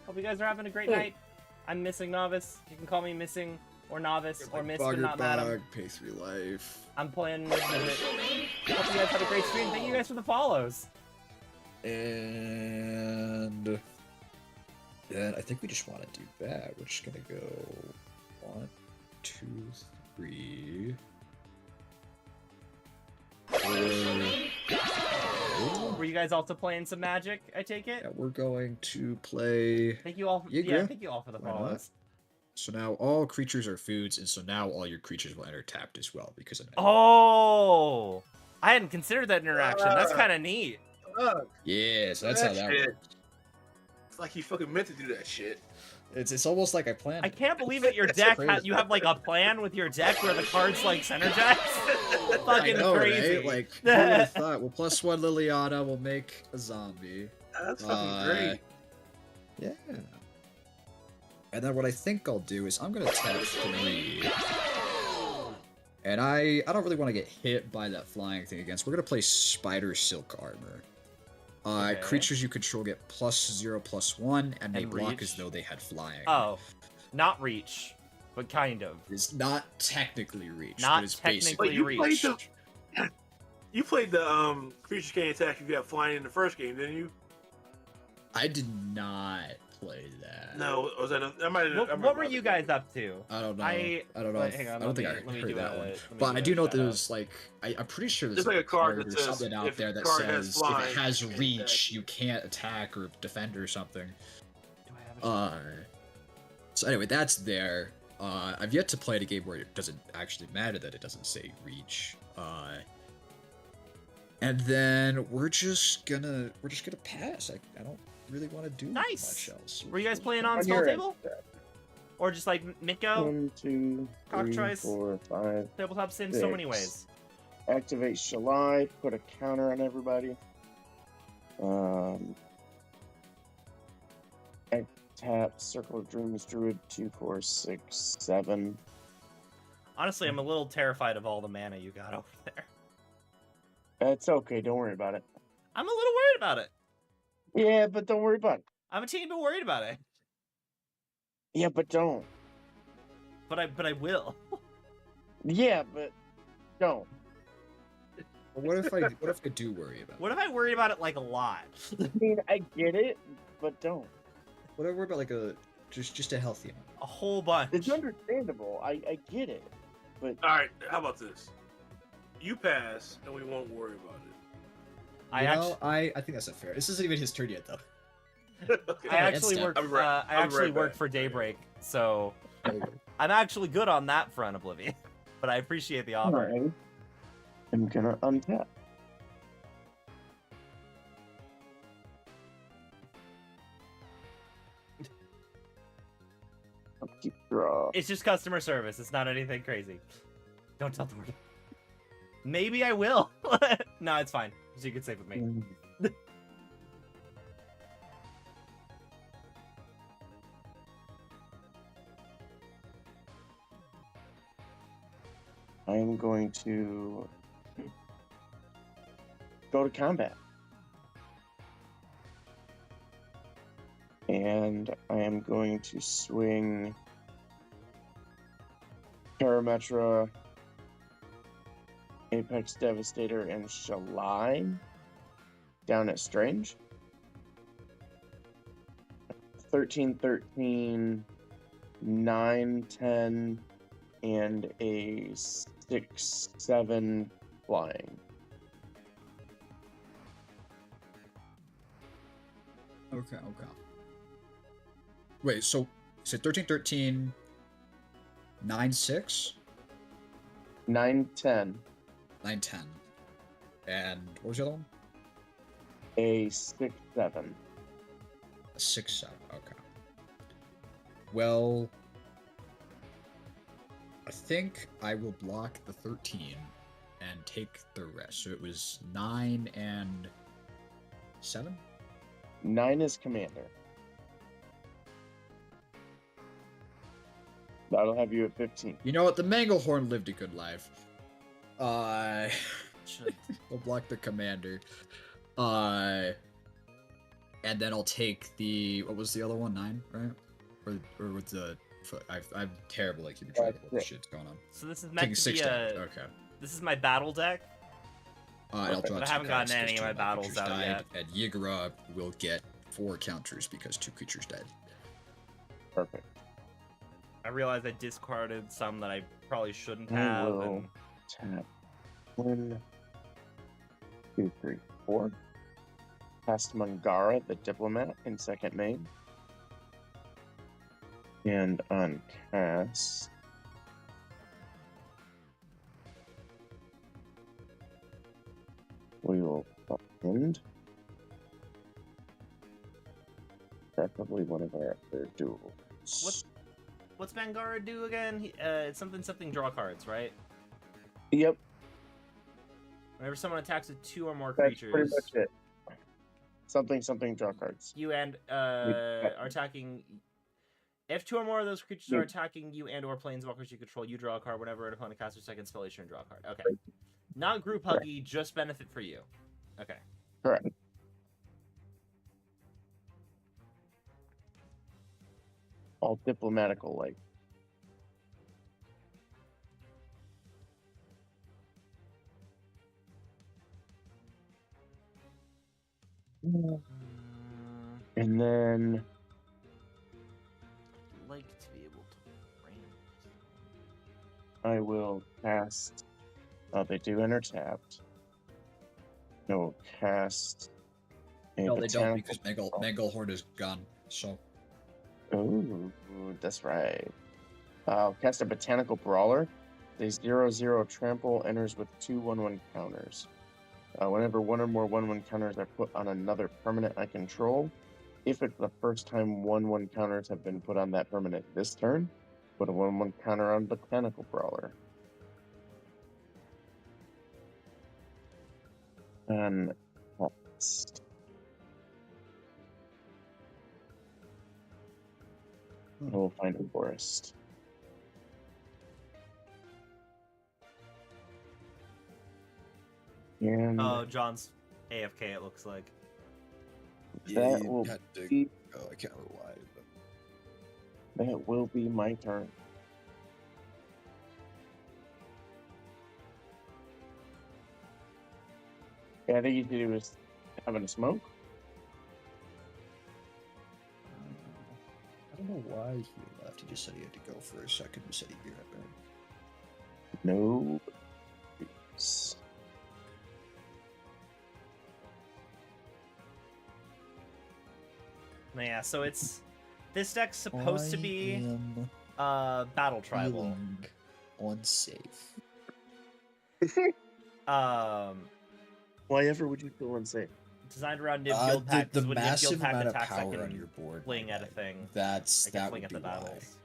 S1: Hope you guys are having a great night. I'm Missing Novice. You can call me Missing or Novice or Miss, but not Madam.
S2: Pay 3 life.
S1: I'm playing with it. Hope you guys have a great stream. Thank you guys for the follows.
S2: And then I think we just want to do that. We're just gonna go 1, 2, 3. 4.
S1: Were you guys also playing some Magic? I take it.
S2: Yeah, we're going to play.
S1: Thank you all. Thank you all for the
S2: Why not?
S1: follows.
S2: So now all creatures are foods, and so now all your creatures will enter tapped as well because of.
S1: Oh, I hadn't considered that interaction. That's kind of neat.
S2: Yeah, so that's how that
S4: shit.
S2: works.
S4: It's like he fucking meant to do that shit.
S2: It's almost like I planned.
S1: I can't believe it. Your deck,
S2: crazy.
S1: you have like a plan with your deck where the cards like synergize. Fucking
S2: I know,
S1: crazy.
S2: right? Like, who would have thought? Well, +1 Liliana will make a zombie.
S4: That's fucking great.
S2: Yeah. And then what I think I'll do is I'm gonna tap 3. And I don't really want to get hit by that flying thing again, so we're gonna play Spider Silk Armor.
S1: Okay.
S2: Creatures you control get +0/+1, and they
S1: And
S2: block
S1: reach?
S2: as though they had flying.
S1: Oh, not reach, but kind of.
S2: It's not technically reach,
S1: Not
S2: but it's
S1: technically
S2: basically
S1: reach.
S4: You played the creatures can't attack if you got flying in the first game, didn't you?
S2: I did not play that.
S4: No, was that? I might.
S1: What were you guys up to?
S2: I don't know.
S1: I
S2: don't know.
S1: wait, hang on,
S2: I don't think
S1: let me
S2: I heard
S1: do
S2: that
S1: a-
S2: one.
S1: let me
S2: But
S1: do
S2: I
S1: a
S2: do know
S1: shout out.
S2: there's like I'm pretty sure there's
S4: There's like a card that
S2: or
S4: says
S2: something out
S4: if
S2: there
S4: the
S2: that
S4: card has
S2: says if
S4: flying,
S2: it has
S4: you can't
S2: reach,
S4: attack.
S2: you can't attack or defend or something.
S1: Do I have a
S2: So anyway, that's there. I've yet to play a game where it doesn't actually matter that it doesn't say reach. And then we're just gonna pass. I don't really want to do
S1: Nice.
S2: much else.
S1: Were you guys playing on
S3: On
S1: small
S3: your
S1: table?
S3: end.
S1: Or just like Miko?
S3: 1, 2,
S1: Cock
S3: 3,
S1: choice.
S3: 4, 5.
S1: Tabletop sim so many
S3: 6.
S1: ways.
S3: Activate Shalai, put a counter on everybody. Tap, Circle of Dreams, Druid, 2, 4, 6, 7.
S1: Honestly, I'm a little terrified of all the mana you got over there.
S3: That's okay, don't worry about it.
S1: I'm a little worried about it.
S3: Yeah, but don't worry about it.
S1: I'm a teeny bit worried about it.
S3: Yeah, but don't.
S1: But I will.
S3: Yeah, but don't.
S2: What if I do worry about?
S1: What if I worry about it like a lot?
S3: I mean, I get it, but don't.
S2: What if I worry about like a just a healthy amount.
S1: A whole bunch.
S3: It's understandable. I get it, but
S4: All right, how about this? You pass, and we won't worry about
S2: I think that's not fair. This isn't even his turn yet, though.
S4: it. Okay.
S1: I actually
S2: Instant.
S1: work.
S4: I'll be
S1: I actually
S4: right
S1: work
S4: back.
S1: for Daybreak, so
S2: There you go.
S1: I'm actually good on that front, Oblivion. But I appreciate the offer.
S3: I am gonna untap. I'll keep draw.
S1: It's just customer service. It's not anything crazy. Don't tell the word. Maybe I will. No, it's fine. So you can save with me.
S3: I am going to go to combat. And I am going to swing Parametra, Apex Devastator, and Shalai down at Strange. 13, 13, 9, 10, and a 6, 7 flying.
S2: Okay. Wait, so 13, 13, 9, 6,
S3: 9, 10,
S2: 9, 10. And what was the other one?
S3: a 6, 7.
S2: A 6, 7. Okay. Well, I think I will block the 13 and take the rest. So it was 9 and 7?
S3: 9 is commander. That'll have you at 15.
S2: You know what? The Manglehorn lived a good life.
S1: Should-
S2: We'll block the commander. And then I'll take the... What was the other one? 9, right? Or with the... I'm terrible at keeping track of what the shit's going on.
S1: So this is
S2: Taking
S1: meant to
S2: 6
S1: be
S2: damage.
S1: a.
S2: Okay.
S1: This is my battle deck.
S2: And I'll draw
S1: But I
S2: 2
S1: haven't
S2: cards
S1: gotten any
S2: 'cause
S1: of my
S2: 2
S1: battles
S2: creatures
S1: out
S2: died,
S1: yet.
S2: and Yigara will get 4 counters because 2 creatures died.
S3: Perfect.
S1: I realized I discarded some that I probably shouldn't
S3: I
S1: have.
S3: will
S1: And
S3: tap 1, 2, 3, 4. Cast Mangara, the Diplomat, in second main. And on cast, we will end. Preferably one of our other duels.
S1: what's Mangara do again? It's something draw cards, right?
S3: Yep,
S1: Whenever someone attacks with 2 or more
S3: that's
S1: creatures,
S3: pretty much it. Something, draw cards.
S1: you and are attacking. If 2 or more of those creatures are attacking you and or planeswalkers you control, you draw a card. Whenever an opponent casts their second spell, you turn draw a card. Okay. Not group huggy, just benefit for you. Okay.
S3: Correct. All diplomatical, like. And then
S1: Like to be able to brand.
S3: I will cast. Oh, they do enter tapped. No, cast.
S2: No, they don't because Manglehorn is gone. So
S3: Ooh, that's right. Cast a Botanical Brawler. The 0/0 trample enters with 2 1/1 counters. Whenever 1 or more 1/1 counters are put on another permanent I control, if it's the first time 1/1 counters have been put on that permanent this turn, put a 1/1 counter on Botanical Brawler. And next. I will find a forest. And
S1: Oh, John's AFK. It looks like.
S3: that will be
S2: Oh, I can't remember why. But...
S3: that will be my turn. Yeah, I think you could do is having a smoke.
S2: I don't know why he left. He just said he had to go for a second. He said he'd be right back.
S3: No.
S1: Yeah, so it's this deck's supposed to be battle tribal.
S2: Unsafe.
S3: Why ever would you feel unsafe?
S1: Designed around Nib Guild Pack.
S2: The
S1: With Nib
S2: massive
S1: Guild Pack
S2: amount of
S1: attacks, I
S2: power
S1: can
S2: on your board.
S1: fling
S2: my
S1: at a
S2: guy.
S1: thing. I
S2: That
S1: can
S2: would
S1: fling at
S2: be
S1: the
S2: why.
S1: battles.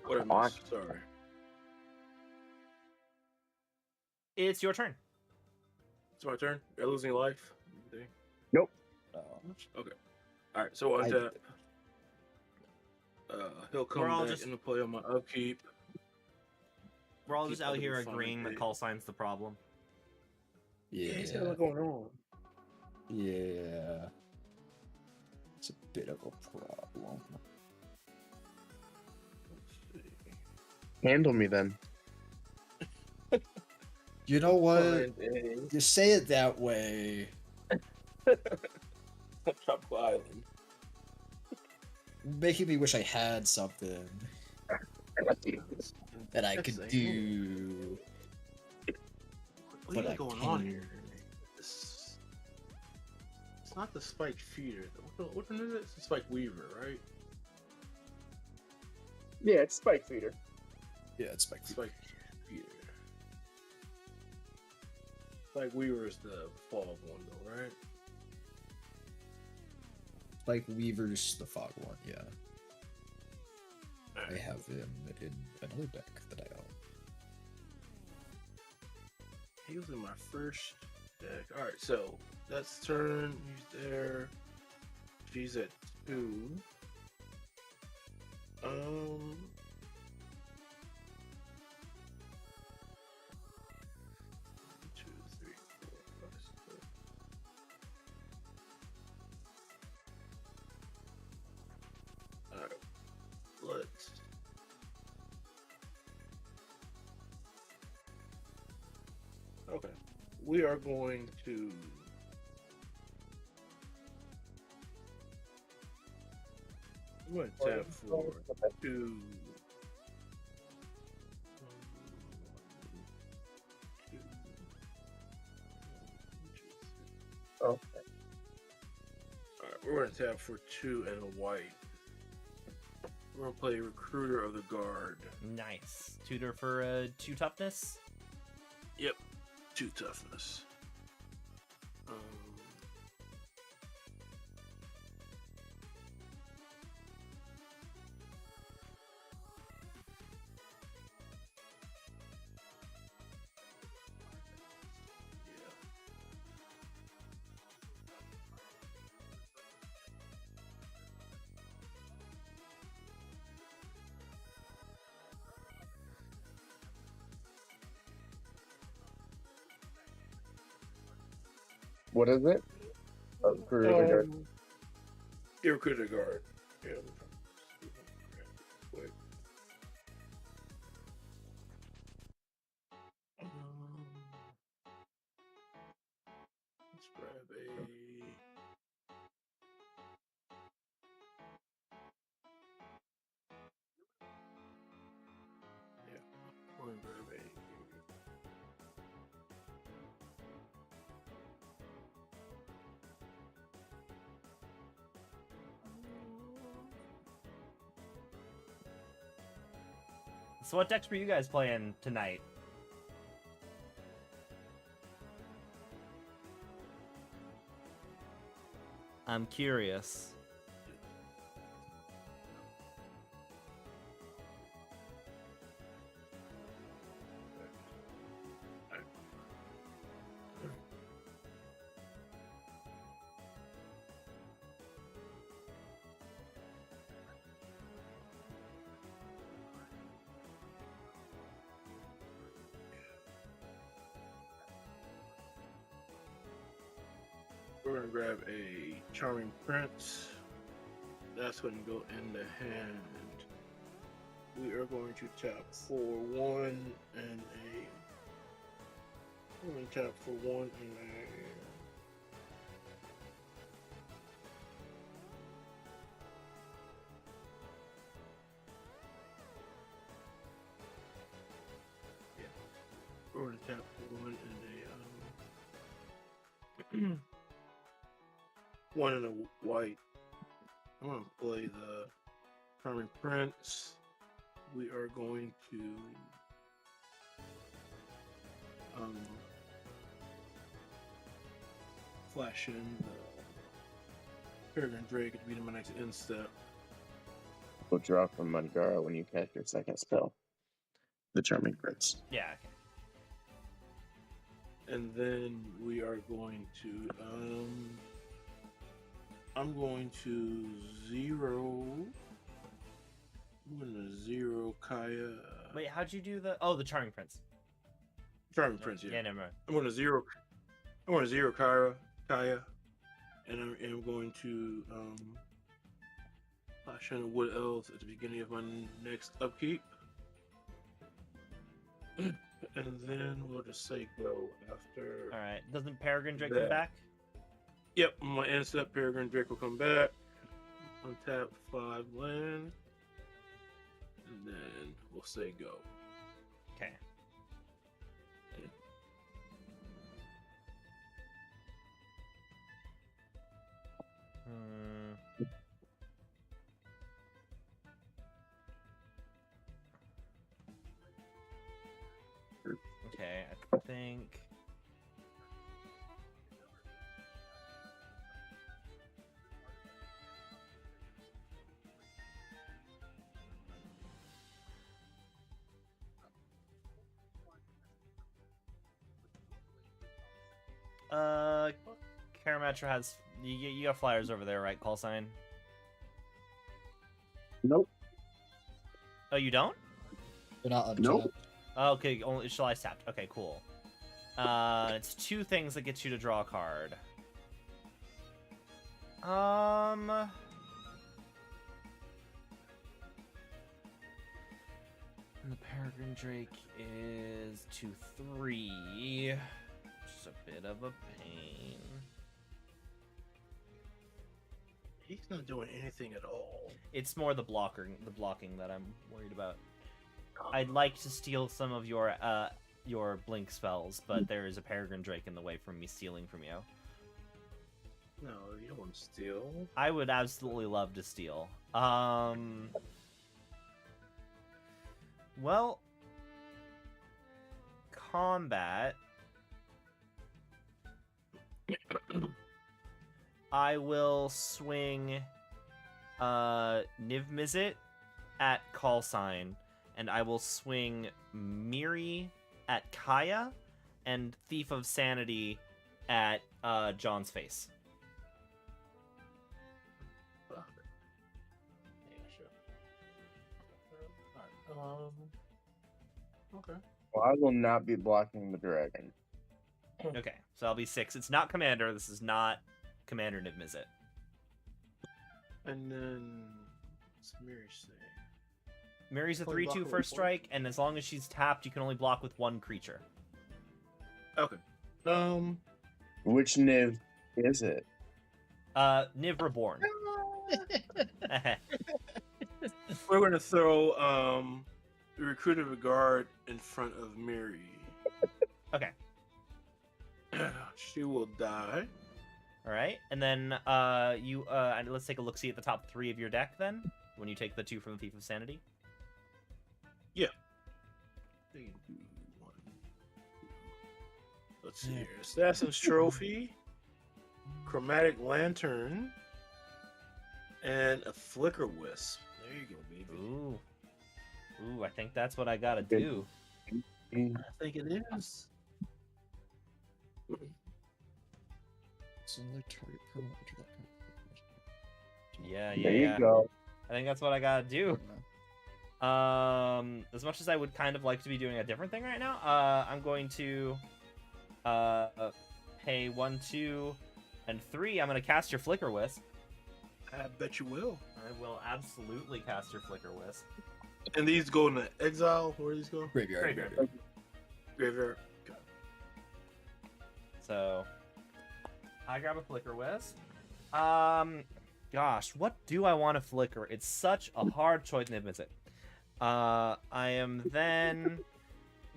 S4: What I missed? Sorry.
S1: It's your turn.
S4: It's my turn. You're losing life.
S3: Nope.
S4: Okay. All right. So untap. He'll
S1: We're all
S4: come back
S1: just-
S4: into play on my upkeep.
S1: We're all
S4: Keep
S1: just out
S4: other
S1: here
S4: fun
S1: agreeing that
S4: day.
S1: call sign's the problem.
S4: Yeah, he's got a lot going on.
S2: Yeah. It's a bit of a problem.
S4: Let's see.
S3: Handle me then.
S2: You know what?
S4: Fine day.
S2: You say it that way.
S4: Tropical Island.
S2: Making me wish I had something that I could do.
S4: What
S2: But
S4: is
S2: I
S4: going
S2: can't.
S4: on here? It's not the Spike Feeder. What one is it? It's the Spike Weaver, right?
S3: Yeah, it's Spike Feeder.
S2: Yeah, it's Spike.
S4: Spike Feeder. Spike Weaver is the fog one, though, right?
S2: Spike Weaver's the fog one, yeah. I have him in another deck that I own.
S4: He was in my first deck. Alright, so that's turn. He's there. She's at 2. 2, 3, 4, 5, 6. Alright. Let's. Okay. We are going to. I'm going to tap for 2.
S3: Okay.
S4: Alright, we're going to tap for 2 and a white. We're going to play Recruiter of the Guard.
S1: Nice. Tutor for 2 toughness.
S4: Yep, 2 toughness.
S3: What is it? Oh, Recruiter of the Guard.
S4: Yeah, Recruiter of the Guard. Yeah. Wait. Let's grab a. Yeah, we're gonna grab a.
S1: So what decks were you guys playing tonight? I'm curious.
S4: We're gonna grab a Charming Prince. That's gonna go in the hand. We are going to tap for 1 and a. We're going to tap for 1 and One in a white. I'm gonna play the Charming Prince. We are going to flash in the Peregrine Drake to be my next instep.
S3: Will draw from Mangara when you cast your second spell. The Charming Prince.
S1: Yeah. Okay.
S4: And then we are going to I'm going to zero. I'm gonna zero Kaya.
S1: Wait, how'd you do the? Oh, the Charming Prince.
S4: Charming Prince, yeah.
S1: Yeah, never mind.
S4: I'm gonna zero Kaya, and I am going to flash in a Wood Elves at the beginning of my next upkeep, and then we'll just say go after.
S1: All right. Doesn't Peregrine Drake
S4: that.
S1: come back?
S4: Yep, my instep Peregrine Drake will come back. Untap 5 land, and then we'll say go.
S1: Okay. Okay, I think. Karametra has you got flyers over there, right? Call sign.
S3: Nope.
S1: Oh, you don't?
S2: They're not untapped.
S3: Nope.
S1: Oh, okay, only shall I tapped. Okay, cool. It's 2 things that get you to draw a card. And the Peregrine Drake is 2/3, which is a bit of a pain.
S4: He's not doing anything at all.
S1: It's more the blocking that I'm worried about. I'd like to steal some of your blink spells, but there is a Peregrine Drake in the way from me stealing from you.
S4: No, you don't want to steal.
S1: I would absolutely love to steal. Well, combat. I will swing Niv Mizzet at Call Sign, and I will swing Miri at Kaya, and Thief of Sanity at John's face.
S4: Yeah, sure. Alright, okay.
S3: Well, I will not be blocking the dragon.
S1: Okay, so I'll be 6. It's not Commander. This is not Commander Niv Mizzet.
S4: And then what's Miri say?
S1: Miri's a
S4: Only
S1: 3/2
S4: block with
S1: first
S4: one?
S1: strike, and as long as she's tapped, you can only block with 1 creature.
S4: Okay.
S3: Which Niv is it?
S1: Niv Reborn.
S4: We're gonna throw the Recruiter Regard in front of Miri.
S1: Okay.
S4: She will die.
S1: All right, and then and let's take a look. See at the top 3 of your deck then. When you take the 2 from the Thief of Sanity.
S4: Yeah. 3, 2, 1, 2. Let's see here. Assassin's Trophy, Chromatic Lantern, and a Flicker Wisp. There you go, baby.
S1: Ooh. Ooh, I think that's what I gotta do.
S4: I think it is.
S2: Select target permanent after that kind of
S1: Yeah,
S3: There you go.
S1: I think that's what I gotta do. As much as I would kind of like to be doing a different thing right now, I'm going to pay 1, 2, and 3. I'm gonna cast your Flicker Wisp.
S4: I bet you will.
S1: I will absolutely cast your Flicker Wisp.
S4: And these go into exile. Where do these go?
S2: Graveyard.
S1: Graveyard.
S4: Graveyard. Okay.
S1: So I grab a Flicker Wisp. Gosh, what do I want to flicker? It's such a hard choice to admit it. I am then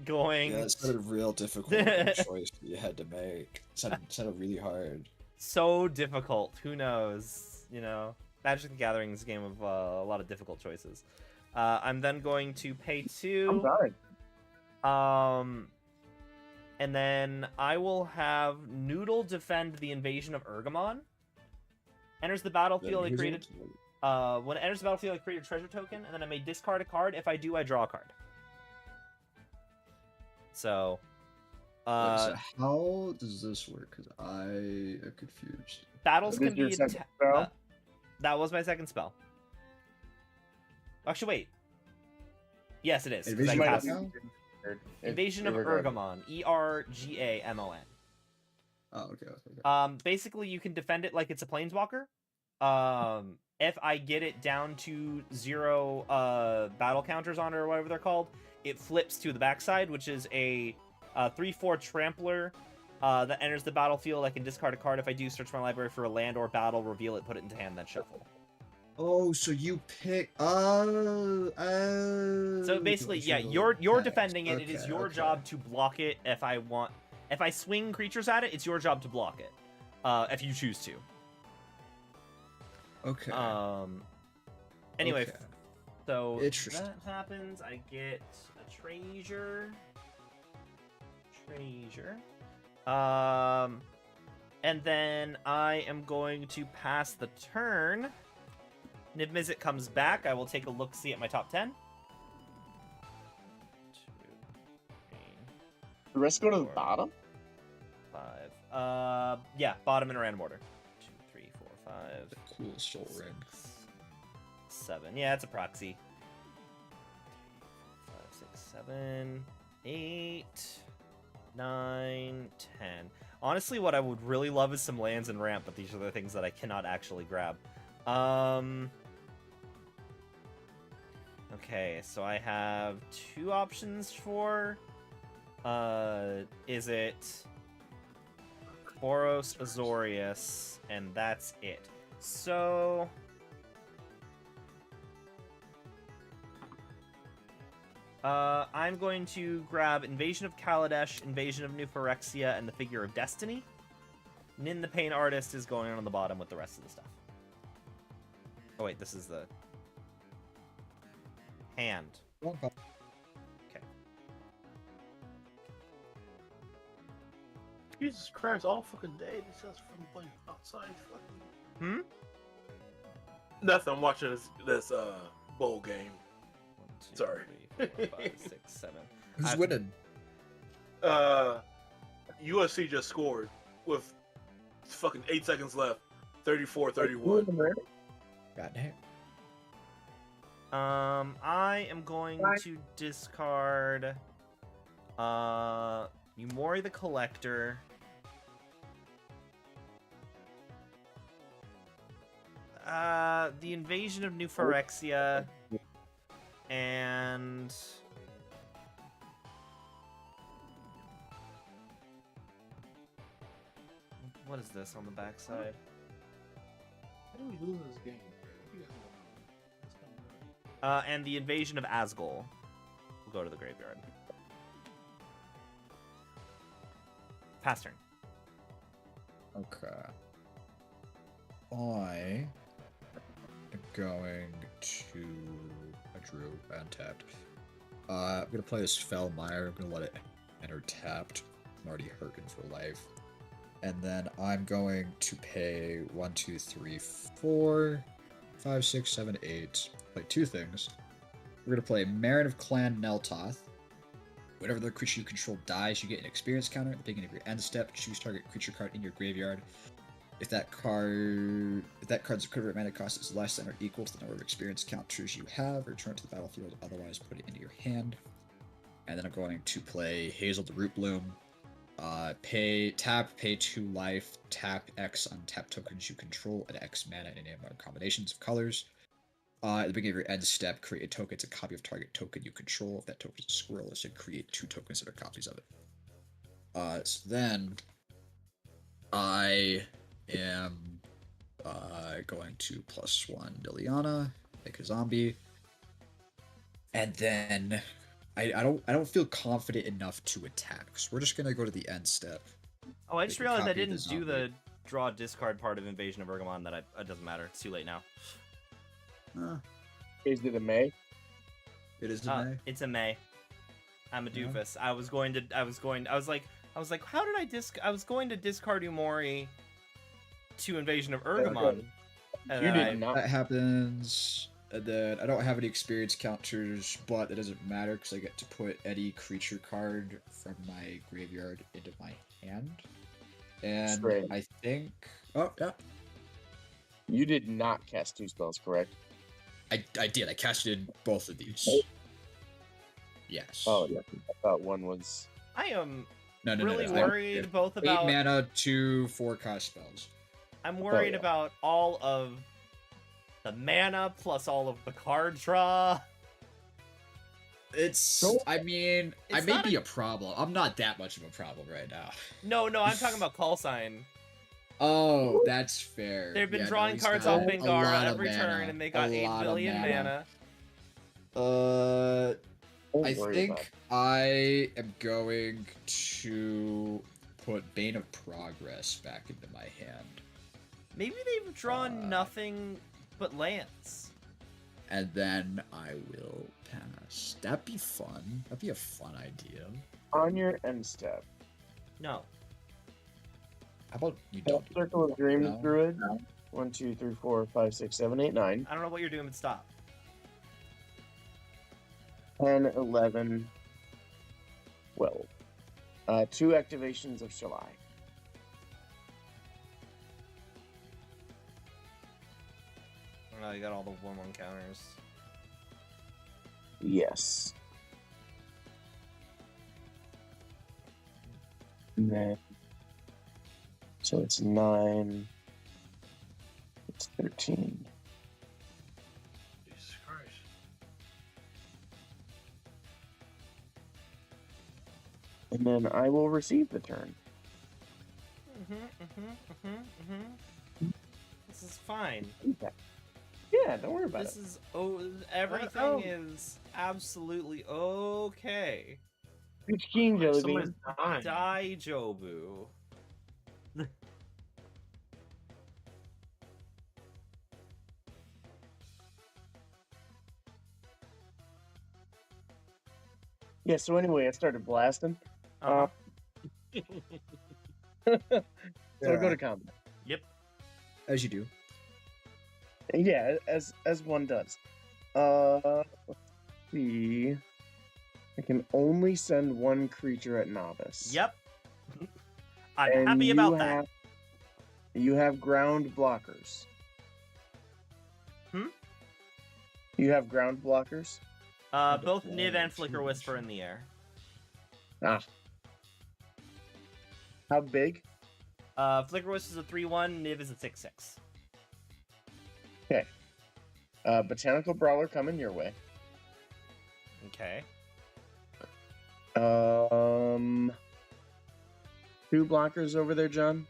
S1: going.
S2: Yeah, it's not a real difficult choice that you had to make. It sounded really hard.
S1: So difficult. Who knows? You know, Magic the Gathering is a game of a lot of difficult choices. I'm then going to pay
S3: I'm
S1: 2.
S3: sorry.
S1: And then I will have Noodle defend the invasion of Urgamon. Enters the battlefield. I created. When it enters the battlefield, I create a treasure token, and then I may discard a card. If I do, I draw a card. So,
S2: Wait, so how does this work? Because I am confused.
S1: battles
S3: Is
S1: can
S3: this your
S1: be.
S3: second spell?
S1: That was my second spell. Actually, wait. Yes, it is. 'cause I
S2: Invasion
S1: cast-
S2: of
S1: Invasion of Urgamon. Ergamon.
S2: Oh, okay.
S1: Basically, you can defend it like it's a planeswalker. If I get it down to 0 battle counters on it or whatever they're called, it flips to the backside, which is a 3/4 trampler that enters the battlefield. I can discard a card. If I do, search my library for a land or battle, reveal it, put it into hand, then shuffle.
S2: Oh, so you pick.
S1: So basically, yeah, you're defending it. It is your
S2: okay.
S1: job to block it. If I swing creatures at it, it's your job to block it. If you choose to.
S2: Okay.
S1: Anyway,
S2: Okay.
S1: so
S2: Interesting.
S1: that happens. I get a treasure. And then I am going to pass the turn. Niv Mizzet comes back. I will take a look, see at my top 10. 2, 3,
S3: The rest go to the
S1: 4,
S3: bottom?
S1: 5. Yeah, bottom in a random order. 2, 3, 4, 5.
S2: Cool soul ring.
S1: 7. Yeah, it's a proxy. 5, 6, 7, 8, 9, 10. Honestly, what I would really love is some lands and ramp, but these are the things that I cannot actually grab. Okay, so I have 2 options for... is it... Boros Azorius, and that's it. So... I'm going to grab Invasion of Kaladesh, Invasion of New Phyrexia, and the Figure of Destiny. Nin the Pain Artist is going on the bottom with the rest of the stuff. Oh wait, this is the... hand. Okay.
S4: Jesus Christ, all fucking day. This is from playing outside. Fucking... Nothing. I'm watching this bowl game.
S1: 1, 2,
S4: Sorry.
S1: 3, 4, 5, 6, 7.
S2: Who's winning?
S4: USC just scored with fucking 8 seconds left. 34-31.
S2: God damn.
S1: I am going to discard Yumori the Collector. The Invasion of New Phyrexia. And what is this on the backside?
S4: How do we lose this game?
S1: And the Invasion of Asgol will go to the graveyard. Pass turn.
S2: Okay. I am going to... I drew untapped. I'm gonna play this Fellmire. I'm gonna let it enter tapped. I'm already hurting for life. And then I'm going to pay 1, 2, 3, 4, 5, 6, 7, 8. Play 2 things. We're gonna play Marin of Clan Neltoth. Whenever the creature you control dies, you get an experience counter at the beginning of your end step. Choose target creature card in your graveyard. If that card's equivalent mana cost is less than or equal to the number of experience counters you have, return it to the battlefield, otherwise put it into your hand. And then I'm going to play Hazel the Root Bloom. Pay 2 life, tap X untap tokens you control at X mana and name combinations of colors. At the beginning of your end step, create a token. It's a copy of target token you control. If that token is a squirrel, it should create 2 tokens that are copies of it. So then I am going to +1 Liliana, make a zombie. And then I don't feel confident enough to attack. So we're just gonna go to the end step.
S1: Oh, I just
S2: Make a
S1: realized I
S2: copy of the
S1: didn't do
S2: zombie.
S1: the draw discard part of Invasion of Ergamon. It doesn't matter. It's too late now.
S3: Is it a May?
S2: It is a May.
S1: It's a May. I'm a
S2: Yeah.
S1: doofus. I was like, how did I was going to discard Umori to Invasion of Ergamon. And
S3: You
S1: then
S3: did not.
S2: That happens. And then I don't have any experience counters, but it doesn't matter because I get to put any creature card from my graveyard into my hand. And
S3: Strange.
S2: I think. Oh, yeah.
S3: You did not cast 2 spells, correct?
S2: I did. I casted both of these. Yes.
S3: Oh, yeah. I thought one was.
S1: I am
S2: No,
S1: really
S2: I-
S1: worried both
S2: 8
S1: about.
S2: mana, 2 4-cost spells.
S1: I'm worried
S3: yeah.
S1: about all of the mana plus all of the card draw.
S2: It's. I mean, I
S1: It's
S2: may
S1: not
S2: be a problem. I'm not that much of a problem right now.
S1: No, I'm talking about call sign.
S2: Oh, that's fair.
S1: They've been
S2: Yeah, no,
S1: drawing
S2: he's
S1: cards
S2: got
S1: off
S2: a
S1: Bengara
S2: lot of
S1: every
S2: mana.
S1: turn, and they got
S2: A
S1: 8
S2: lot of
S1: billion mana.
S2: Uh,
S3: Don't
S2: I
S3: worry about
S2: think
S3: it.
S2: I am going to put Bane of Progress back into my hand.
S1: Maybe they've drawn nothing but lands.
S2: And then I will pass. That'd be fun. That'd be a fun idea.
S3: On your end step,
S1: No.
S2: How about you don't do
S3: Circle of Dreams
S2: No.
S3: Druid. 1, 2, 3, 4, 5, 6, 7, 8, 9.
S1: I don't know what you're doing, but stop.
S3: 10, 11, 12. 2 activations of Shalai.
S1: Oh, you got all the 1/1 counters.
S3: Yes. And then, so it's 9. It's 13.
S4: Jesus Christ.
S3: And then I will receive the turn.
S1: This is fine.
S3: Yeah, don't worry about
S1: This
S3: it.
S1: is everything
S3: Oh.
S1: is absolutely okay.
S3: Peach King, Jelly
S4: Somebody's
S3: Bean.
S4: dying.
S1: Daijobu.
S3: Yeah, so anyway, I started blasting.
S1: Uh-huh.
S3: So I
S2: Yeah.
S3: go to combat.
S1: Yep.
S2: as you do.
S3: Yeah, as one does. Let's see. I can only send 1 creature at novice.
S1: Yep. I'm
S3: And
S1: happy about
S3: you
S1: that.
S3: have- You have ground blockers.
S1: Hmm?
S3: You have ground blockers?
S1: Both Niv and Flicker Whisper in the air.
S3: Ah. How big?
S1: Flicker Whisper is a 3/1, Niv is a 6/6.
S3: Botanical Brawler coming your way.
S1: Okay.
S3: 2 blockers over there, John.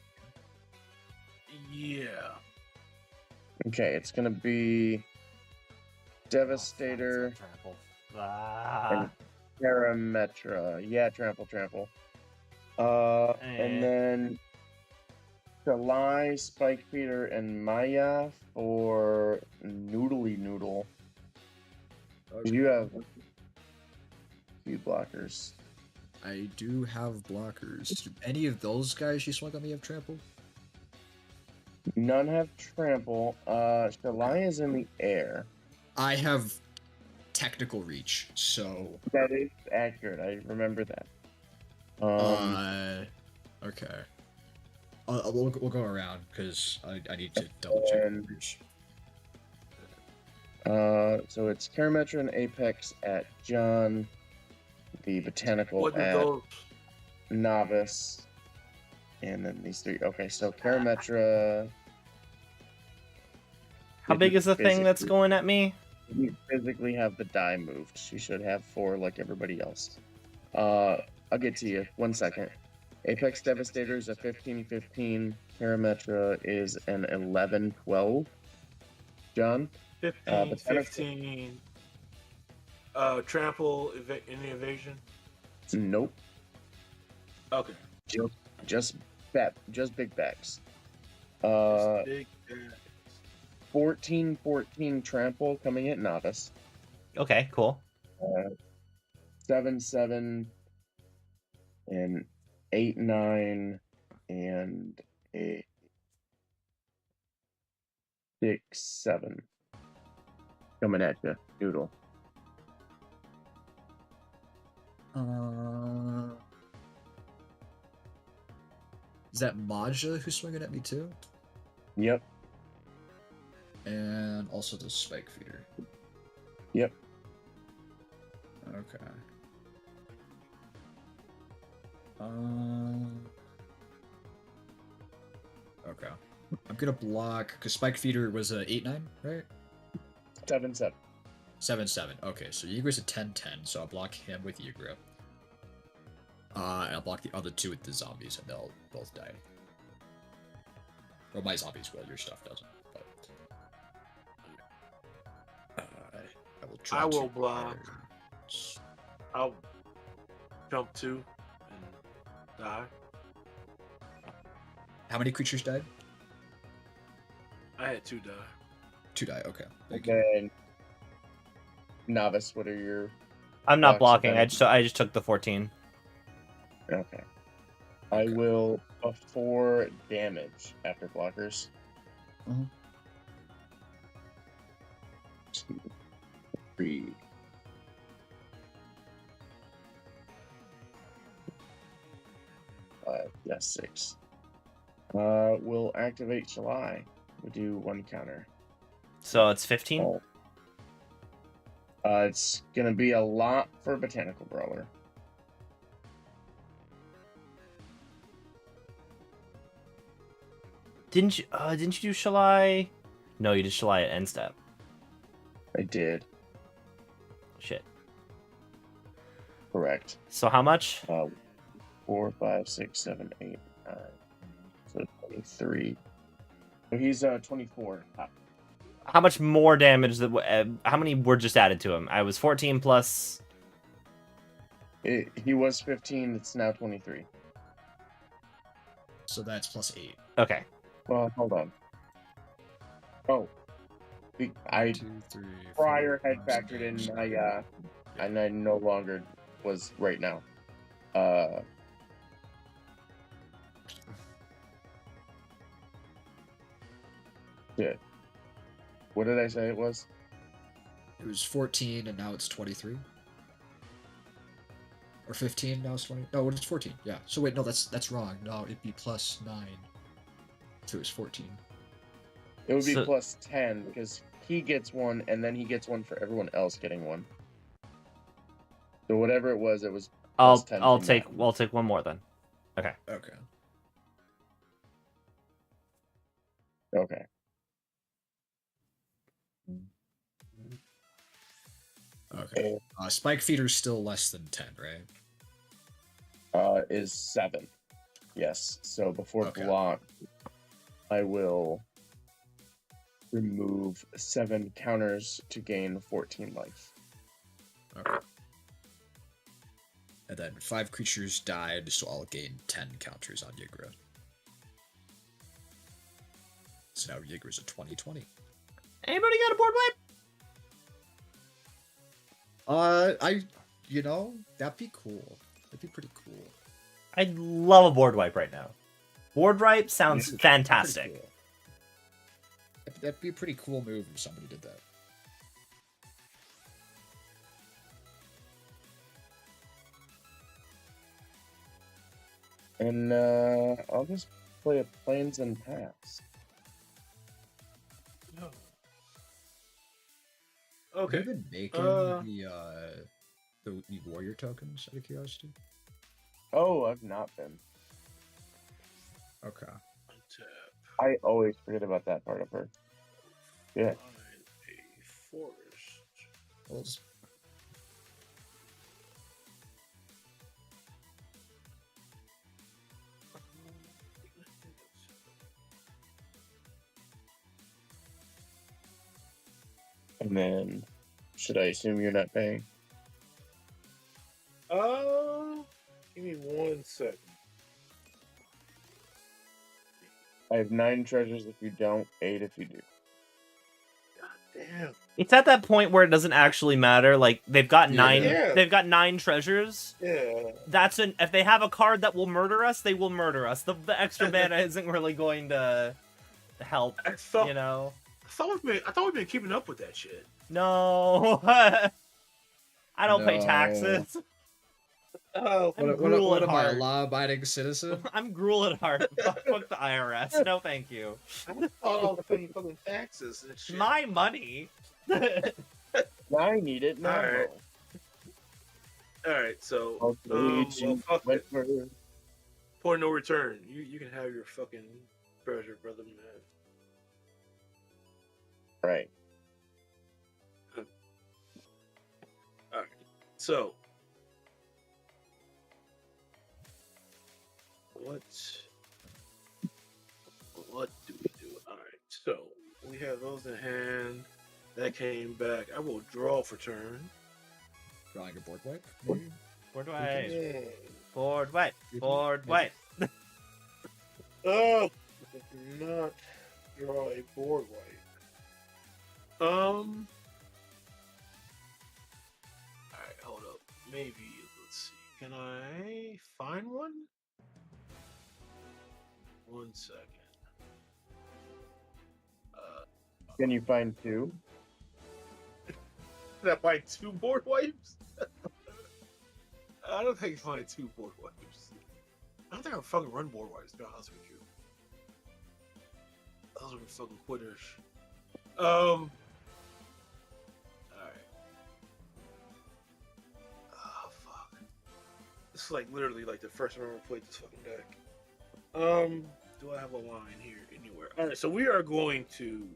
S4: Yeah.
S3: Okay, it's gonna be Devastator,
S1: Trample. Ah.
S3: Parametra. Yeah, trample. And then Shalai, Spike Feeder, and Maya for Noodly Noodle. You have a few blockers.
S2: I do have blockers. Do any of those guys you swung on me have trample?
S3: None have trample. Shalai is in the air.
S2: I have technical reach, so
S3: That is accurate. I remember that.
S2: okay. We'll go around because I need to double check
S3: And-
S2: reach.
S3: So it's Karametra and Apex at John. The Botanical
S4: What do
S3: at
S4: those?
S3: Novice. And then these 3. Okay, so Karametra.
S1: How big is the thing that's
S3: physically-
S1: going at me?
S3: You physically have the die moved. She should have 4 like everybody else. I'll get to you. 1 second. Apex Devastator is a 15-15. Parametra is an 11-12. John?
S4: 15,
S3: Botanical-
S4: 15. Trample, any evasion?
S3: Nope.
S4: Okay.
S3: Just big backs.
S4: Just big.
S3: 14 trample coming at novice.
S1: Okay, cool.
S3: 7 and 8 9 and a 6 7 coming at you, Doodle.
S2: Is that Maja who's swinging at me too?
S3: Yep.
S2: And also the spike feeder.
S3: Yep.
S2: Okay. Okay. I'm gonna block because spike feeder was a 8-9, right?
S3: 7 7.
S2: 7-7. Okay, so Ygritte's a 10-10, so I'll block him with Ygritte. And I'll block the other two with the zombies, and they'll both die. Well, my zombies will, your stuff doesn't. But I will try
S4: I
S2: to
S4: will block.
S2: cards.
S4: I'll jump 2 and die.
S2: How many creatures died?
S4: I had 2 die.
S2: 2 die, okay. Thank you.
S3: Okay. Novice, what are your...
S1: I'm not
S3: Blocks,
S1: blocking.
S3: if
S1: I just took the 14.
S3: Okay. I will before damage after blockers.
S2: Mhm.
S3: 2, 3. Yeah, 6. We'll activate July. We'll do 1 counter.
S1: So it's 15?
S3: Oh. It's gonna be a lot for Botanical Brawler.
S1: Didn't you do Shalai? No, you did Shalai at end step.
S3: I did.
S1: Shit.
S3: Correct.
S1: So how much?
S3: 4, 5, 6, 7, 8, 9. So 23. So he's 24.
S1: How much more damage how many were just added to him? I was 14 plus.
S3: He was 15. It's now 23.
S2: So that's plus 8.
S1: Okay.
S3: Well, hold on. Oh, I
S2: 2, 3,
S3: prior
S2: 4,
S3: had
S2: 5,
S3: factored in
S2: 6,
S3: my
S2: 7.
S3: and I no longer was right now. Shit. What did I say it was?
S2: It was 14 and now it's 23. Or 15, now it's 20. No, it's 14. Yeah. So wait, no, that's wrong. No, it'd be plus 9. So it was 14.
S3: It would be
S1: So-
S3: plus 10 because he gets 1 and then he gets 1 for everyone else getting 1. So whatever it was
S1: I'll
S3: plus 10
S1: I'll
S3: from
S1: take
S3: that.
S1: I'll take one more then.
S2: Okay.
S3: Okay.
S2: Okay. Spike feeder's still less than 10, right?
S3: Is 7. Yes. So before
S2: Okay.
S3: block, I will remove 7 counters to gain 14 life.
S2: Okay. And then 5 creatures died, so I'll gain 10 counters on Ygritte. So now Ygritte's a 20-20.
S1: Anybody got a board wipe?
S2: That'd be cool. That'd be pretty cool.
S1: I'd love a board wipe right now. Board wipe sounds
S2: Pretty
S1: fantastic.
S2: cool. That'd be a pretty cool move if somebody did that.
S3: And I'll just play a Plains and Pass.
S4: No.
S2: Have
S4: Okay.
S2: you been making the warrior tokens out of curiosity?
S3: Oh, I've not been.
S2: Okay.
S4: Untap.
S3: I always forget about that part of her. Yeah.
S4: Find a forest.
S2: Well, just...
S3: And then, should I assume you're not paying?
S4: second.
S3: I have 9 treasures if you don't, 8 if you do.
S4: God damn.
S1: It's at that point where it doesn't actually matter. Like they've got
S2: Yeah.
S1: nine.
S4: Yeah.
S1: They've got 9 treasures.
S4: Yeah.
S1: That's an. If they have a card that will murder us, they will murder us. The extra mana isn't really going to help.
S4: I thought,
S1: You know.
S4: I thought we've been keeping up with that shit.
S1: No. I don't pay
S2: No.
S1: taxes.
S4: Oh,
S1: I'm
S2: What
S1: gruel at
S2: am I, a
S1: heart.
S2: law-abiding citizen?
S1: I'm gruel at heart. Fuck the IRS. No, thank you.
S4: I thought all the fucking taxes and shit.
S1: My money.
S3: Now I need it now.
S4: Alright. All right, so
S3: Okay,
S4: well, fuck it.
S3: went for-
S4: Point of no return. You can have your fucking treasure, brother man.
S3: Right.
S4: All right, so what do we do? All right, so we have those in hand. That came back. I will draw for turn.
S2: Drawing a board wipe? Maybe?
S1: Board white.
S4: Yeah.
S1: Board white. Board white.
S4: Oh, I did not draw a board wipe. All right, hold up. Maybe let's see. Can I find one? 1 second.
S3: Can you find 2?
S4: Did I find 2 board wipes? I don't think I find 2 board wipes. I don't think I fucking run board wipes, to be honest with you. Those are fucking quitters. Alright. Oh, fuck. This is like literally like the first time I ever played this fucking deck. Do I have a line here anywhere? Alright, so we are going to.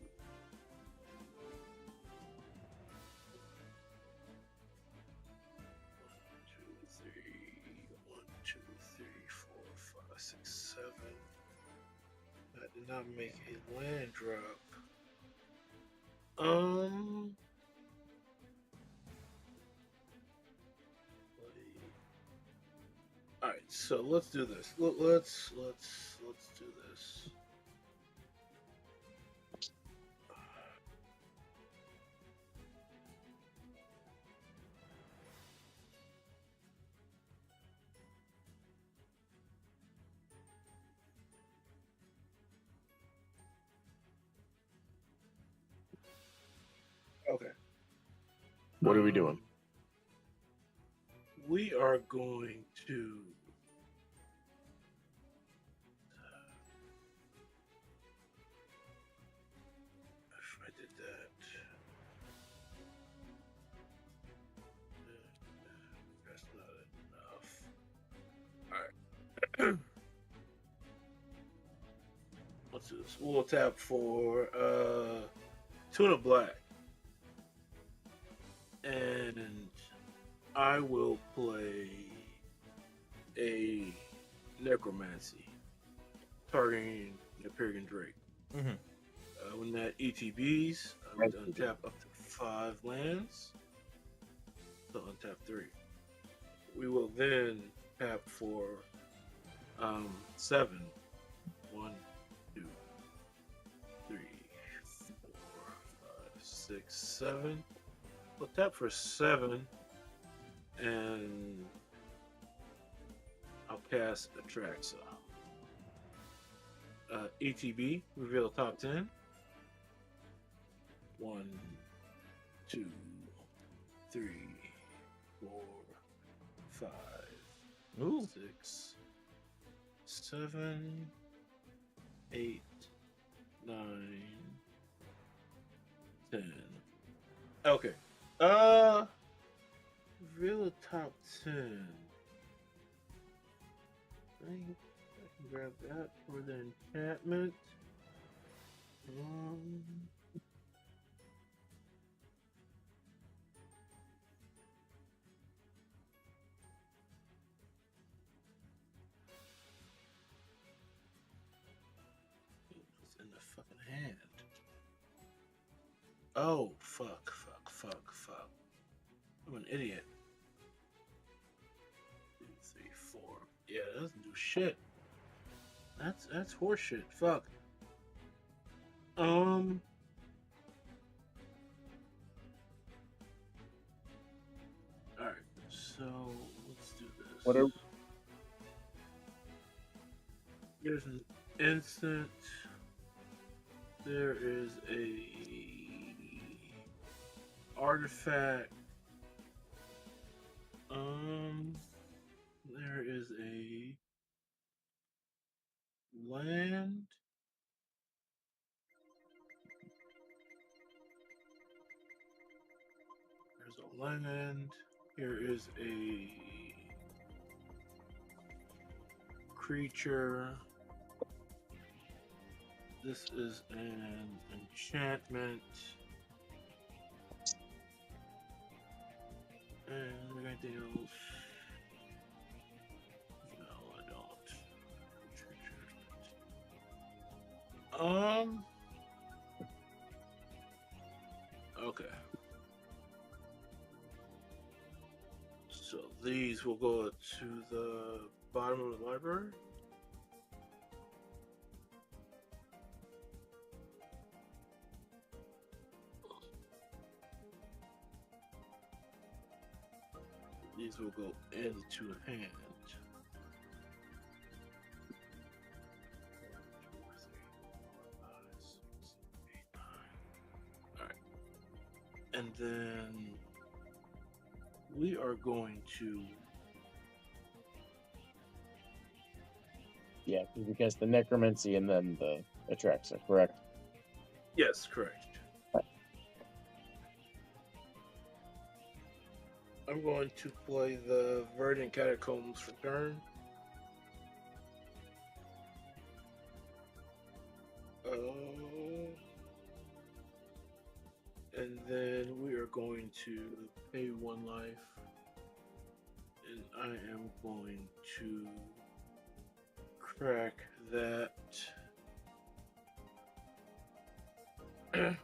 S4: That did not make a land drop. All right, so let's do this. Let's do this. Okay.
S3: What are we doing?
S4: We are going to. If I did that. That's not enough. Alright. Let's do this. We'll tap for tuna black. And I will play a necromancy targeting the Peregrine Drake.
S1: Mm-hmm.
S4: When that ETBs, I will untap up to 5 lands. So untap 3. We will then tap for 7. 1, 2, 3, 4, 5, 6, 7. We'll tap for 7, and I'll cast Attract. ETB, reveal top 10. 1, 2, 3, 4, 5,
S1: Ooh.
S4: 6, 7, 8, 9, 10. Okay. Reveal the top 10. I can grab that for the enchantment. It's in the fucking hand. Oh, fuck. I'm an idiot. 2, 3, 4, Yeah, that doesn't do shit. That's horseshit. Fuck. Alright, so let's do this.
S3: What are
S4: There's an instant. There is a artifact. There is a land. There's a land. Here is a creature. This is an enchantment. And anything else? No, I don't. Okay. So these will go to the bottom of the library. These will go into hand. Alright. And then we are going to.
S3: Yeah, because the necromancy and then the attraction, correct?
S4: Yes, correct. I'm going to play the Verdant Catacombs for turn. And then we are going to pay 1 life. And I am going to crack that. And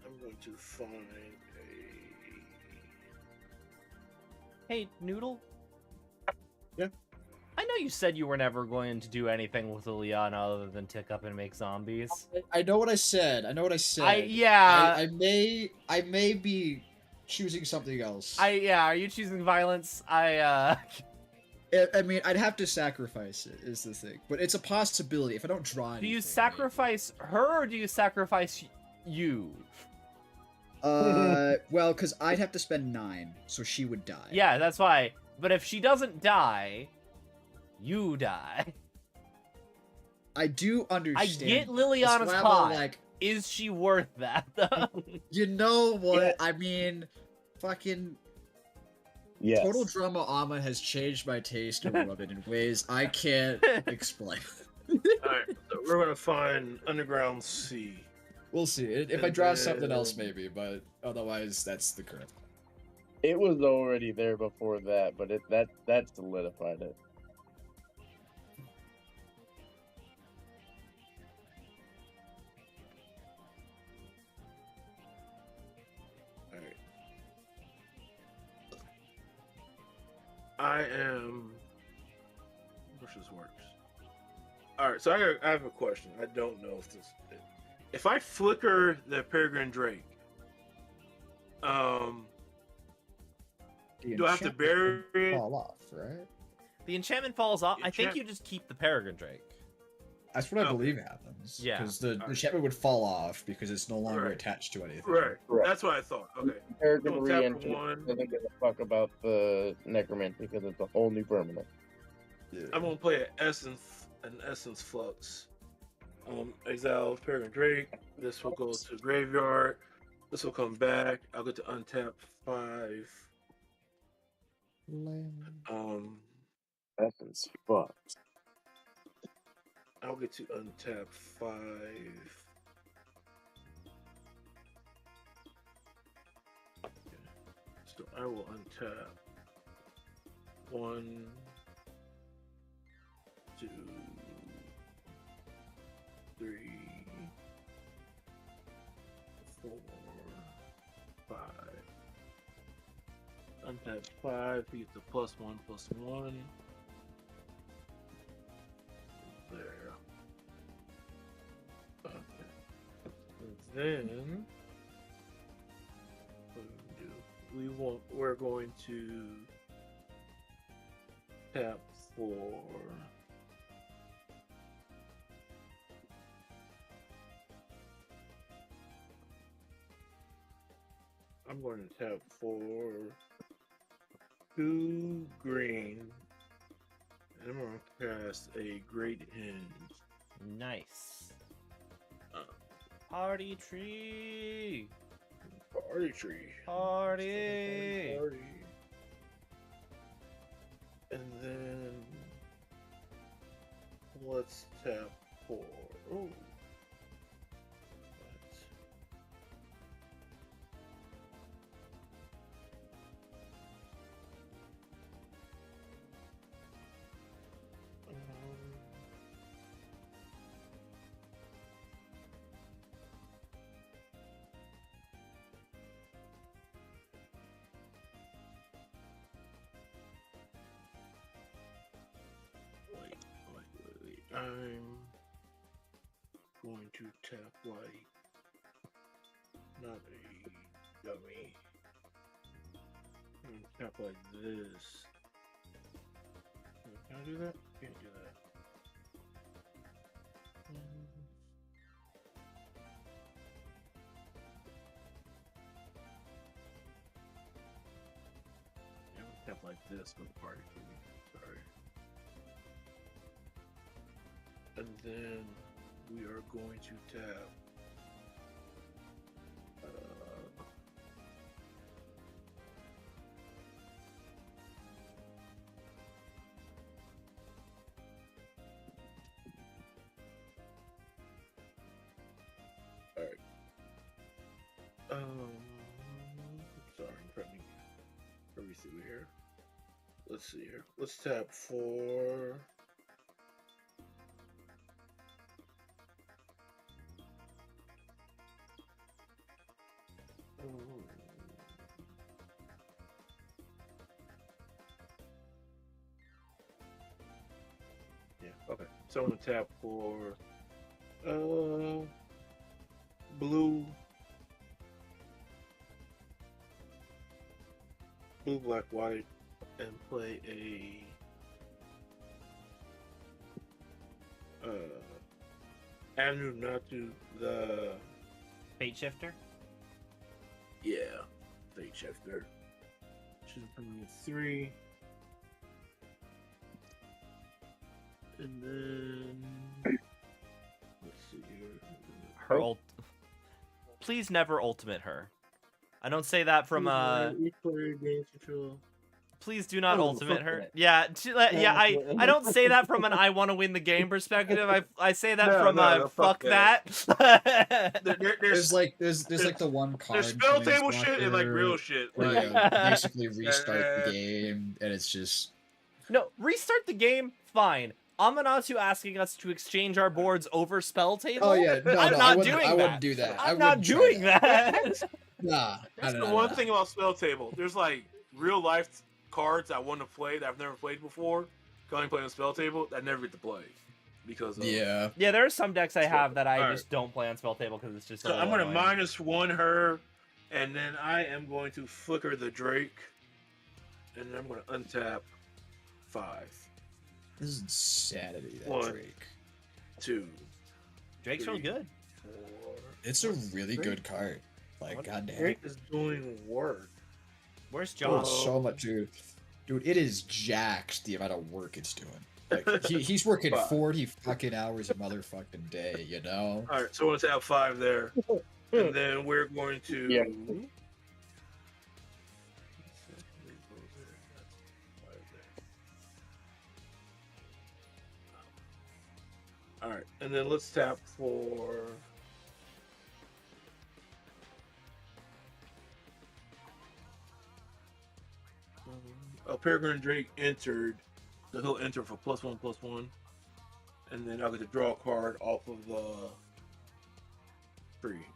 S4: I'm going to find a.
S1: Hey, Noodle?
S4: Yeah?
S1: I know you said you were never going to do anything with Liliana other than tick up and make zombies.
S2: I know what I said.
S1: Yeah.
S2: I may be choosing something else.
S1: Are you choosing violence?
S2: I mean, I'd have to sacrifice it, is the thing. But it's a possibility if I don't draw anything.
S1: Do you sacrifice her or do you sacrifice you?
S2: Well, because I'd have to spend 9, so she would die.
S1: Yeah, that's why. But if she doesn't die, you die.
S2: I do understand.
S1: I get Liliana's pot.
S2: Like,
S1: is she worth that, though?
S2: You know what?
S3: Yeah.
S2: I mean, fucking...
S3: Yes.
S2: Total Drama Ama has changed my taste of Robin in ways I can't explain.
S4: Alright, so we're going to find Underground Sea.
S2: We'll see. If I draw something else, maybe, but otherwise, that's the current.
S3: It was already there before that, but that solidified it.
S4: Alright. I am. Which this works. Alright, so I have a question. I don't know if this. If I flicker the Peregrine Drake, do I have to bury it?
S2: Fall off, right?
S1: The enchantment falls off. I think you just keep the Peregrine Drake.
S2: That's what I believe happens.
S1: Yeah.
S2: Because the enchantment would fall off because it's no longer attached to anything.
S4: Right.
S3: Right.
S4: That's what I thought. Okay.
S3: Peregrine
S4: Don't tap for
S3: re-entry
S4: one.
S3: doesn't give a fuck about the necromancy because it's a whole new permanent.
S2: Yeah.
S4: I'm gonna play an essence flux. Exile Peregrine Drake. This will go to graveyard. This will come back. I'll get to untap 5.
S3: Essence fuck.
S4: I'll get to untap 5. So I will untap 1, 2, 3, 4, 5. untap 5. He gets a +1/+1. There. Okay. And then what do we do? We're going to tap for I'm going to tap for 2 green, and I'm going to cast a Great Hinge.
S1: Nice.
S4: Uh,
S1: Party tree.
S4: Party tree.
S1: Party.
S4: Party. And then let's tap for. Oh. Wait. I'm going to tap white. Not a dummy. I'm going to tap like this. Can I do that? Can't do that. I'm going to tap like this for the party tree. Sorry. And then we are going to tap alright. Sorry, let me see here. Let's see here. Let's tap for yeah, okay. So I'm gonna tap for blue, black, white, and play a Avenue not to the
S1: Fate shifter.
S4: yeah, Fate shifter. Should bring me 3. And then let's see here.
S1: Her Please never ultimate her. I don't say that from Please do not ultimate her. Yeah, I don't say that from an I want to win the game perspective. I say that from a fuck that.
S2: There's like the one card.
S4: There's spell
S2: in
S4: table shit and like
S2: Planeswalker
S4: real shit.
S2: where
S4: Like,
S2: you basically restart the game, and it's just
S1: No, restart the game, fine. Amanatu asking us to exchange our boards over spell table?
S2: oh yeah, no,
S1: I'm
S2: no,
S1: not
S2: I
S1: doing
S2: wouldn't
S1: that.
S2: do that.
S1: I'm not doing that.
S2: Nah,
S4: that's the one thing about spell table. There's like real life cards I want to play that I've never played before. Can only play on spell table. I never get to play because of,
S2: Yeah.
S1: Yeah, there are some decks I have that I
S4: Alright.
S1: just don't play on spell table because it's just.
S4: So I'm gonna -1 her, and then I am going to flicker the Drake, and then I'm gonna untap 5.
S2: This is insanity. That
S4: 1,
S2: Drake.
S4: 2.
S1: Drake's real good.
S4: 4.
S2: It's a really good card. Like,
S1: What?
S2: goddamn.
S4: Drake is doing work.
S1: Where's
S2: Doing
S1: John?
S2: so much, dude. Dude, it is jacked the amount of work it's doing. Like, he's working 40 fucking hours a motherfucking day, you know?
S4: All right, so let's have 5 there, and then we're going to.
S3: Yeah.
S4: All right, and then let's tap for. Peregrine Drake entered, so he'll enter for +1/+1, and then I'll get to draw a card off of the tree.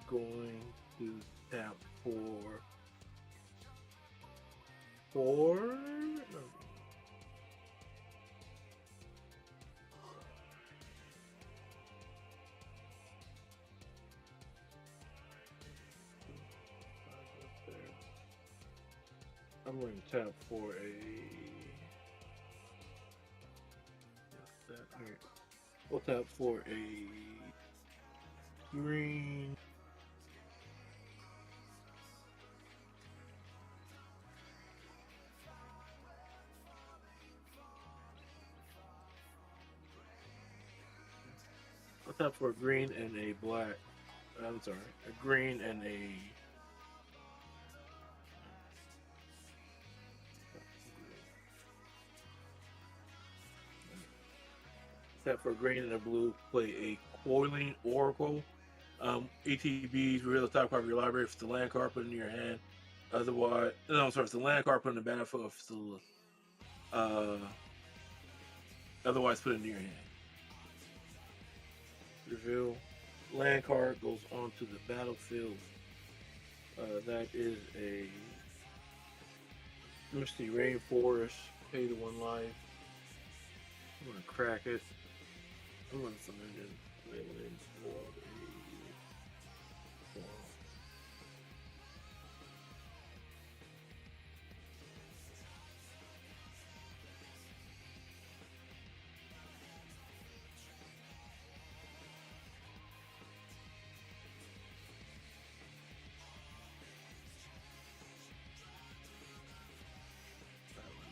S4: going to tap for 4. No. I'm going to tap for a. Alright. We'll tap for a green. I'll tap for a green and a black. I'm sorry, a green and a. Tap for a green and a blue. Play a Coiling Oracle. ETBs reveal the top card of your library. If it's the land card, put it in your hand. Otherwise, no, I'm sorry. If it's the land card, put it in the battlefield. If it's the, otherwise, put it in your hand. Reveal. Land card goes onto the battlefield. That is a Misty Rainforest. Pay to 1 life. I'm gonna crack it. I'm gonna find it. Land for a.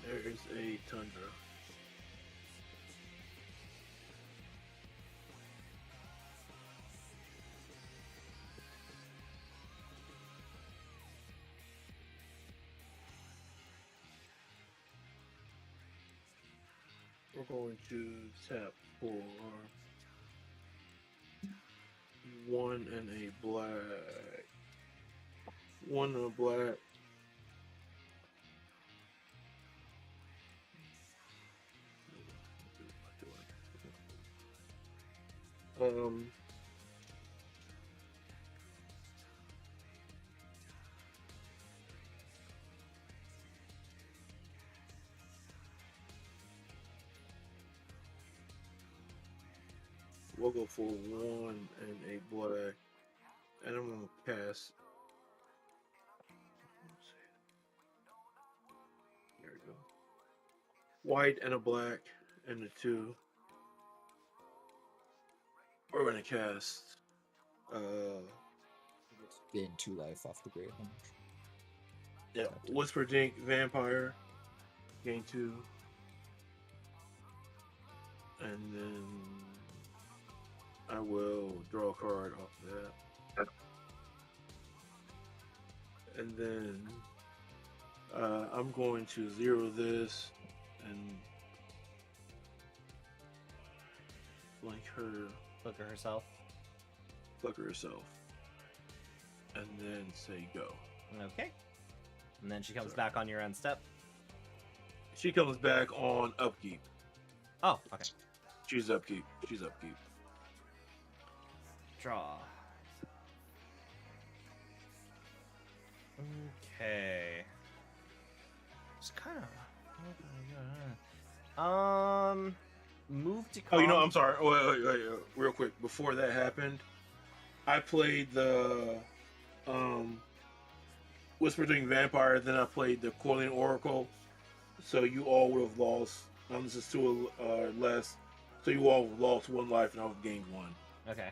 S4: There is a Tundra. We're going to tap for 1 and a black. 1 and a black. We'll go for 1 and a black, and I'm gonna pass. There we go. White and a black, and a 2. We're gonna cast.
S2: Gain 2 life off the Great Hunch.
S4: Yeah, Whisper Dink Vampire, gain 2, and then I will draw a card off that, and then I'm going to 0 this and blank her,
S1: Flicker herself.
S4: and then say go.
S1: Okay. And then she comes back on your end step.
S4: She comes back on upkeep.
S1: Oh, okay.
S4: She's upkeep.
S1: Draw. Okay. Just kind of. Move to.
S4: Oh, I'm sorry. Wait, real quick. Before that happened, I played the Whisper Dink Vampire. Then I played the Coiling Oracle. So you all would have lost. This is 2 less. So you all have lost 1 life, and I would have gained 1.
S1: Okay.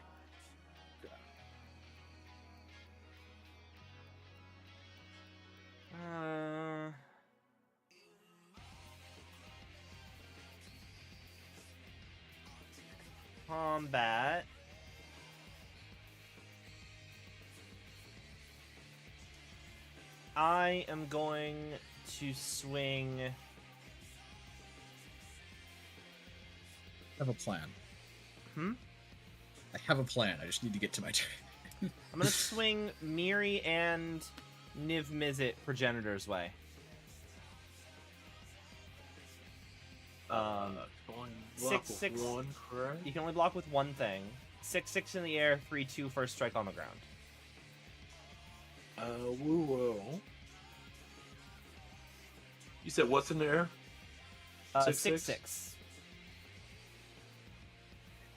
S1: Combat. I am going to swing.
S2: I have a plan. I have a plan. I just need to get to my turn.
S1: I'm gonna swing Miri and Niv Mizzet Progenitor's way.
S4: Block
S1: 6/6.
S4: with 1, correct?
S1: You can only block with 1 thing. 6/6 in the air, 3/2 first strike on the ground.
S4: We will. You said what's in there?
S1: 6/6.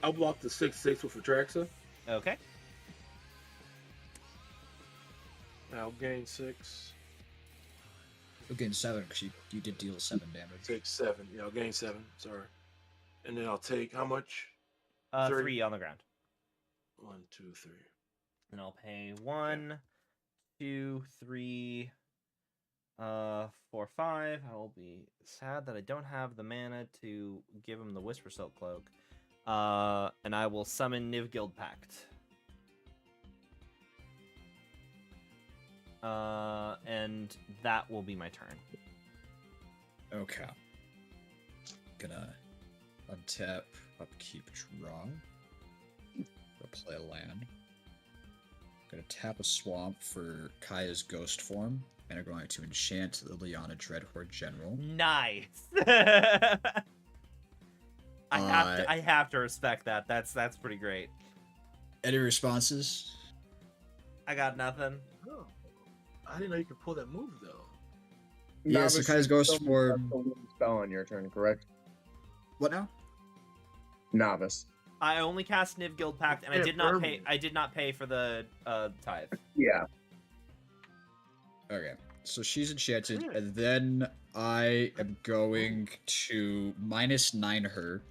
S4: I'll block the 6/6 with Atraxa.
S1: Okay.
S4: I'll gain 6.
S2: You'll gain 7 because you did deal 7 damage.
S4: Take 7. Yeah, I'll gain 7. Sorry. And then I'll take how much?
S1: 3 on the ground.
S4: 1, 2, 3.
S1: And I'll pay 1, 2, 3, 4, 5. I will be sad that I don't have the mana to give him the Whisper Silk Cloak. And I will summon Nivguild Pact. And that will be my turn.
S2: Okay. Gonna untap, upkeep, draw. Go play a land. Gonna tap a swamp for Kaya's ghost form, and I'm going to enchant Liliana Dreadhorde General.
S1: Nice. I have to respect that. That's pretty great.
S2: Any responses?
S1: I got nothing.
S4: Oh, I didn't know you could pull that move though.
S2: Yeah, so
S3: Novice,
S2: Kaya's
S3: you
S2: ghost
S3: still
S2: form.
S3: have to lose a spell on your turn, correct?
S2: What now?
S3: Novice.
S1: I only cast Nivguild Pact, and I
S4: Yeah,
S1: did not pay.
S4: permanent.
S1: I did not pay for the tithe.
S3: Yeah.
S2: Okay, so she's enchanted,
S4: Yeah.
S2: and then I am going to -9 her.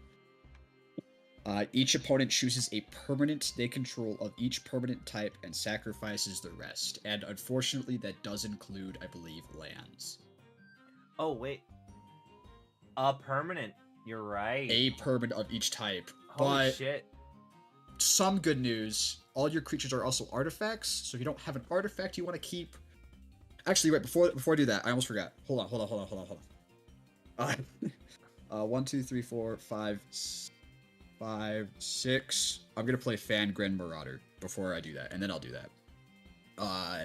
S2: Each opponent chooses a permanent they control of each permanent type and sacrifices the rest. And unfortunately, that does include, I believe, lands.
S1: Oh wait, a permanent. You're right.
S2: A permanent of each type.
S1: Holy
S2: But
S1: shit.
S2: some good news, all your creatures are also artifacts, so if you don't have an artifact you want to keep... Actually, wait, before I do that, I almost forgot. Hold on. 1, 2, 3, 4, 5, 6. I'm gonna play Fangren Marauder before I do that, and then I'll do that.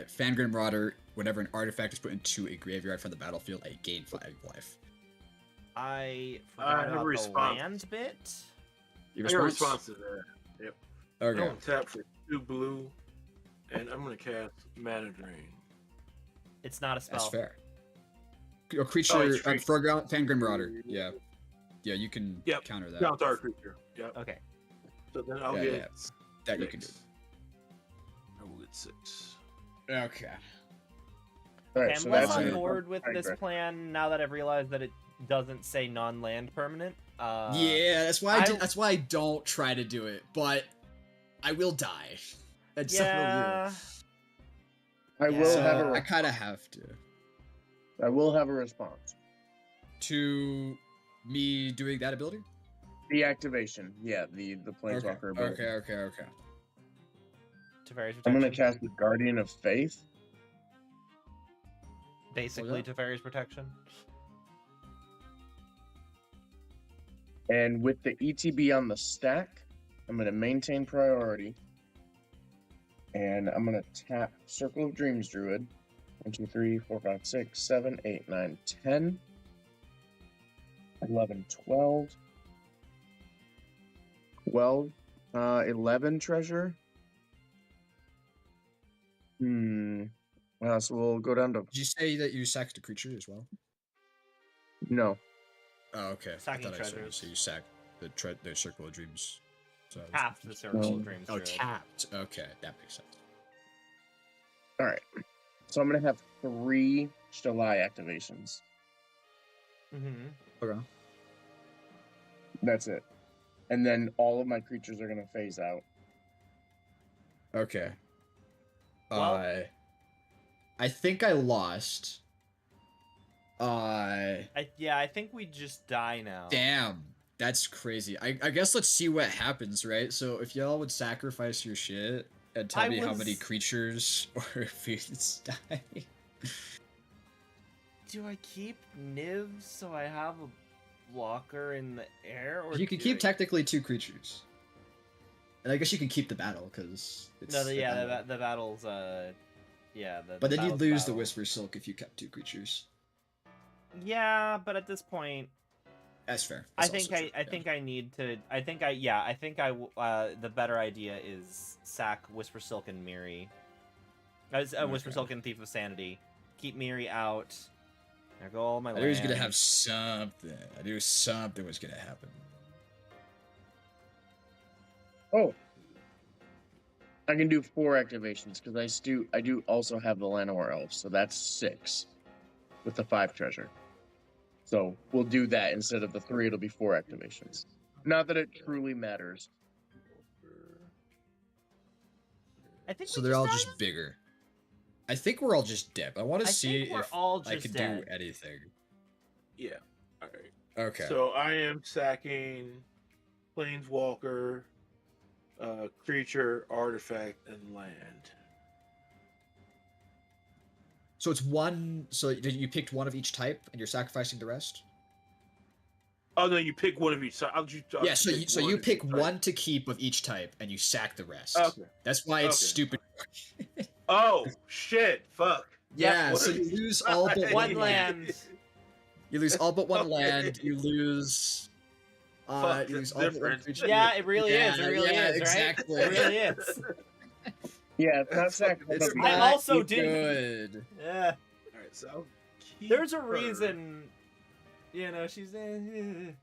S2: Fangren Marauder, whenever an artifact is put into a graveyard from the battlefield, I gain 5 life.
S1: I
S4: I
S1: forgot
S4: have a
S1: about the
S4: response.
S1: land bit.
S2: Your
S4: I got a
S2: response?
S4: response to that. Yep.
S2: Okay.
S4: I'm gonna tap for 2 blue, and I'm gonna cast Mana Drain.
S1: It's not a spell.
S2: That's fair. A creature,
S4: Oh, it's free.
S2: Fangren Marauder. Yeah. Yeah, you can
S4: Yep.
S2: counter that.
S4: Counter creature. Yep.
S1: Okay.
S4: So then I'll
S2: Yeah,
S4: get
S2: yeah. That you can do.
S4: 6. I will get 6.
S2: Okay.
S3: All right,
S1: Okay, I'm
S3: so
S1: less
S3: that's
S1: on
S3: it.
S1: board with this
S3: Fangren.
S1: plan now that I've realized that it doesn't say non-land permanent.
S2: Yeah, that's why
S1: I-
S2: that's why I don't try to do it, but I will die. At some
S1: Yeah.
S3: I
S1: Yeah.
S3: will
S2: So
S3: have a
S2: I kind of have to.
S3: I will have a response.
S2: To me doing that ability?
S3: The activation. Yeah, the planeswalker ability.
S2: Okay.
S1: Teferi's
S3: I'm gonna
S1: protection.
S3: cast the Guardian of Faith.
S1: Basically,
S2: that?
S1: Teferi's protection.
S3: And with the ETB on the stack, I'm going to maintain priority. And I'm going to tap Circle of Dreams Druid. 1, 2, 3, 4, 5, 6, 7, 8, 9, 10, 11, 12. 11 treasure. So we'll go down to...
S2: Did you say that you sacked a creature as well?
S3: No.
S2: Oh, okay.
S1: Sacking
S2: I thought I said you
S1: treasures.
S2: said you sacked the Circle of Dreams. So
S1: Half the Circle of Dreams.
S2: Oh,
S1: Druid.
S2: tapped. Okay, that makes sense.
S3: All right. So I'm going to have 3 Shalai activations.
S1: Mm-hmm.
S2: Okay.
S3: That's it. And then all of my creatures are going to phase out.
S2: Okay.
S1: Well-
S2: I think I lost.
S1: I think we just die now.
S2: Damn. That's crazy. I guess let's see what happens, right? So if y'all would sacrifice your shit and tell
S1: I
S2: me how
S1: was-
S2: many creatures or fiends die.
S1: Do I keep Niv so I have a blocker in the air, or
S2: You can
S1: do
S2: keep
S1: I-
S2: technically 2 creatures. And I guess you can keep the battle, because it's...
S1: No,
S2: the battle.
S1: the battle's
S2: But then you'd
S1: battle's
S2: lose the
S1: battle.
S2: Whisper Silk if you kept 2 creatures.
S1: Yeah, but at this point,
S2: That's fair.
S1: I
S2: That's
S1: think
S2: also true,
S1: I
S2: yeah.
S1: think I need to. The better idea is sack Whisper Silk and Miri. I Whisper Silken, Thief of Sanity. Keep Miri out. There go all my
S2: I knew he was gonna
S1: lands.
S2: have something. I knew something was gonna happen.
S3: Oh, I can do 4 activations because I do also have the Llanowar Elves, so that's 6 with the 5 treasure. So we'll do that instead of the 3. It'll be 4 activations. Not that it truly matters.
S1: I think
S2: So
S1: we
S2: they're all
S1: died?
S2: just bigger. I think we're all just dead. I want to
S1: I
S2: see
S1: think we're
S2: if
S1: all
S2: I
S1: just
S2: can
S1: dead.
S2: do anything.
S4: Yeah. All right.
S2: Okay.
S4: So I am sacking Planeswalker, creature, artifact, and land.
S2: So it's one. So you picked one of each type, and you're sacrificing the rest.
S4: Oh no, you pick one of each.
S2: Yeah. So you pick one to keep of each type, and you sack the rest.
S4: Okay.
S2: That's why it's
S4: Okay.
S2: stupid.
S4: Oh shit! Fuck.
S2: Yeah.
S4: What
S2: So
S4: a-
S2: you lose all but
S1: One
S2: one
S1: land.
S2: You lose all but one
S4: Okay.
S2: land. You lose.
S4: Fuck,
S2: You lose
S4: that's
S2: all but one
S4: different.
S2: creature.
S1: Yeah, it really
S2: Yeah,
S1: is. It really
S2: yeah,
S1: is,
S2: exactly.
S1: right? It really is.
S3: Yeah, it's not
S4: That's
S3: sacrifice.
S2: It's
S1: I
S2: not
S1: also didn't-
S2: good.
S1: Yeah.
S4: All right, so I'll keep
S1: There's a
S4: her.
S1: reason, you know, she's and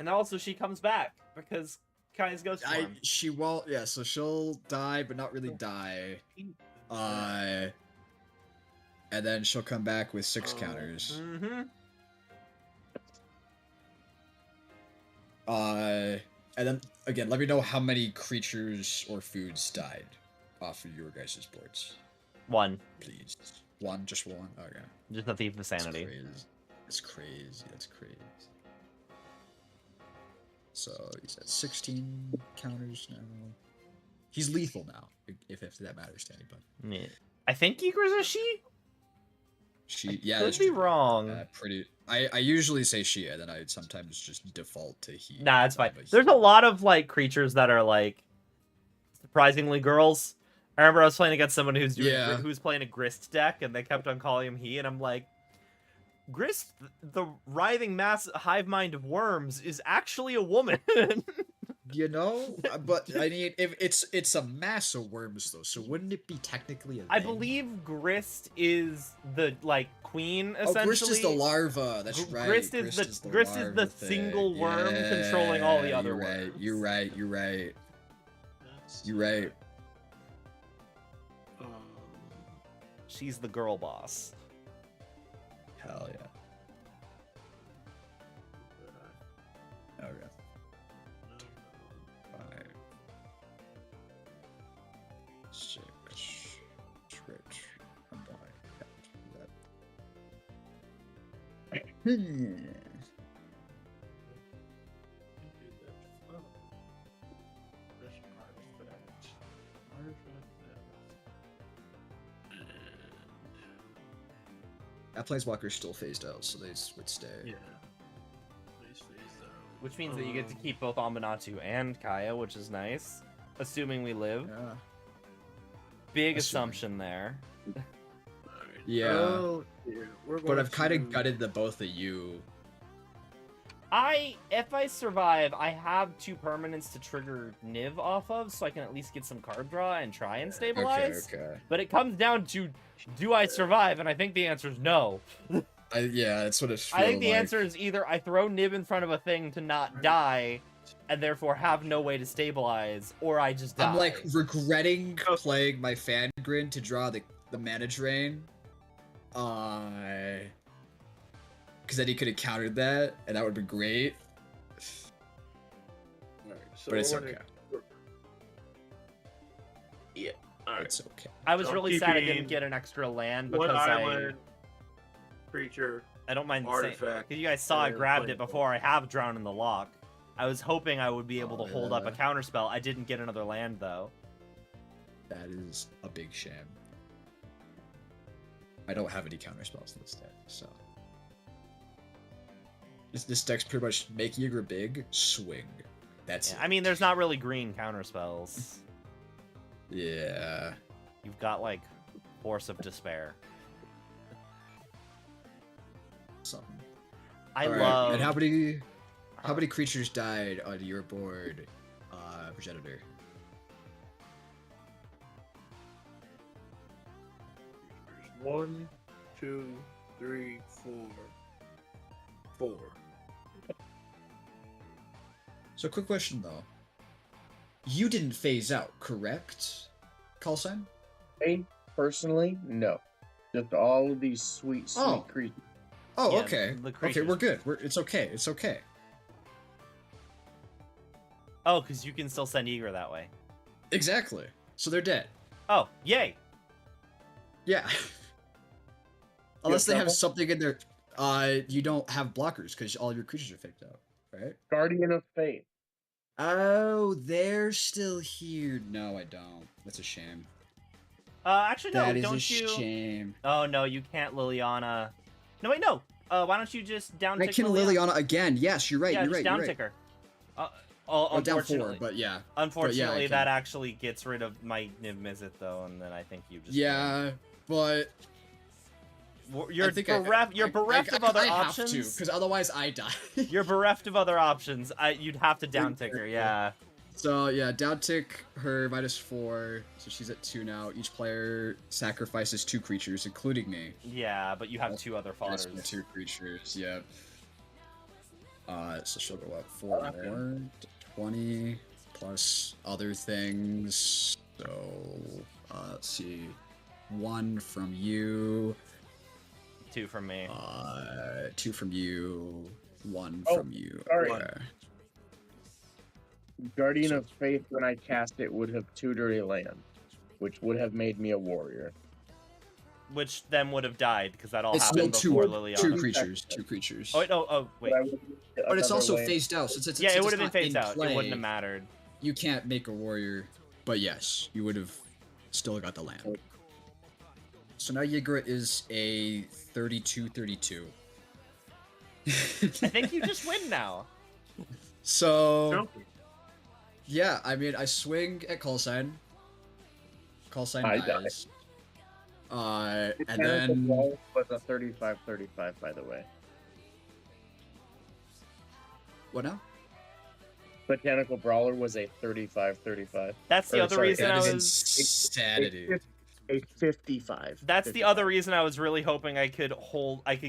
S1: also she comes back because Kai's ghost form.
S2: She won't. Yeah, so she'll die, but not really die. And then she'll come back with 6 counters.
S1: Mm-hmm.
S2: And then again, let me know how many creatures or foods died off of your guys' boards,
S1: One.
S2: please. One, just one. Okay.
S1: Just a Thief of Sanity.
S2: That's crazy. That's crazy. So he's at 16 counters now. He's lethal now, if that matters to anybody.
S1: Yeah. I think Eager's a she?
S2: Yeah,
S1: Could
S2: that's
S1: be
S2: true.
S1: wrong.
S2: I usually say she, and then I sometimes just default to he.
S1: Nah, it's fine.
S2: I'm
S1: There's a
S2: he.
S1: lot of like creatures that are like surprisingly girls. I remember I was playing against someone who's doing
S2: Yeah.
S1: who's playing a Grist deck, and they kept on calling him he, and I'm like, Grist, the writhing mass hive mind of worms, is actually a woman.
S2: You know, but I mean, if it's a mass of worms though, so wouldn't it be technically a?
S1: I
S2: thing?
S1: believe Grist is the like queen essentially.
S2: Oh, Grist is the larva. That's right.
S1: Grist is the
S2: thing.
S1: single worm controlling all the other
S2: you're right,
S1: worms.
S2: You're right. You're right. You're right.
S1: She's the girl boss.
S2: Hell yeah. Okay. 5, 6, switch. I'm buying. That Planeswalker's still phased out, so they would stay.
S4: Yeah.
S1: Which means that you get to keep both Aminatu and Kaya, which is nice. Assuming we live.
S2: Yeah.
S1: Big
S2: Assuming.
S1: assumption there.
S2: Yeah.
S4: Oh, yeah.
S2: But I've kind of gutted the both of you.
S1: If I survive, I have 2 permanents to trigger Niv off of, so I can at least get some card draw and try and stabilize.
S2: Okay.
S1: But it comes down to, do I survive? And I think the answer is no.
S2: Yeah, that's what it feels
S1: I think the
S2: like.
S1: answer is either I throw Nib in front of a thing to not die, and therefore have no way to stabilize, or I just die.
S2: I'm like regretting playing my Fangrin to draw the mana drain. Because then he could have countered that, and that would have been great.
S4: Alright, so
S2: But it's
S4: we're gonna-
S2: okay.
S4: Yeah. Alright.
S2: It's okay.
S1: I was
S4: So
S1: really sad I
S4: keeping
S1: didn't get an extra land
S4: One
S1: because
S4: island, creature,
S1: I don't mind saying,
S4: artifact.
S1: because you guys saw I
S4: and
S1: grabbed it
S4: planeswalker.
S1: before. I have Drown in the Lock. I was hoping I would be able to hold up a
S2: yeah.
S1: counterspell. I didn't get another land though.
S2: That is a big shame. I don't have any counterspells in this deck, so. This deck's pretty much make Yeager big, swing. That's
S1: Yeah, I mean, there's not really green counterspells.
S2: Yeah.
S1: You've got like Force of Despair.
S2: Something.
S1: I
S2: Alright,
S1: love.
S2: And how many creatures died on your board, Progenitor?
S4: 1, 2, 3, 4. 4.
S2: So, quick question though. You didn't phase out, correct? Call sign?
S3: Me, personally, no. Just all of these sweet
S2: Oh.
S3: creatures.
S2: Oh,
S1: Yeah,
S2: okay.
S1: the
S2: Okay,
S1: creatures.
S2: we're good. It's okay. It's okay.
S1: Oh, because you can still send Eager that way.
S2: Exactly. So they're dead.
S1: Oh, yay!
S2: Yeah. Unless they have
S3: trouble?
S2: something in their. You don't have blockers because all your creatures are faked out, right?
S3: Guardian of Fate.
S2: Oh, they're still here. No, I don't. That's a shame.
S1: Actually, no,
S2: That is
S1: don't
S2: a
S1: you?
S2: shame.
S1: Oh, no, you can't Liliana. No, wait, no. Why don't you just down
S2: I
S1: tick
S2: can Liliana again. Yes, you're right.
S1: Yeah,
S2: you're
S1: just
S2: right.
S1: down
S2: You're right.
S1: ticker.
S2: Well, down 4,
S1: Unfortunately.
S2: but yeah.
S1: Unfortunately,
S2: I can-
S1: that actually gets rid of my Niv Mizzet, though, and then I think you just...
S2: Yeah, but
S1: You're
S2: I think
S1: bereft, you're bereft of other
S2: I
S1: options.
S2: have to, because otherwise I die.
S1: You're bereft of other options. You'd have to down ticker, yeah.
S2: So yeah, down tick her -4, so she's at 2 now. Each player sacrifices 2 creatures, including me.
S1: Yeah, but you have 2 other
S2: Minus
S1: fodders.
S2: my 2 creatures, yeah. So she'll go up 4
S4: Okay.
S2: more, 20 plus other things. So let's see, 1 from you.
S1: 2 from me.
S2: 2 from you, 1
S3: Oh,
S2: from you.
S3: sorry.
S2: Okay.
S3: Guardian of Faith, when I cast it, would have tutored a land, which would have made me a warrior.
S1: Which then would have died, because that all
S2: It's still
S1: happened
S2: 2
S1: before
S2: 2
S1: Liliana.
S2: creatures, 2 creatures.
S1: Oh, wait, oh, wait.
S2: But it's
S3: another
S2: also
S3: land.
S2: phased out, since it's
S1: Yeah, it
S2: since
S1: would
S2: it's
S1: have been
S2: not
S1: phased
S2: in
S1: out.
S2: play,
S1: It wouldn't have mattered.
S2: You can't make a warrior, but yes, you would have still got the land. So now Ygritte is a 32-32.
S1: I think you just win now.
S2: So yeah, I mean, I swing at call sign. Call sign
S3: I die.
S2: dies. And
S3: Mechanical
S2: then
S3: Brawl was a 35-35, by the way.
S2: what now?
S3: Botanical Brawler was a 35-35.
S1: That's the
S3: Or,
S1: other
S3: sorry,
S1: reason
S2: That
S1: I
S2: is
S1: was...
S2: insanity.
S3: A 55.
S1: That's the other reason I was really hoping I could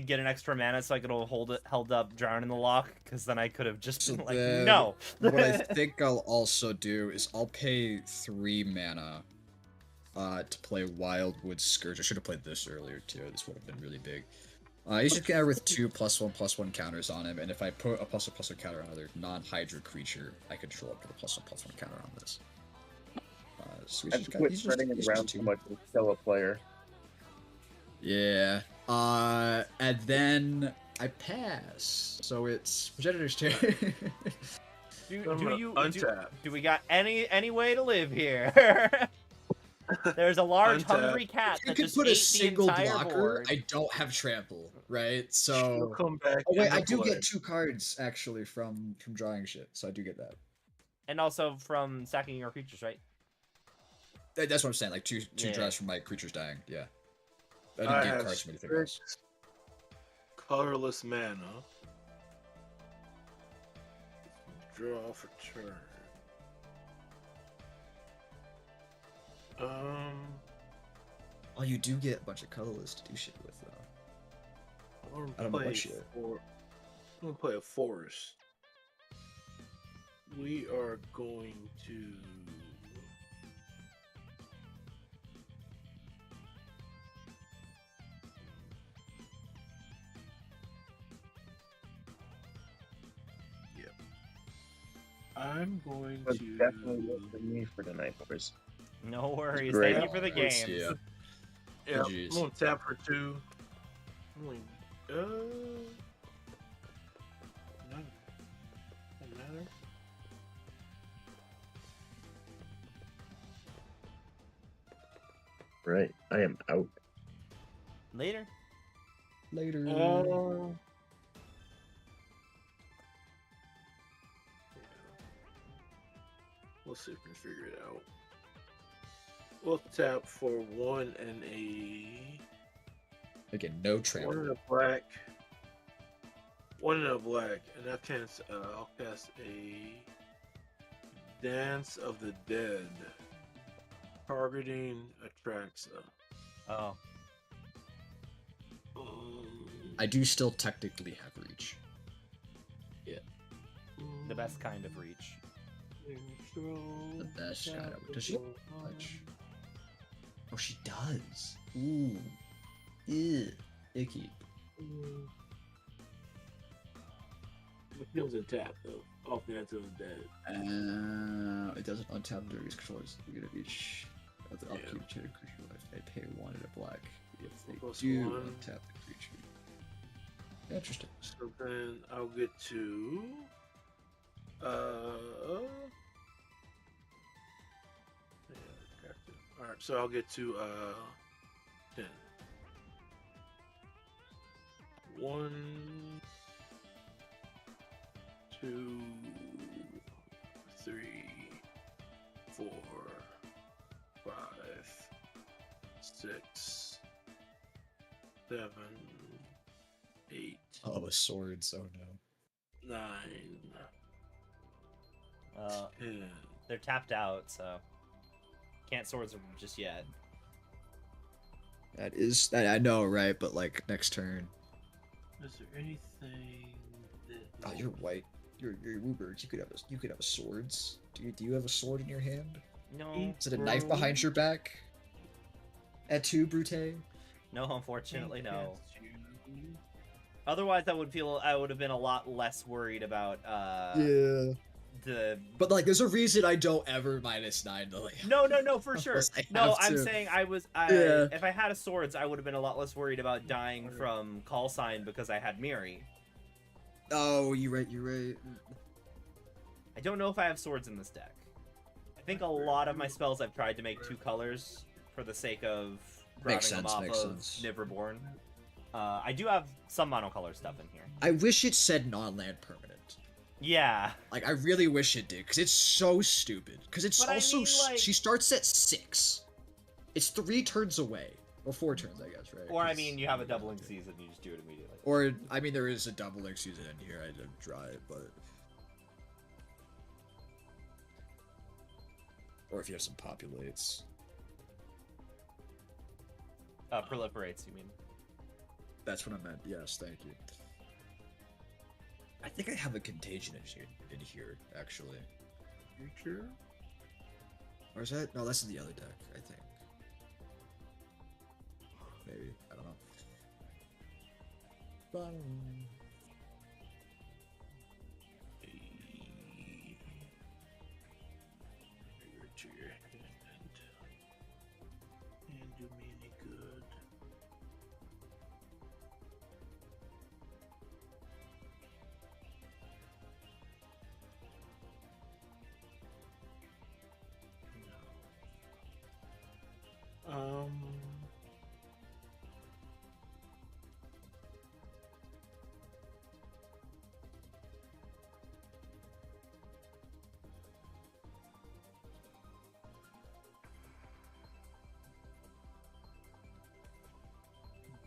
S1: get an extra mana so I could hold it held up Drown in the Loch, because then I could have just
S2: So
S1: been like,
S2: then
S1: no.
S2: What I think I'll also do is I'll pay 3 mana to play Wildwood Scourge. I should have played this earlier too. This would have been really big. He's just gonna with 2 +1/+1 counters on him, and if I put a +1/+1 counter on another non-Hydra creature, I control up to the +1/+1 counter on this. So
S3: I've quit spreading it around too much to kill a player.
S2: Yeah. And then I pass. So it's Progenitor's turn.
S1: Do we got any way to live here? There's a large
S4: Untap.
S1: hungry cat
S2: You
S1: that
S2: could
S1: just
S2: put
S1: ate
S2: a single
S1: the entire
S2: blocker.
S1: board.
S2: I don't have trample, right?
S4: She'll
S2: So
S4: come back.
S2: oh wait,
S4: and
S2: I do
S4: play.
S2: get 2 cards actually from drawing shit, so I do get that.
S1: And also from stacking your creatures, right?
S2: That's what I'm saying. Like two
S1: Yeah.
S2: draws from my creatures dying. Yeah. I didn't
S4: I
S2: get
S4: have
S2: cards from anything else.
S4: 6 colorless mana. Draw for turn.
S2: Oh, you do get a bunch of colorless to do shit with though.
S4: I'm
S2: I don't
S4: gonna
S2: know
S4: play
S2: about you.
S4: I'm gonna play a forest. We are going to. Yep. I'm going
S3: But
S4: to.
S3: definitely work for me for tonight, boys.
S1: No worries.
S3: Great.
S1: Thank you for the
S2: Let's
S1: games.
S2: see, yeah.
S4: Yeah,
S2: Jeez.
S4: I'm gonna tap for 2. I'm going. No. Doesn't matter.
S3: Right. I am out.
S1: Later.
S2: Later.
S4: Yeah. We'll see if we can figure it out. We'll tap for 1 and a
S2: Again, no
S4: 1
S2: trample.
S4: and a black. 1 and a black, and I'll cast a Dance of the Dead, targeting Atraxa.
S1: Oh.
S2: I do still technically have reach.
S1: The best kind of reach.
S2: The best shadow. Does she have touch? Oh, she does. Ooh. Ew. Icky.
S4: It was tapped though. Off the answer was dead.
S2: It doesn't untap the these controllers. You're gonna each of the upkeep to the creature life. They pay 1 and a black if they
S4: Plus
S2: do
S4: 1.
S2: untap the creature. Interesting.
S4: So then I'll get to Alright, so I'll get to 10. 1, 2, 3, 4, 5, 6, 7, 8.
S2: Oh, the swords. Oh no.
S4: 9,
S1: Uh,
S4: 10.
S1: they're tapped out, so can't swords them just yet.
S2: That is. I know, right? But like next turn.
S4: Is there anything that?
S2: Oh, you're white. You're Woobirds. You could have a swords. Do you have a sword in your hand?
S1: No,
S2: Is it a knife behind your back? At 2, Brute?
S1: no, unfortunately, no. Otherwise, I would have been a lot less worried about
S2: Yeah.
S1: the.
S2: But like, there's a reason I don't ever -9 the layout.
S1: No, for sure.
S2: Unless I
S1: No,
S2: have
S1: I'm
S2: to.
S1: saying
S2: Yeah.
S1: if I had a swords, I would have been a lot less worried about dying from call sign because I had Miri.
S2: Oh, you're right.
S1: I don't know if I have swords in this deck. I think a lot of my spells I've tried to make 2 colors for the sake of grabbing them off of Niv Reborn. I do have some monocolor stuff in here.
S2: I wish it said non-land permanent.
S1: Yeah.
S2: Like, I really wish it did, because it's so stupid. Because it's
S1: But I
S2: also,
S1: mean, like-
S2: she starts at 6. It's 3 turns away. Or 4 turns, I guess, right?
S1: Or, I
S2: 'Cause-
S1: mean, you have a doubling season, you just do it immediately.
S2: Or, I mean, there is a doubling season in here. I didn't try it, but... Or if you have some populates.
S1: Proliferates, you mean?
S2: That's what I meant. Yes, thank you. I think I have a contagion in here, actually.
S4: You sure?
S2: Or is that? No, that's in the other deck, I think. Maybe. I don't know.
S4: To your hand and do me any good. No.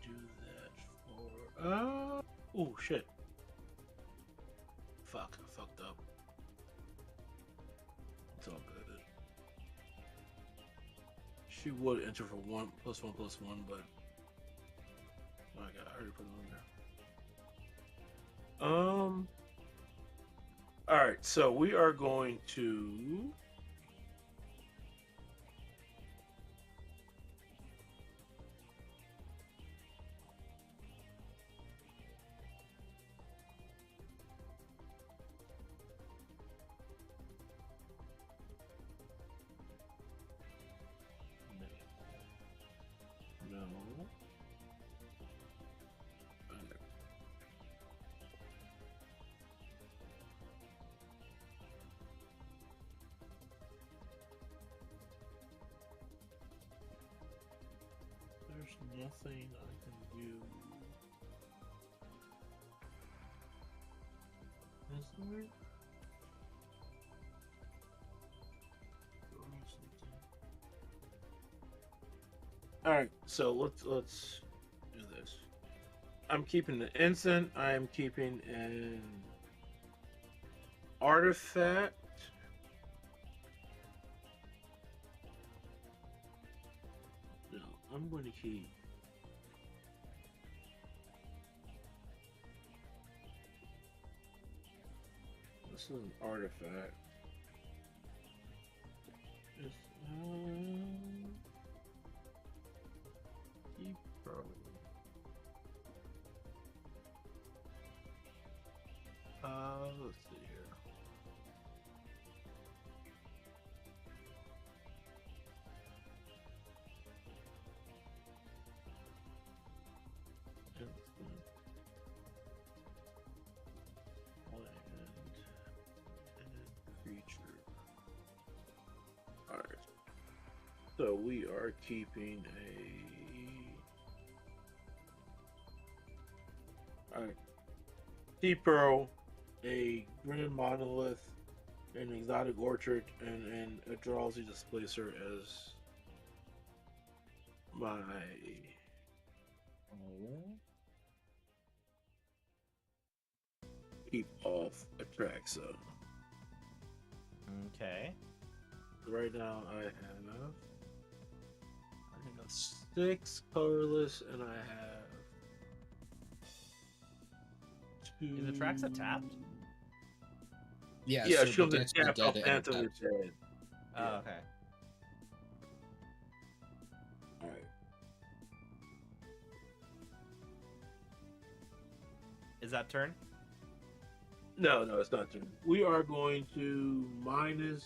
S4: Do that for oh shit. Fuck, I fucked up. It's all good. She would enter for 1 +1 +1, but oh my god, I already put it on there. Alright, so we are going to no. There's nothing I can do. Is there? Alright, so let's do this. I'm keeping the instant, I'm keeping an artifact. No, I'm going to keep This is an artifact. It's, keep going. Let's see here. Creature. Alright. So we are keeping a. Alright. Sea Pearl, a Grand Monolith, an Exotic Orchard, and a Drowsy Displacer as my. Keep off Atraxa.
S1: Okay.
S4: Right now I have 6 colorless, and I have 2.
S1: Is Atraxa tapped?
S2: Yeah,
S4: Yeah,
S2: so
S4: she'll
S2: the
S4: be
S2: Dance of the
S4: tapped
S2: Dead
S4: off
S2: and
S4: Dance of the
S2: Attack.
S4: Dead.
S1: Oh,
S4: Yeah.
S1: okay.
S4: Alright.
S1: Is that turn?
S4: No, it's not turn. We are going to -1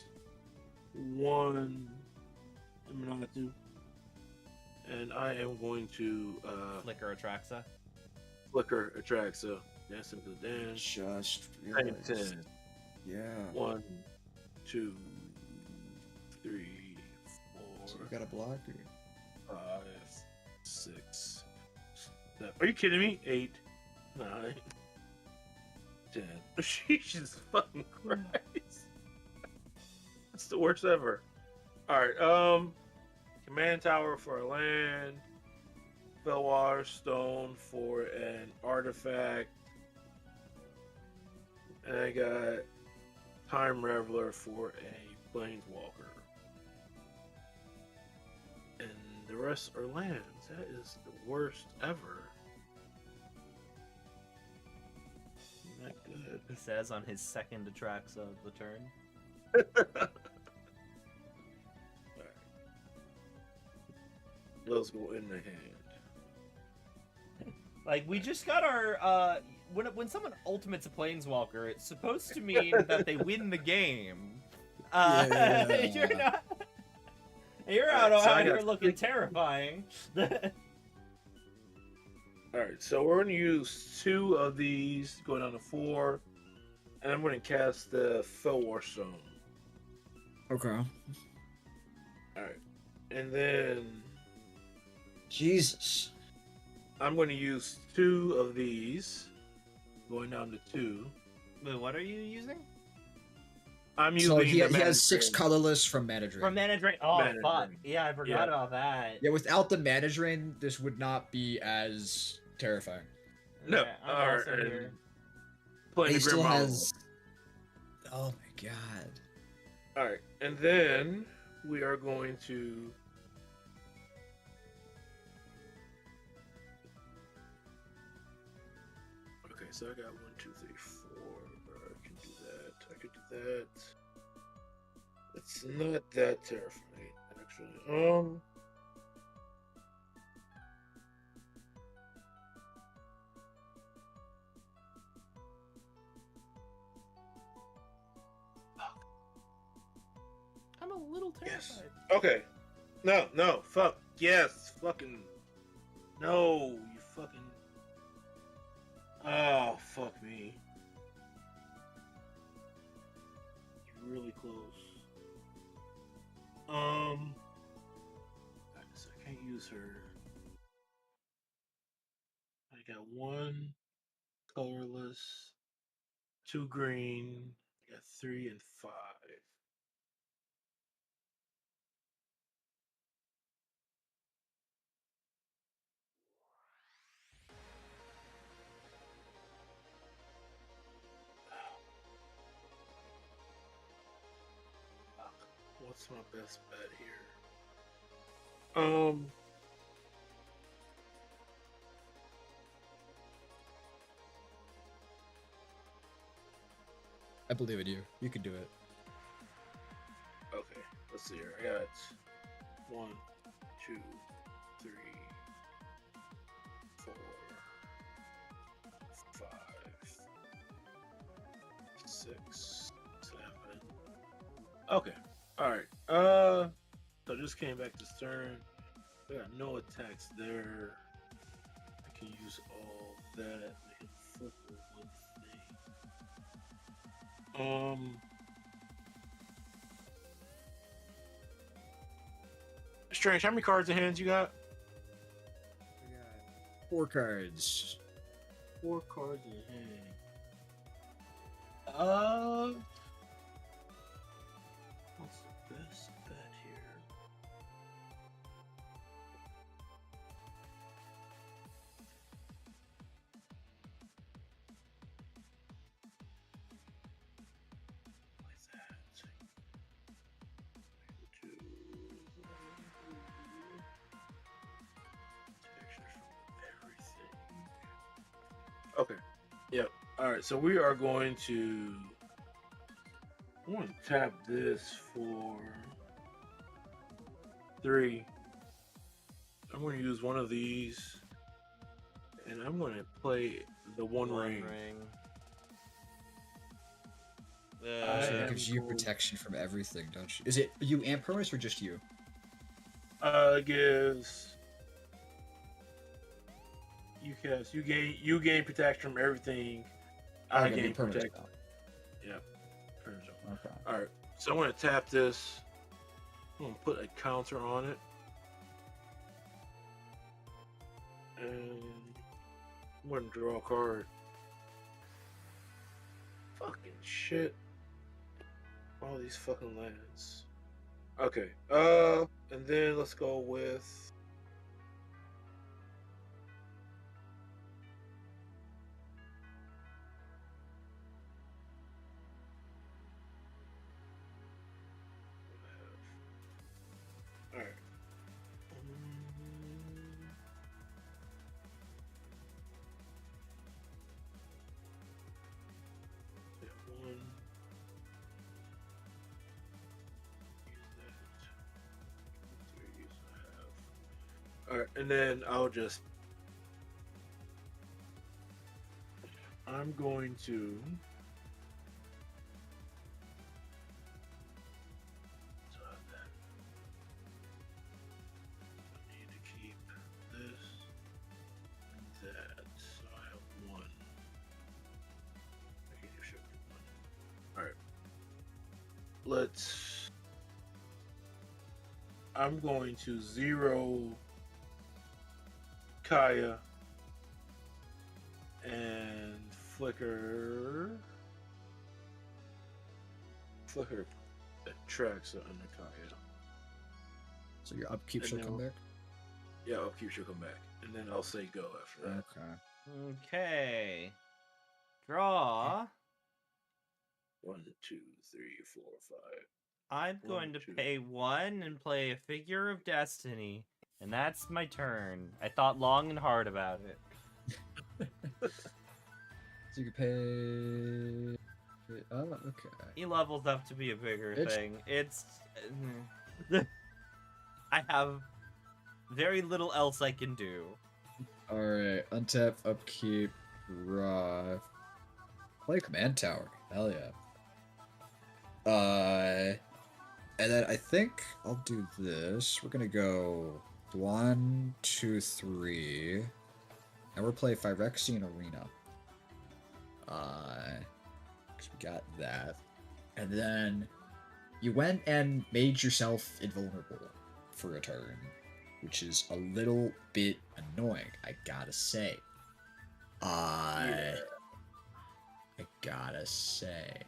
S4: Eminatu, and I am going to
S1: Flicker Atraxa.
S4: flicker Atraxa. Dance into the dance.
S2: Just
S4: Same
S2: realized.
S4: 10.
S2: Yeah.
S4: 1, 2, 3,
S2: So
S4: 4,
S2: you got a block? Or...
S4: 5, 6, 7. Are you kidding me? 8, 9, 10. Jesus fucking Christ. That's the worst ever. Alright, command tower for a land. Felwater Stone for an artifact. And I got Time Reveler for a Planeswalker. And the rest are lands. That is the worst ever. Not good.
S1: He says on his second Atraxa of the turn.
S4: Alright. Let's go in the hand.
S1: Like, we just got our, when someone ultimates a Planeswalker, it's supposed to mean that they win the game.
S2: Yeah.
S1: You're not... You're
S4: Alright,
S1: out
S4: so I
S1: here
S4: got
S1: looking
S4: 6.
S1: terrifying.
S4: Alright, so we're going to use 2 of these, go down to 4, and I'm going to cast the Felwar Stone.
S2: Okay.
S4: Alright, and then
S2: Jesus.
S4: I'm going to use 2 of these, going down to 2.
S1: Wait, what are you using?
S4: I'm using
S2: So he
S4: the Mana
S2: has 6
S4: Drain.
S2: colorless from Mana Drain.
S1: From Mana Drain. Oh,
S4: Mana
S1: fuck.
S4: Drain.
S1: Yeah, I forgot
S4: Yeah.
S1: about that.
S2: Yeah, without the Mana Drain, this would not be as terrifying.
S4: No,
S1: Okay, I'm
S4: alright,
S1: also
S4: and
S1: here.
S4: playing
S2: He
S4: the
S2: still
S4: Grim
S2: has. Oh my god.
S4: Alright, and then we are going to okay, so I got 1, 2, 3, 4. I can do that. I could do that. It's not that terrifying, actually.
S1: I'm a little
S4: Yes.
S1: terrified.
S4: Okay. No, fuck. Yes, fucking. No, you fucking. Oh, fuck me. You're really close. I can't use her. I got 1 colorless, 2 green. I got 3 and 5. What's my best bet here?
S2: I believe in you. You can do it.
S4: Okay, let's see here. I got 1, 2, 3, 4, 5, 6, 7. Okay. All right. So I just came back this turn. I got no attacks there. I can use all that. I can flip one thing. Strange. How many cards in hands you got?
S2: I got 4 cards.
S4: 4 cards in hand. What's the best bet here? Like that. Textures from everything. Okay. Yep. All right. So we are going to. I want to tap this for 3. I'm going to use one of these, and I'm going to play the One Ring.
S2: So it gives you
S4: cool.
S2: protection from everything, don't you? Is it you and Promise or just you?
S4: Gives you gain protection from everything. I gain protection. Yeah.
S2: Okay.
S4: All right. So I'm going to tap this. I'm going to put a counter on it. And I'm going to draw a card. Fucking shit. All these fucking lands. Okay. And then let's go with. All right. One. All right, and then I'm going to. I need to keep this and that, so I have 1. I can use 1. All right. I'm going to 0 Kaya and flicker tracks under Kaya.
S2: So your upkeep
S4: And
S2: shall
S4: then
S2: come back?
S4: Yeah, upkeep should come back, and then I'll say go after that.
S2: Okay.
S1: Okay. Draw.
S4: 1, 2, 3, 4, 5.
S1: I'm
S4: One,
S1: going to
S4: two.
S1: pay 1 and play a Figure of Destiny, and that's my turn. I thought long and hard about it.
S2: So you can pay. Oh, okay.
S1: He levels up to be a bigger
S2: It's-
S1: thing. It's. I have very little else I can do.
S2: Alright, untap, upkeep, draw. Play command tower. Hell yeah. And then I think I'll do this. We're gonna go 1, 2, 3. And we'll play Phyrexian Arena. Because we got that. And then you went and made yourself invulnerable for a turn, which is a little bit annoying, I gotta say. I gotta say.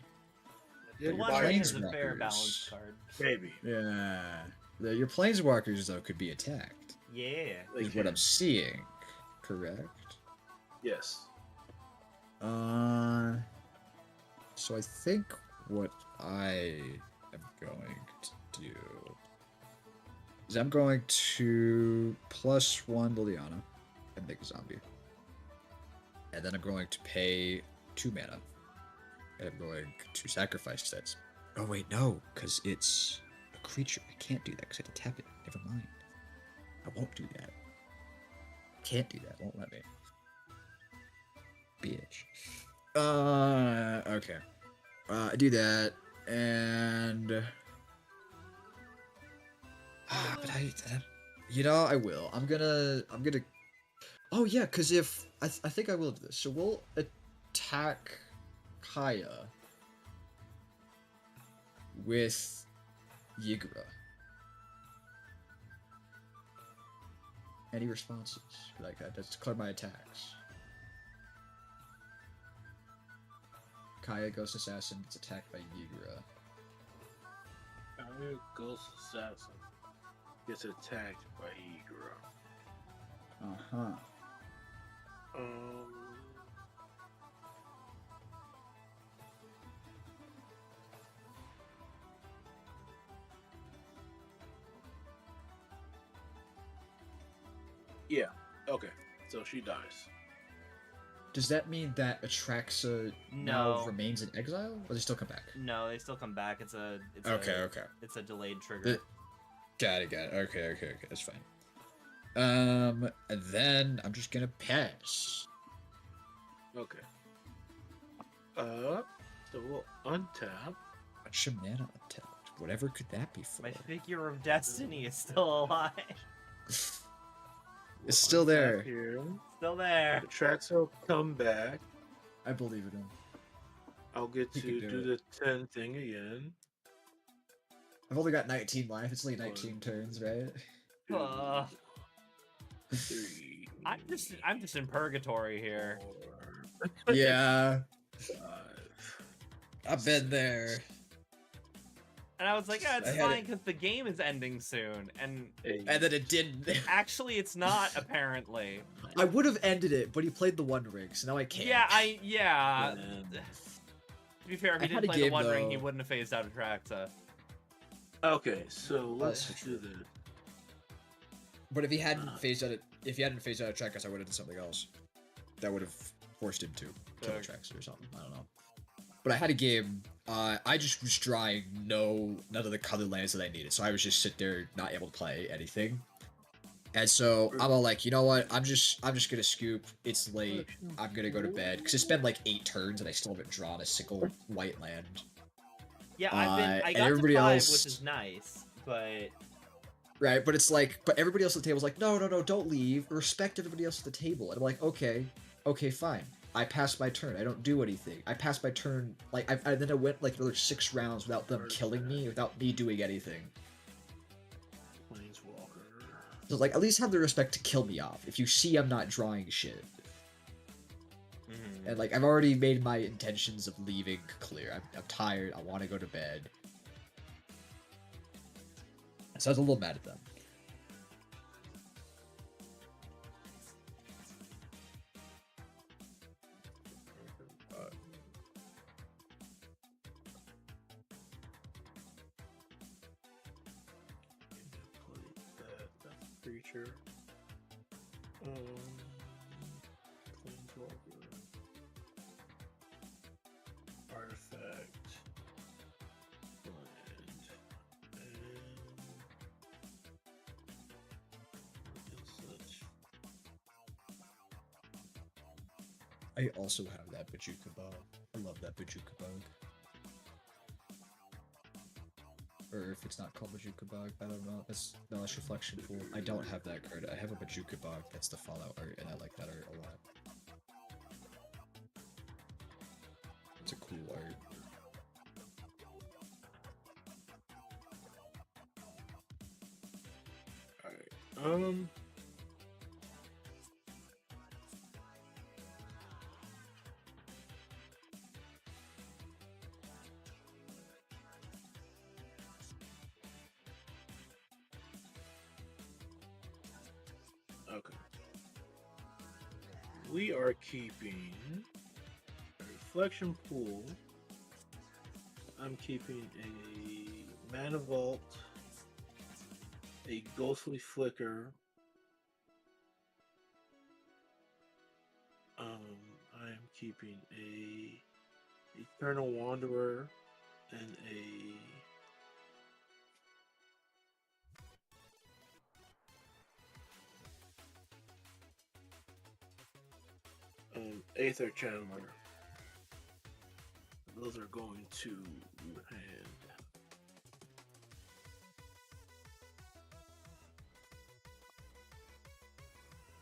S4: Yeah,
S1: The
S2: your
S1: One Ring is a
S2: Planeswalkers.
S1: fair balance card.
S4: Maybe.
S2: Yeah. Your planeswalkers, though, could be attacked.
S1: Yeah.
S2: Is what I'm seeing. Correct?
S4: Yes.
S2: So I think what I am going to do is I'm going to +1 Liliana and make a zombie. And then I'm going to pay 2 mana. And I'm going to sacrifice that. Oh wait, no, because it's a creature. I can't do that because I have to tap it. Never mind. I won't do that. Can't do that. Won't let me. Bitch. Okay. I do that, and but I will. I'm gonna. Oh yeah, because if I think I will do this. So we'll attack Kaya with Yigura. Any responses? Like that's declare my attacks. Kaya Ghost Assassin gets attacked by Yigura.
S4: Ghost Assassin gets attacked by Igura.
S2: Uh-huh.
S4: Yeah. Okay. So she dies.
S2: Does that mean that Atraxa now remains in exile, or they still come back?
S1: No, they still come back. It's
S2: Okay.
S1: It's a delayed trigger.
S2: Got it. Okay. That's fine. And then I'm just gonna pass.
S4: Okay. So we'll untap.
S2: What's your mana untapped? Whatever could that be for?
S1: My figure of destiny is still alive.
S2: It's still there.
S4: Here.
S1: Still there.
S4: The tracks will come back.
S2: I believe in him.
S4: I'll get
S2: He
S4: to
S2: can do
S4: do the 10 thing again.
S2: I've only got 19 life. It's only 19 turns, right?
S4: 3.
S1: I'm just in purgatory here.
S4: 4,
S2: Yeah.
S4: 5.
S2: I've been there.
S1: And I was like, yeah, it's
S2: I had
S1: fine
S2: it.
S1: because the game is ending soon. And
S2: And then it didn't.
S1: actually, it's not, apparently.
S2: I would have ended it, but he played the One Ring, so now I can't.
S1: Yeah. To be fair, if he
S2: I had
S1: didn't
S2: a
S1: play the
S2: game,
S1: One Ring, he
S2: though.
S1: wouldn't have phased out Atraxa.
S4: Okay, so let's
S2: That's
S4: do
S2: true.
S4: this.
S2: But if he hadn't phased out Trackers, I would have done something else. That would have forced him to kill
S1: Okay.
S2: Trackers or something. I don't know. But I had a game. I just was drawing none of the color lands that I needed, so I was just sit there not able to play anything. And so I'm all like, you know what? I'm just gonna scoop. It's late. I'm gonna go to bed because it's been like 8 turns and I still haven't drawn a single white land.
S1: Yeah, I
S2: and
S1: got to
S2: everybody
S1: 5,
S2: else-
S1: which is nice, but
S2: Right, but it's like, but everybody else at the table is like, no, don't leave. Respect everybody else at the table. And I'm like, okay, fine. I passed my turn. I don't do anything. I passed my turn. Like, then I went like another 6 rounds without them killing me, without me doing anything.
S4: Planeswalker.
S2: So like, at least have the respect to kill me off. If you see I'm not drawing shit. And like, I've already made my intentions of leaving clear. I'm tired. I want to go to bed. So I was a little mad at them.
S4: That creature. Planeswalker. Artifact. Land. And such.
S2: I also have that Bajuka Bug. I love that Bajuka Bug. Or if it's not called Bajuka Bug, I don't know. That's Reflection Pool. I don't have that card. I have a Bajuka Bug. That's the Fallout art, and I like that art a lot. It's a cool art.
S4: Alright. Okay. We are keeping a reflection pool. I'm keeping a mana vault, a ghostly flicker. I am keeping a Eternal Wanderer, and Aether Chandler. Those are going to hand.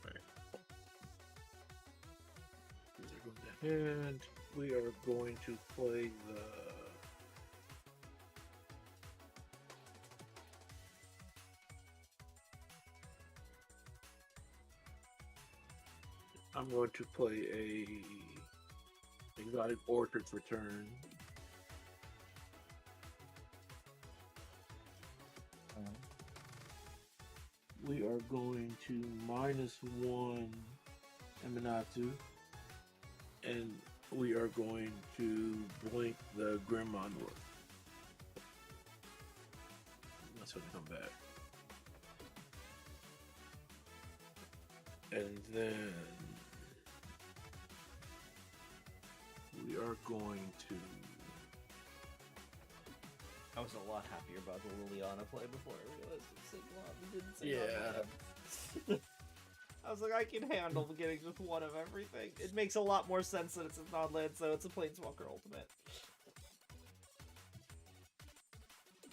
S4: Right. These are going to hand. We are going to play the. I'm going to play a Exotic Orchids Return. We are going to -1 Eminatu, and we are going to blink the Grim Onward. That's when I come back. And then we are going to.
S1: I was a lot happier about the Liliana play before I realized it said one and didn't say
S4: Yeah.
S1: I was like, I can handle getting just one of everything. It makes a lot more sense that it's a non-land, so it's a Planeswalker Ultimate.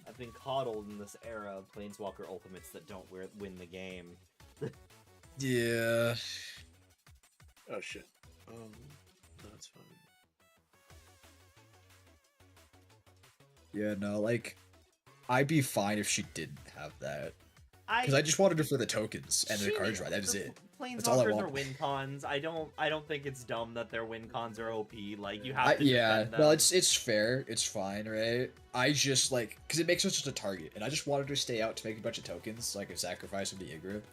S1: I've been coddled in this era of Planeswalker Ultimates that don't win the game.
S2: Yeah.
S4: Oh shit. That's fine.
S2: Yeah, no, like, I'd be fine if she didn't have that. Because I just wanted her for the tokens and the cards right. That is it. That's all I
S1: Planeswalkers
S2: want.
S1: are win cons. I don't think it's dumb that their win cons are OP. Like, you have to
S2: yeah,
S1: defend them.
S2: no, it's fair. It's fine, right? I just, like, because it makes her just a target, and I just wanted her to stay out to make a bunch of tokens, so I could sacrifice them to Ygritte.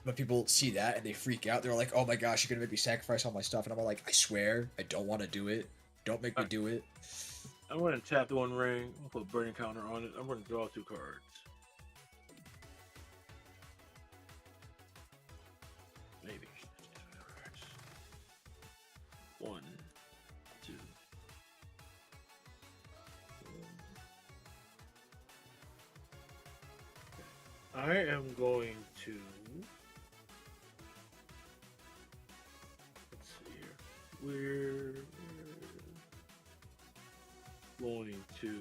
S2: But people see that and they freak out. They're like, "Oh my gosh, you're gonna make me sacrifice all my stuff," and I'm like, "I swear, I don't want to do it. Don't make me do it."
S4: I'm going to tap the One Ring. I'm going to put Burning Counter on it. I'm going to draw 2 cards. Maybe. 1, 2. I am going to. Let's see here. We're going to.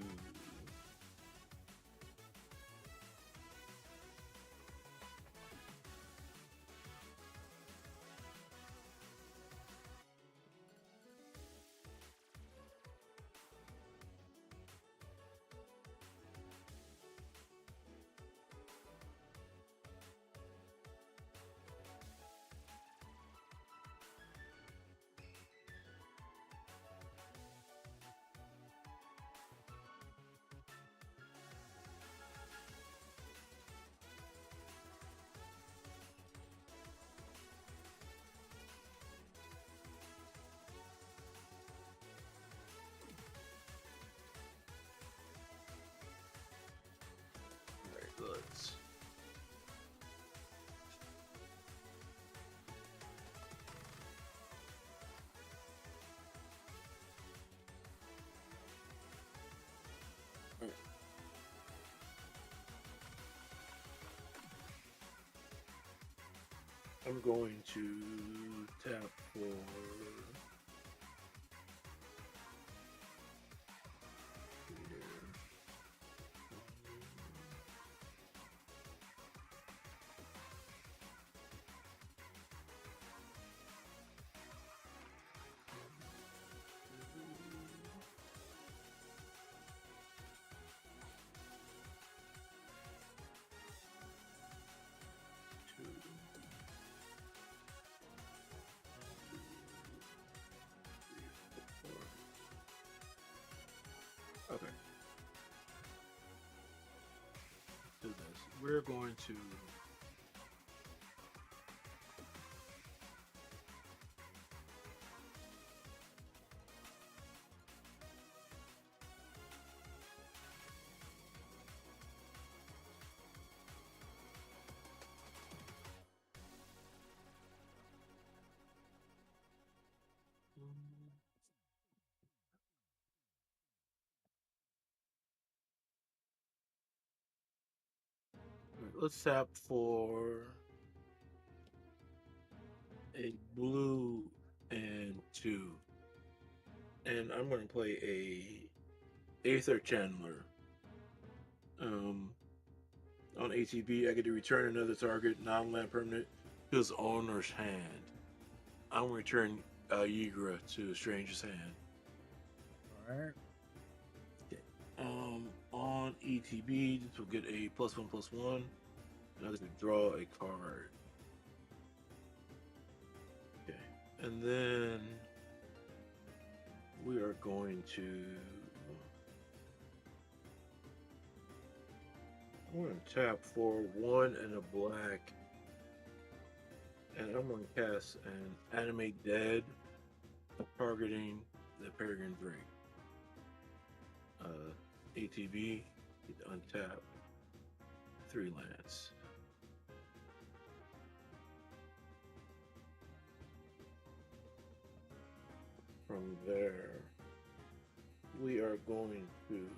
S4: Very good. I'm going to tap for okay. Do this. We're going to. let's tap for a blue and 2. And I'm going to play a Aether Chandler. On ATB, I get to return another target non-land permanent to its owner's hand. I'm going to return Yigra to a stranger's hand.
S2: Alright.
S4: Okay. On ETB, this will get a +1/+1, and I get to draw a card. Okay, and then we are going to. I'm going to tap for 1 and a black, and I'm going to cast an Animate Dead, targeting the Peregrine Drake. ATB, untap 3 lands. From there, we are going to.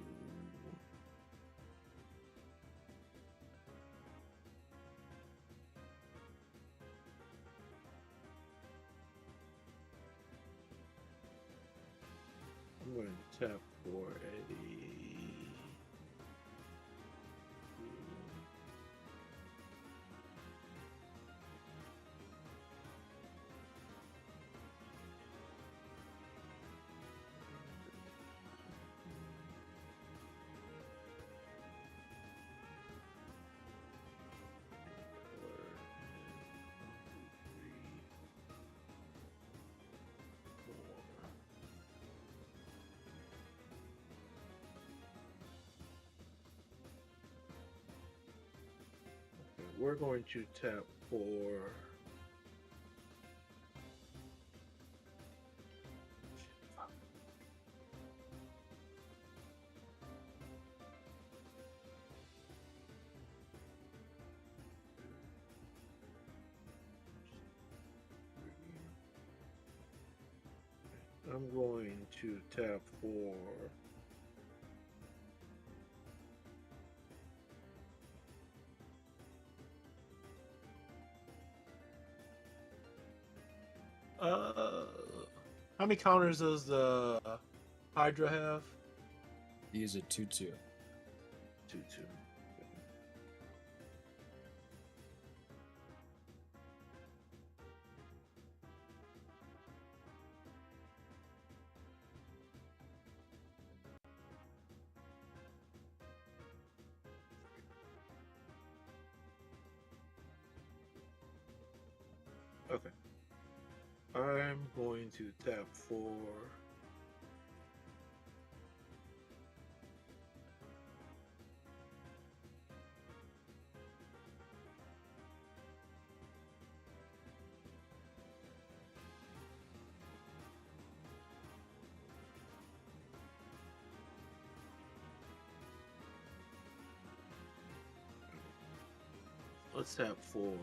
S4: I'm going to tap for a. We're going to tap for I'm going to tap for how many counters does the Hydra have?
S2: He is a 2/2.
S4: 2/2. Okay. I'm going to tap for let's tap for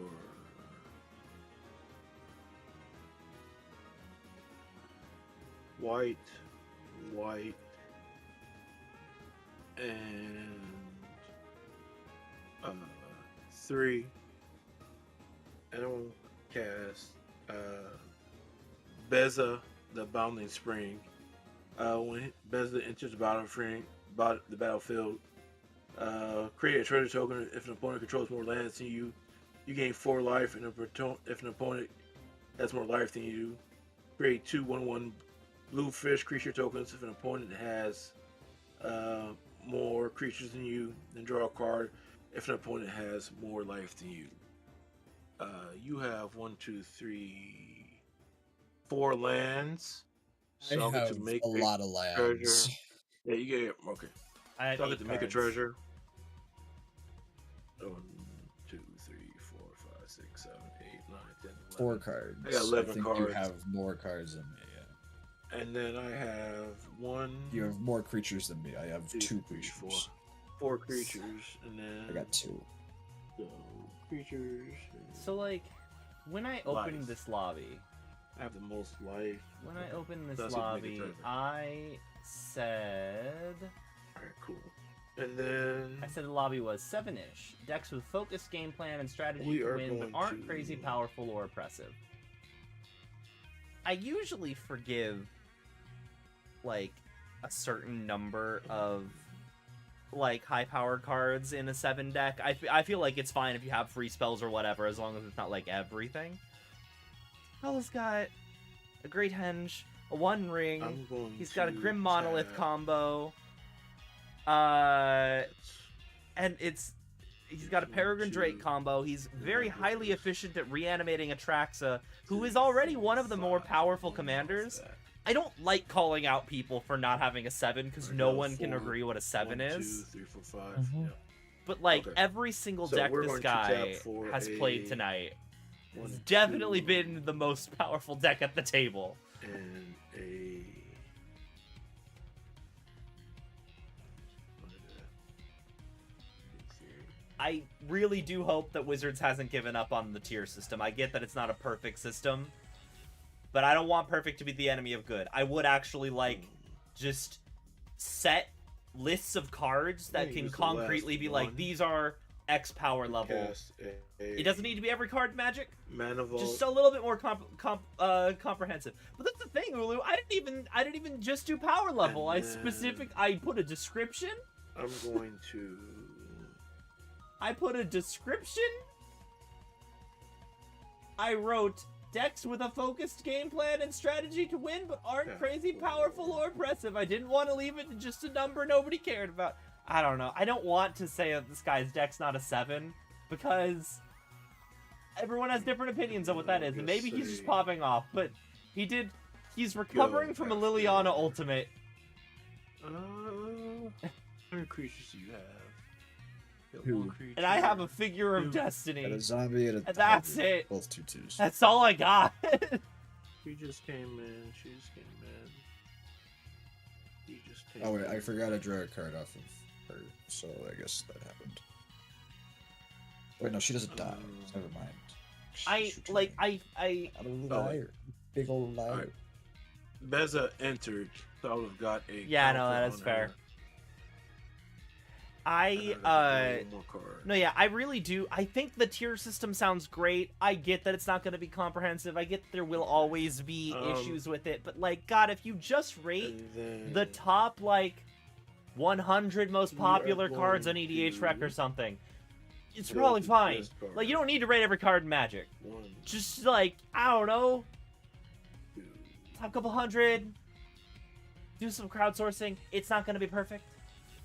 S4: white, and 3. And I'm gonna cast Beza, the Bounding Spring. When Beza enters the battlefield, create a treasure token. If an opponent controls more lands than you, you gain 4 life. And if an opponent has more life than you do, create 2 1/1 blue fish creature tokens. If an opponent has more creatures than you, then draw a card. If an opponent has more life than you, you have 1, 2, 3, 4 lands.
S2: I
S4: So I'll get
S2: have
S4: to make
S2: a lot of
S4: treasure.
S2: lands.
S4: Yeah, you get okay.
S1: I have
S4: So I'll
S1: 8
S4: get to make a
S1: cards.
S4: treasure. 1, 2, 3, 4, 5, 6, 7, 8, 9, 10, 11.
S2: 4 cards.
S4: I got 11
S2: think
S4: cards.
S2: you have more cards than me. Yeah.
S4: And then I have 1.
S2: You have more creatures than me. I have 2 creatures.
S4: 4 creatures, and then
S2: I got 2.
S4: So creatures.
S1: So, like, when I opened
S4: Life.
S1: this lobby,
S4: I have the most life.
S1: when I opened this
S4: That's what make it
S1: lobby,
S4: treasure.
S1: I said,
S4: Alright, cool. And then
S1: I said the lobby was 7-ish. Decks with focused game plan and strategy
S4: We
S1: to
S4: are
S1: win, but
S4: going
S1: aren't
S4: to-
S1: crazy powerful or oppressive. I usually forgive, like, a certain number of, like, high-powered cards in a 7 deck. I feel like it's fine if you have free spells or whatever, as long as it's not, like, everything. Fella's got a Great Henge, a One Ring.
S4: I'm going
S1: He's got a
S4: to
S1: Grim Monolith
S4: tap-
S1: combo. And he's got a Peregrine Drake combo. He's very highly efficient at reanimating Atraxa, who is already one of the more powerful commanders. I don't like calling out people for not having a 7, because no one can agree what a 7
S4: 1, 2,
S1: is.
S4: 3, 4, 5.
S2: Mhm.
S4: Yeah.
S1: But, like,
S4: Okay.
S1: every single
S4: So
S1: deck
S4: we're
S1: this
S4: going to
S1: guy
S4: tap for
S1: has
S4: a
S1: played tonight has
S4: 1,
S1: definitely
S4: 2,
S1: been the most powerful deck at the table.
S4: and a.
S1: I really do hope that Wizards hasn't given up on the tier system. I get that it's not a perfect system, but I don't want perfect to be the enemy of good. I would actually like just set lists of cards that
S4: Yeah,
S1: can
S4: use the last
S1: concretely be like,
S4: one.
S1: these are X power level.
S4: Cast
S1: It doesn't need to be every card in Magic,
S4: Mana Vault.
S1: just a little bit more comprehensive. But that's the thing, Ulu. I didn't even just do power level.
S4: And
S1: I put a description.
S4: I'm going to.
S1: I put a description. I wrote decks with a focused game plan and strategy to win, but aren't
S4: Yeah.
S1: crazy powerful or oppressive. I didn't want to leave it to just a number nobody cared about. I don't know. I don't want to say that this guy's deck's not a 7, because everyone has different opinions on what that is, and maybe he's just popping off, but he's recovering from a Liliana ultimate.
S4: How many creatures do you have? Got
S2: Who?
S4: one creature.
S1: And I have a figure of
S4: Two.
S2: And a
S1: destiny.
S2: zombie and a
S1: And that's
S2: tiger,
S1: it.
S2: both 2/2s.
S1: That's all I got.
S4: He just came in. She just came in. He just came
S2: Oh wait,
S4: in.
S2: I forgot to draw a card off of her, so I guess that happened. Wait, no, she doesn't die. Never mind. Shoot her.
S1: I
S2: Out of the
S4: Oh,
S2: liar. Big old liar.
S4: Alright. Beza entered, so I would have got a.
S1: Yeah, no,
S4: counter
S1: that is
S4: on
S1: fair.
S4: her, and I'd have to draw one more card.
S1: No, yeah, I really do. I think the tier system sounds great. I get that it's not going to be comprehensive. I get that there will always be issues with it. But, like, God, if you just rate
S4: And then
S1: the top, like, 100 most
S4: We are
S1: popular cards on
S4: going
S1: EDH Rec or
S4: to
S1: something, it's
S4: go
S1: probably
S4: to
S1: fine.
S4: this card.
S1: Like, you don't need to rate every card in Magic.
S4: 1,
S1: Just, like, I don't know,
S4: 2,
S1: top couple hundred, do some crowdsourcing. It's not going to be perfect.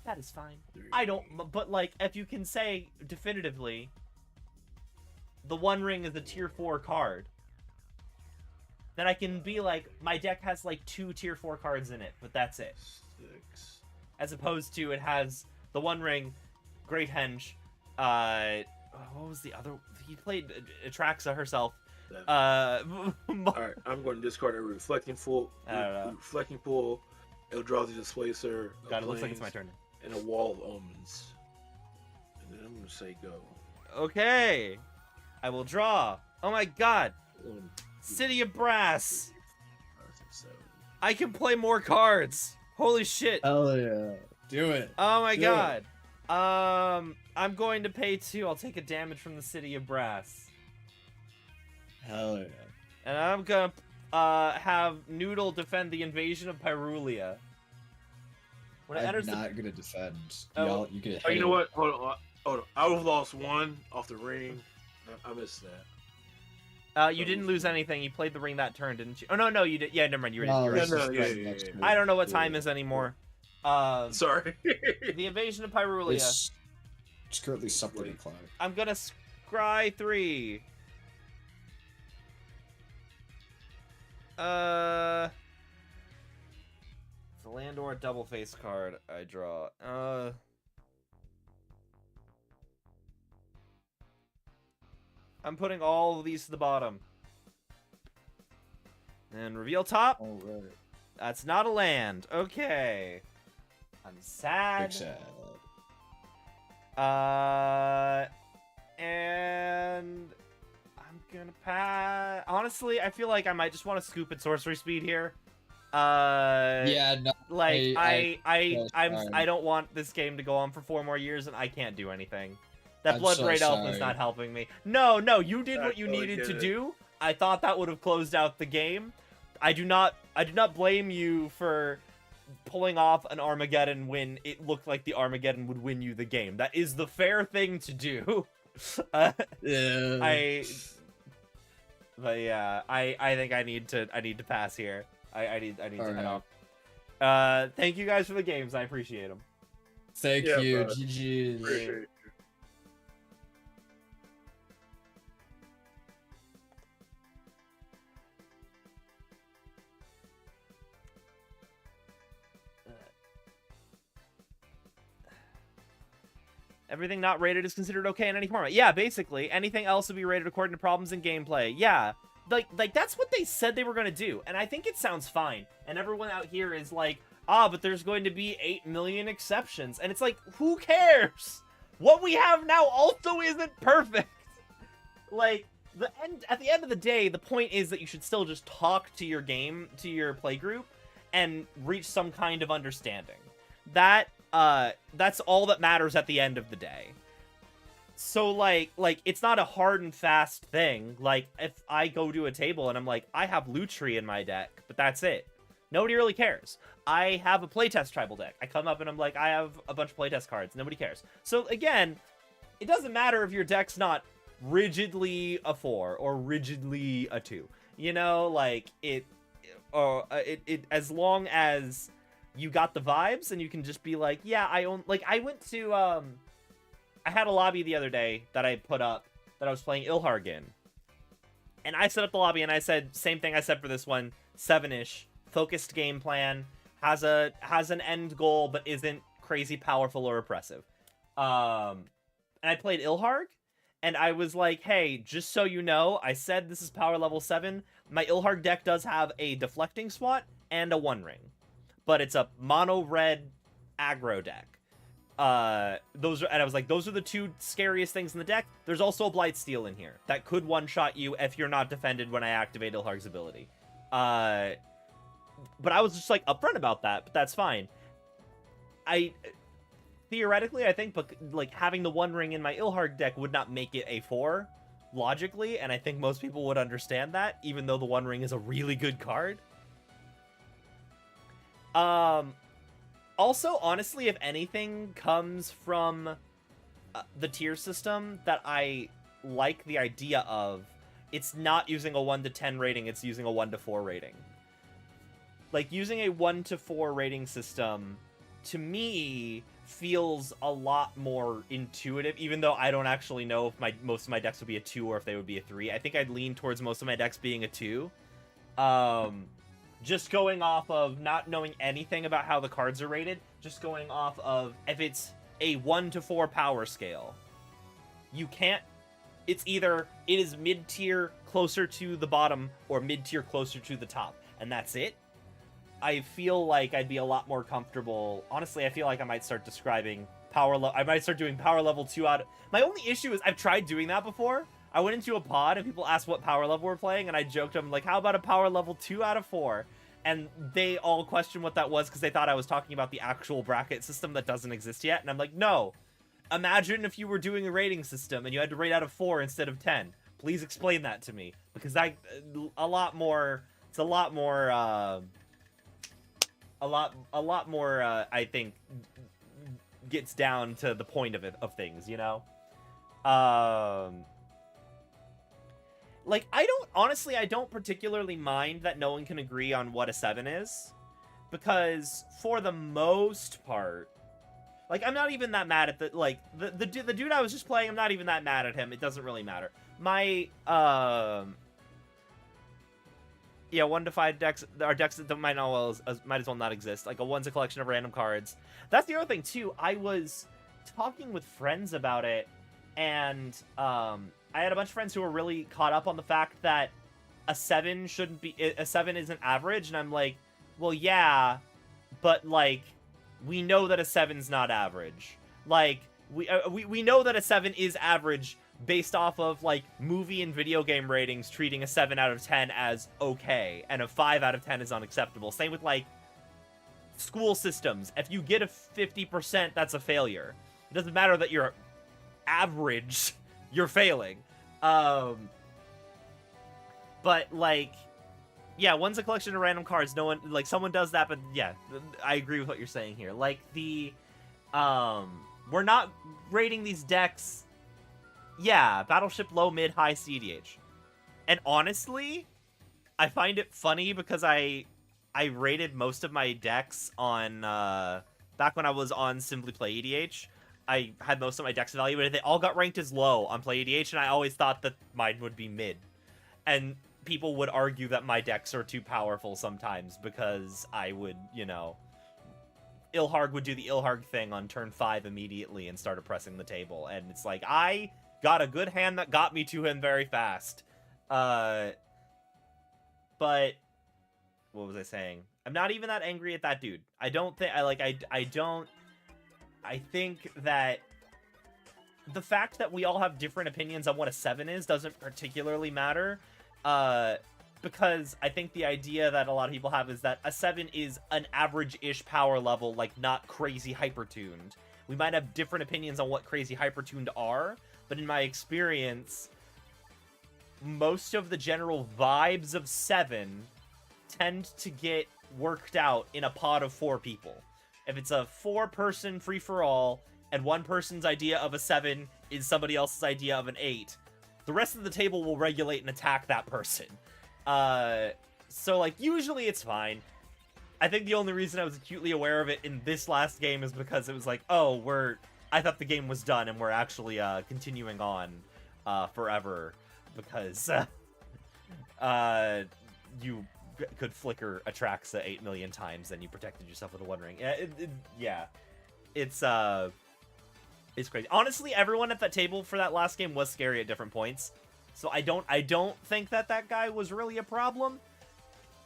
S1: That is fine.
S4: 3.
S1: I don't, but like, if you can say definitively, the One Ring is a tier 4 card, then I can be like, my deck has like 2 tier 4 cards in it, but that's it.
S4: 6.
S1: As opposed to it has the One Ring, Great Henge, what was the other? He played Atraxa herself.
S4: 7.
S1: All
S4: Alright, I'm going to discard a Reflecting Pool.
S1: I don't know.
S4: Reflecting Pool. It'll draw the Displacer. a
S1: God, it looks like it's my
S4: Plains,
S1: turn.
S4: And a Wall of Omens. And then I'm going to say go.
S1: Okay, I will draw. Oh my God,
S4: 1, 2,
S1: City of Brass.
S4: 3, 4, 5, 6, 7.
S1: I can play more cards. Holy shit.
S2: Hell yeah. Do it.
S1: Oh my
S2: do
S1: God. I'm going to pay 2. I'll take a damage from the City of Brass.
S2: Hell yeah.
S1: And I'm gonna have Noodle defend the invasion of Pyrulia. When it
S2: I'm
S1: enters
S2: not gonna defend.
S1: Oh.
S2: Y'all, you can.
S4: Oh, you know what? Hold on. I would have lost 1 off the ring. I missed that.
S1: you didn't lose anything. You played the ring that turn, didn't you? Oh no, you did. Yeah, never mind. You're
S2: No,
S1: right.
S2: it's
S4: no,
S2: just
S4: yeah,
S2: right
S4: yeah,
S2: next
S4: yeah.
S2: to
S1: I don't know what
S2: it.
S1: time is anymore.
S4: Sorry.
S1: The invasion of Pyrulia.
S2: It's currently something o'clock.
S1: I'm gonna scry 3. It's a land or a double face card I draw. I'm putting all of these to the bottom. And reveal top.
S2: All right.
S1: That's not a land. Okay. I'm sad.
S2: Big sad.
S1: And I'm gonna pass. Honestly, I feel like I might just want to scoop at sorcery speed here.
S2: Yeah, no.
S1: Like
S2: sorry.
S1: I don't want this game to go on for 4 more years, and I can't do anything. That
S2: I'm
S1: Blood
S2: so
S1: Braid Elf is
S2: sorry.
S1: not helping me. No, you did
S4: I
S1: what you
S4: totally
S1: needed
S4: get
S1: to
S4: it.
S1: do. I thought that would have closed out the game. I do not blame you for pulling off an Armageddon when it looked like the Armageddon would win you the game. That is the fair thing to do.
S2: Yeah.
S1: But yeah, I think I need to pass here. I need to head
S2: Alright.
S1: off. Thank you guys for the games. I appreciate them.
S2: Thank
S4: Yeah,
S2: you.
S4: bud.
S2: GG's.
S4: Appreciate it.
S1: Everything not rated is considered okay in any format. Yeah, basically, anything else will be rated according to problems in gameplay. Yeah, like that's what they said they were going to do, and I think it sounds fine. And everyone out here is like, but there's going to be 8 million exceptions. And it's like, who cares? What we have now also isn't perfect. Like, at the end of the day, the point is that you should still just talk to your game, to your playgroup, and reach some kind of understanding. That's all that matters at the end of the day. So, like, it's not a hard and fast thing. Like, if I go to a table and I'm like, I have Lutri in my deck, but that's it. Nobody really cares. I have a playtest tribal deck. I come up and I'm like, I have a bunch of playtest cards. Nobody cares. So, again, it doesn't matter if your deck's not rigidly a 4 or rigidly a 2. You know, like, it as long as you got the vibes and you can just be like, yeah, I went to, I had a lobby the other day that I put up that I was playing Ilharg in. And I set up the lobby and I said, same thing I said for this one, 7-ish, focused game plan, has an end goal, but isn't crazy powerful or oppressive. And I played Ilharg, and I was like, hey, just so you know, I said this is power level 7. My Ilharg deck does have a deflecting swat and a 1-ring. But it's a mono red aggro deck. And I was like, those are the 2 scariest things in the deck. There's also a Blightsteel in here that could one-shot you if you're not defended when I activate Ilharg's ability. But I was just like upfront about that, but that's fine. Theoretically, I think, but like having the 1-ring in my Ilharg deck would not make it a 4, logically, and I think most people would understand that, even though the 1-ring is a really good card. Also, honestly, if anything comes from the tier system that I like the idea of, it's not using a 1 to 10 rating, it's using a 1 to 4 rating. Like, using a 1 to 4 rating system, to me, feels a lot more intuitive, even though I don't actually know if most of my decks would be a 2 or if they would be a 3. I think I'd lean towards most of my decks being a 2. Just going off of not knowing anything about how the cards are rated, just going off of if it's a 1 to 4 power scale, you can't, it's either it is mid-tier closer to the bottom or mid-tier closer to the top, and that's it. I feel like I'd be a lot more comfortable. Honestly, I feel like I might start describing I might start doing power level 2 out of... My only issue is I've tried doing that before. I went into a pod and people asked what power level we're playing, and I joked, I'm like, how about a power level 2 out of 4? And they all questioned what that was because they thought I was talking about the actual bracket system that doesn't exist yet. And I'm like, no. Imagine if you were doing a rating system and you had to rate out of 4 instead of 10. Please explain that to me, because it's a lot more, I think, gets down to the point of things, you know? Like, I don't particularly mind that no one can agree on what a 7 is, because for the most part, like, I'm not even that mad at the dude I was just playing, I'm not even that mad at him. It doesn't really matter. My, yeah, 1 to 5 decks are decks that might as well not exist. Like, a 1's a collection of random cards. That's the other thing, too. I was talking with friends about it, and, I had a bunch of friends who were really caught up on the fact that a 7 isn't average, and I'm like, well, yeah, but, like, we know that a 7's not average. Like, we know that a 7 is average based off of, like, movie and video game ratings treating a 7 out of 10 as okay, and a 5 out of 10 is unacceptable. Same with, like, school systems. If you get a 50%, that's a failure. It doesn't matter that you're average, you're failing. But, like, yeah, one's a collection of random cards. No one, like, someone does that, but yeah, I agree with what you're saying here. Like, we're not rating these decks. Yeah, Battleship low, mid, high, CDH. And honestly, I find it funny because I rated most of my decks on, back when I was on Simply Play EDH. I had most of my decks evaluated. They all got ranked as low on Play EDH, and I always thought that mine would be mid. And people would argue that my decks are too powerful sometimes because I would, you know, Ilharg would do the Ilharg thing on turn 5 immediately and start oppressing the table. And it's like, I got a good hand that got me to him very fast. But what was I saying? I'm not even that angry at that dude. I don't think I think that the fact that we all have different opinions on what a 7 is doesn't particularly matter. Because I think the idea that a lot of people have is that a 7 is an average-ish power level, like, not crazy hyper-tuned. We might have different opinions on what crazy hyper-tuned are, but in my experience, most of the general vibes of 7 tend to get worked out in a pod of 4 people. If it's a 4-person free-for-all, and one person's idea of a 7 is somebody else's idea of an 8, the rest of the table will regulate and attack that person. So, like, usually it's fine. I think the only reason I was acutely aware of it in this last game is because it was like, oh, I thought the game was done, and we're actually, continuing on, forever, because, you could flicker Atraxa 8 million times, and you protected yourself with a One Ring. Yeah. It's crazy. Honestly, everyone at that table for that last game was scary at different points. So I don't think that guy was really a problem.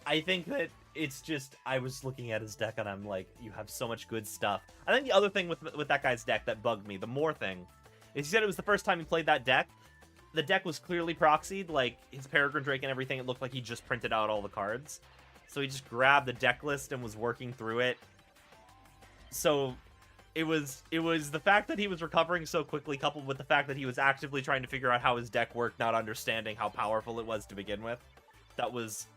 S1: I think that it's just, I was looking at his deck and I'm like, you have so much good stuff. I think the other thing with that guy's deck that bugged me, the more thing, is he said it was the first time he played that deck. The deck was clearly proxied, like his Peregrine Drake and everything. It looked like he just printed out all the cards. So he just grabbed the deck list and was working through it. So it was the fact that he was recovering so quickly, coupled with the fact that he was actively trying to figure out how his deck worked, not understanding how powerful it was to begin with. That was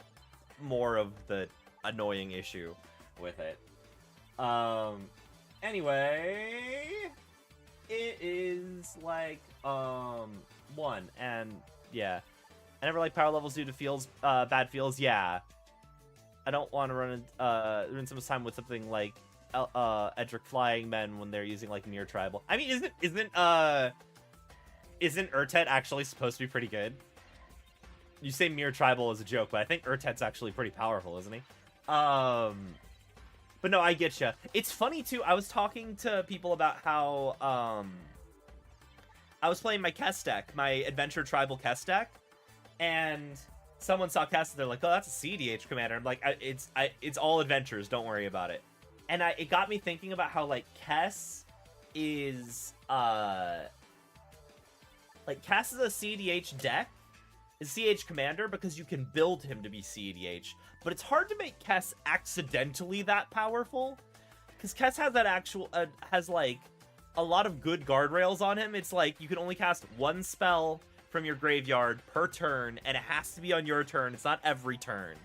S1: more of the annoying issue with it. Anyway, it is like 1, and yeah, I never like power levels due to feels, bad feels. Yeah, I don't want to run so much time with something like Edric Flying Men when they're using like Mirror Tribal. I mean, isn't Urtet actually supposed to be pretty good? You say Mirror Tribal as a joke, but I think Urtet's actually pretty powerful, isn't he? But no, I getcha. It's funny too. I was talking to people about how I was playing my Kess deck, my Adventure Tribal Kess deck, and someone saw Kess and they're like, "Oh, that's a CDH commander." I'm like, "It's all adventures. Don't worry about it." And it got me thinking about how, like, Kess is, Kess is a CDH deck, is CDH commander, because you can build him to be CDH, but it's hard to make Kess accidentally that powerful, because Kess has that has, like, a lot of good guardrails on him. It's like, you can only cast one spell from your graveyard per turn, and it has to be on your turn. It's not every turn.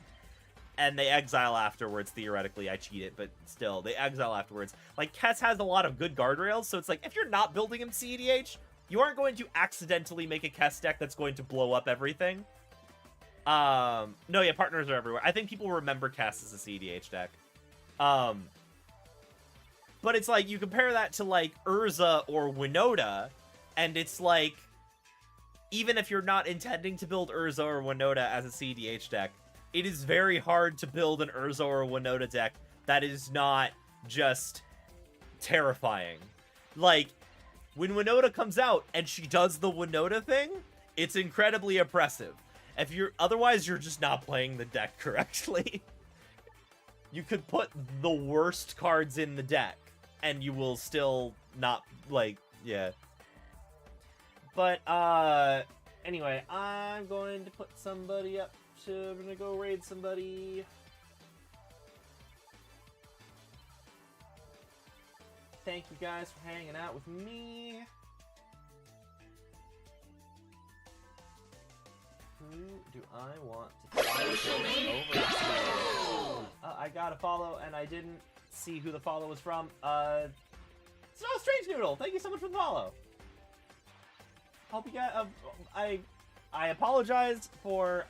S1: And they exile afterwards, theoretically. I cheat it, but still, they exile afterwards. Like, Kess has a lot of good guardrails, so it's like, if you're not building him CDH, you aren't going to accidentally make a Kess deck that's going to blow up everything. No, yeah, partners are everywhere. I think people remember Kess as a CDH deck. But it's like, you compare that to, like, Urza or Winota, and it's like, even if you're not intending to build Urza or Winota as a CDH deck, it is very hard to build an Urza or a Winota deck that is not just terrifying. Like, when Winota comes out and she does the Winota thing, it's incredibly oppressive. Otherwise, you're just not playing the deck correctly. You could put the worst cards in the deck, and you will still not, like, yeah. But, anyway, I'm going to put somebody up to... I'm gonna go raid somebody. Thank you guys for hanging out with me. Who do I want to follow over to? I got a follow, and I didn't see who the follow was from. It's not Strange Noodle. Thank you so much for the follow. Hope you guys. I apologize for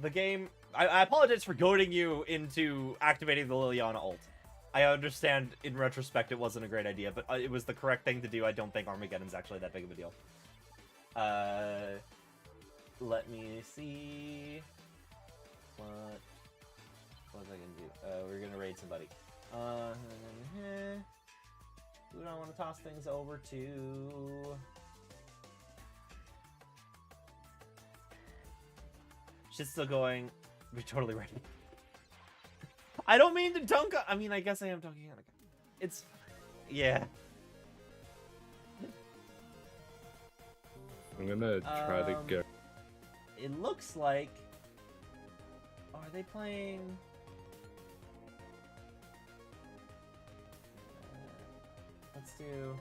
S1: the game. I apologize for goading you into activating the Liliana ult. I understand in retrospect it wasn't a great idea, but it was the correct thing to do. I don't think Armageddon's actually that big of a deal. Let me see. What was I gonna do? We're gonna raid somebody. Who do I want to toss things over to? Shit's still going. We're totally ready. I don't mean to dunk. I mean, I guess I am dunking on a guy. It's, yeah.
S6: I'm gonna try to get.
S1: It looks like. Oh, are they playing? Let's do.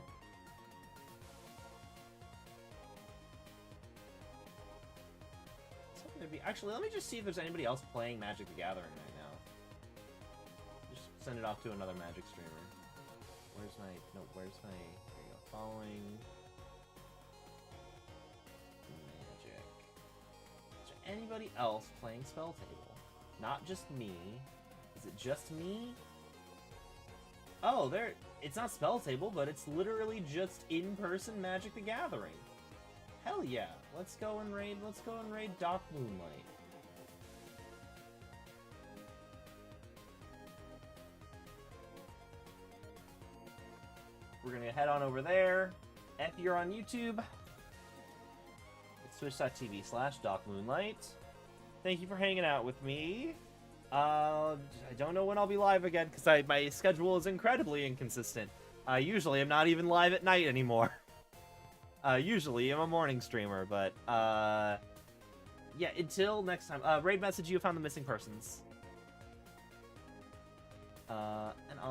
S1: Actually, let me just see if there's anybody else playing Magic the Gathering right now. Just send it off to another Magic streamer. Where's my... No, where's my... There you go. Following... Magic. Is there anybody else playing Spell Table? Not just me. Is it just me? Oh, there... It's not Spell Table, but it's literally just in-person Magic the Gathering. Hell yeah. Let's go and raid Doc Moonlight. We're gonna head on over there. If you're on YouTube, it's twitch.tv/DocMoonlight. Thank you for hanging out with me. I don't know when I'll be live again, because my schedule is incredibly inconsistent. Usually I'm not even live at night anymore. Usually I'm a morning streamer, but, yeah, until next time. Raid message, you found the missing persons. And I'll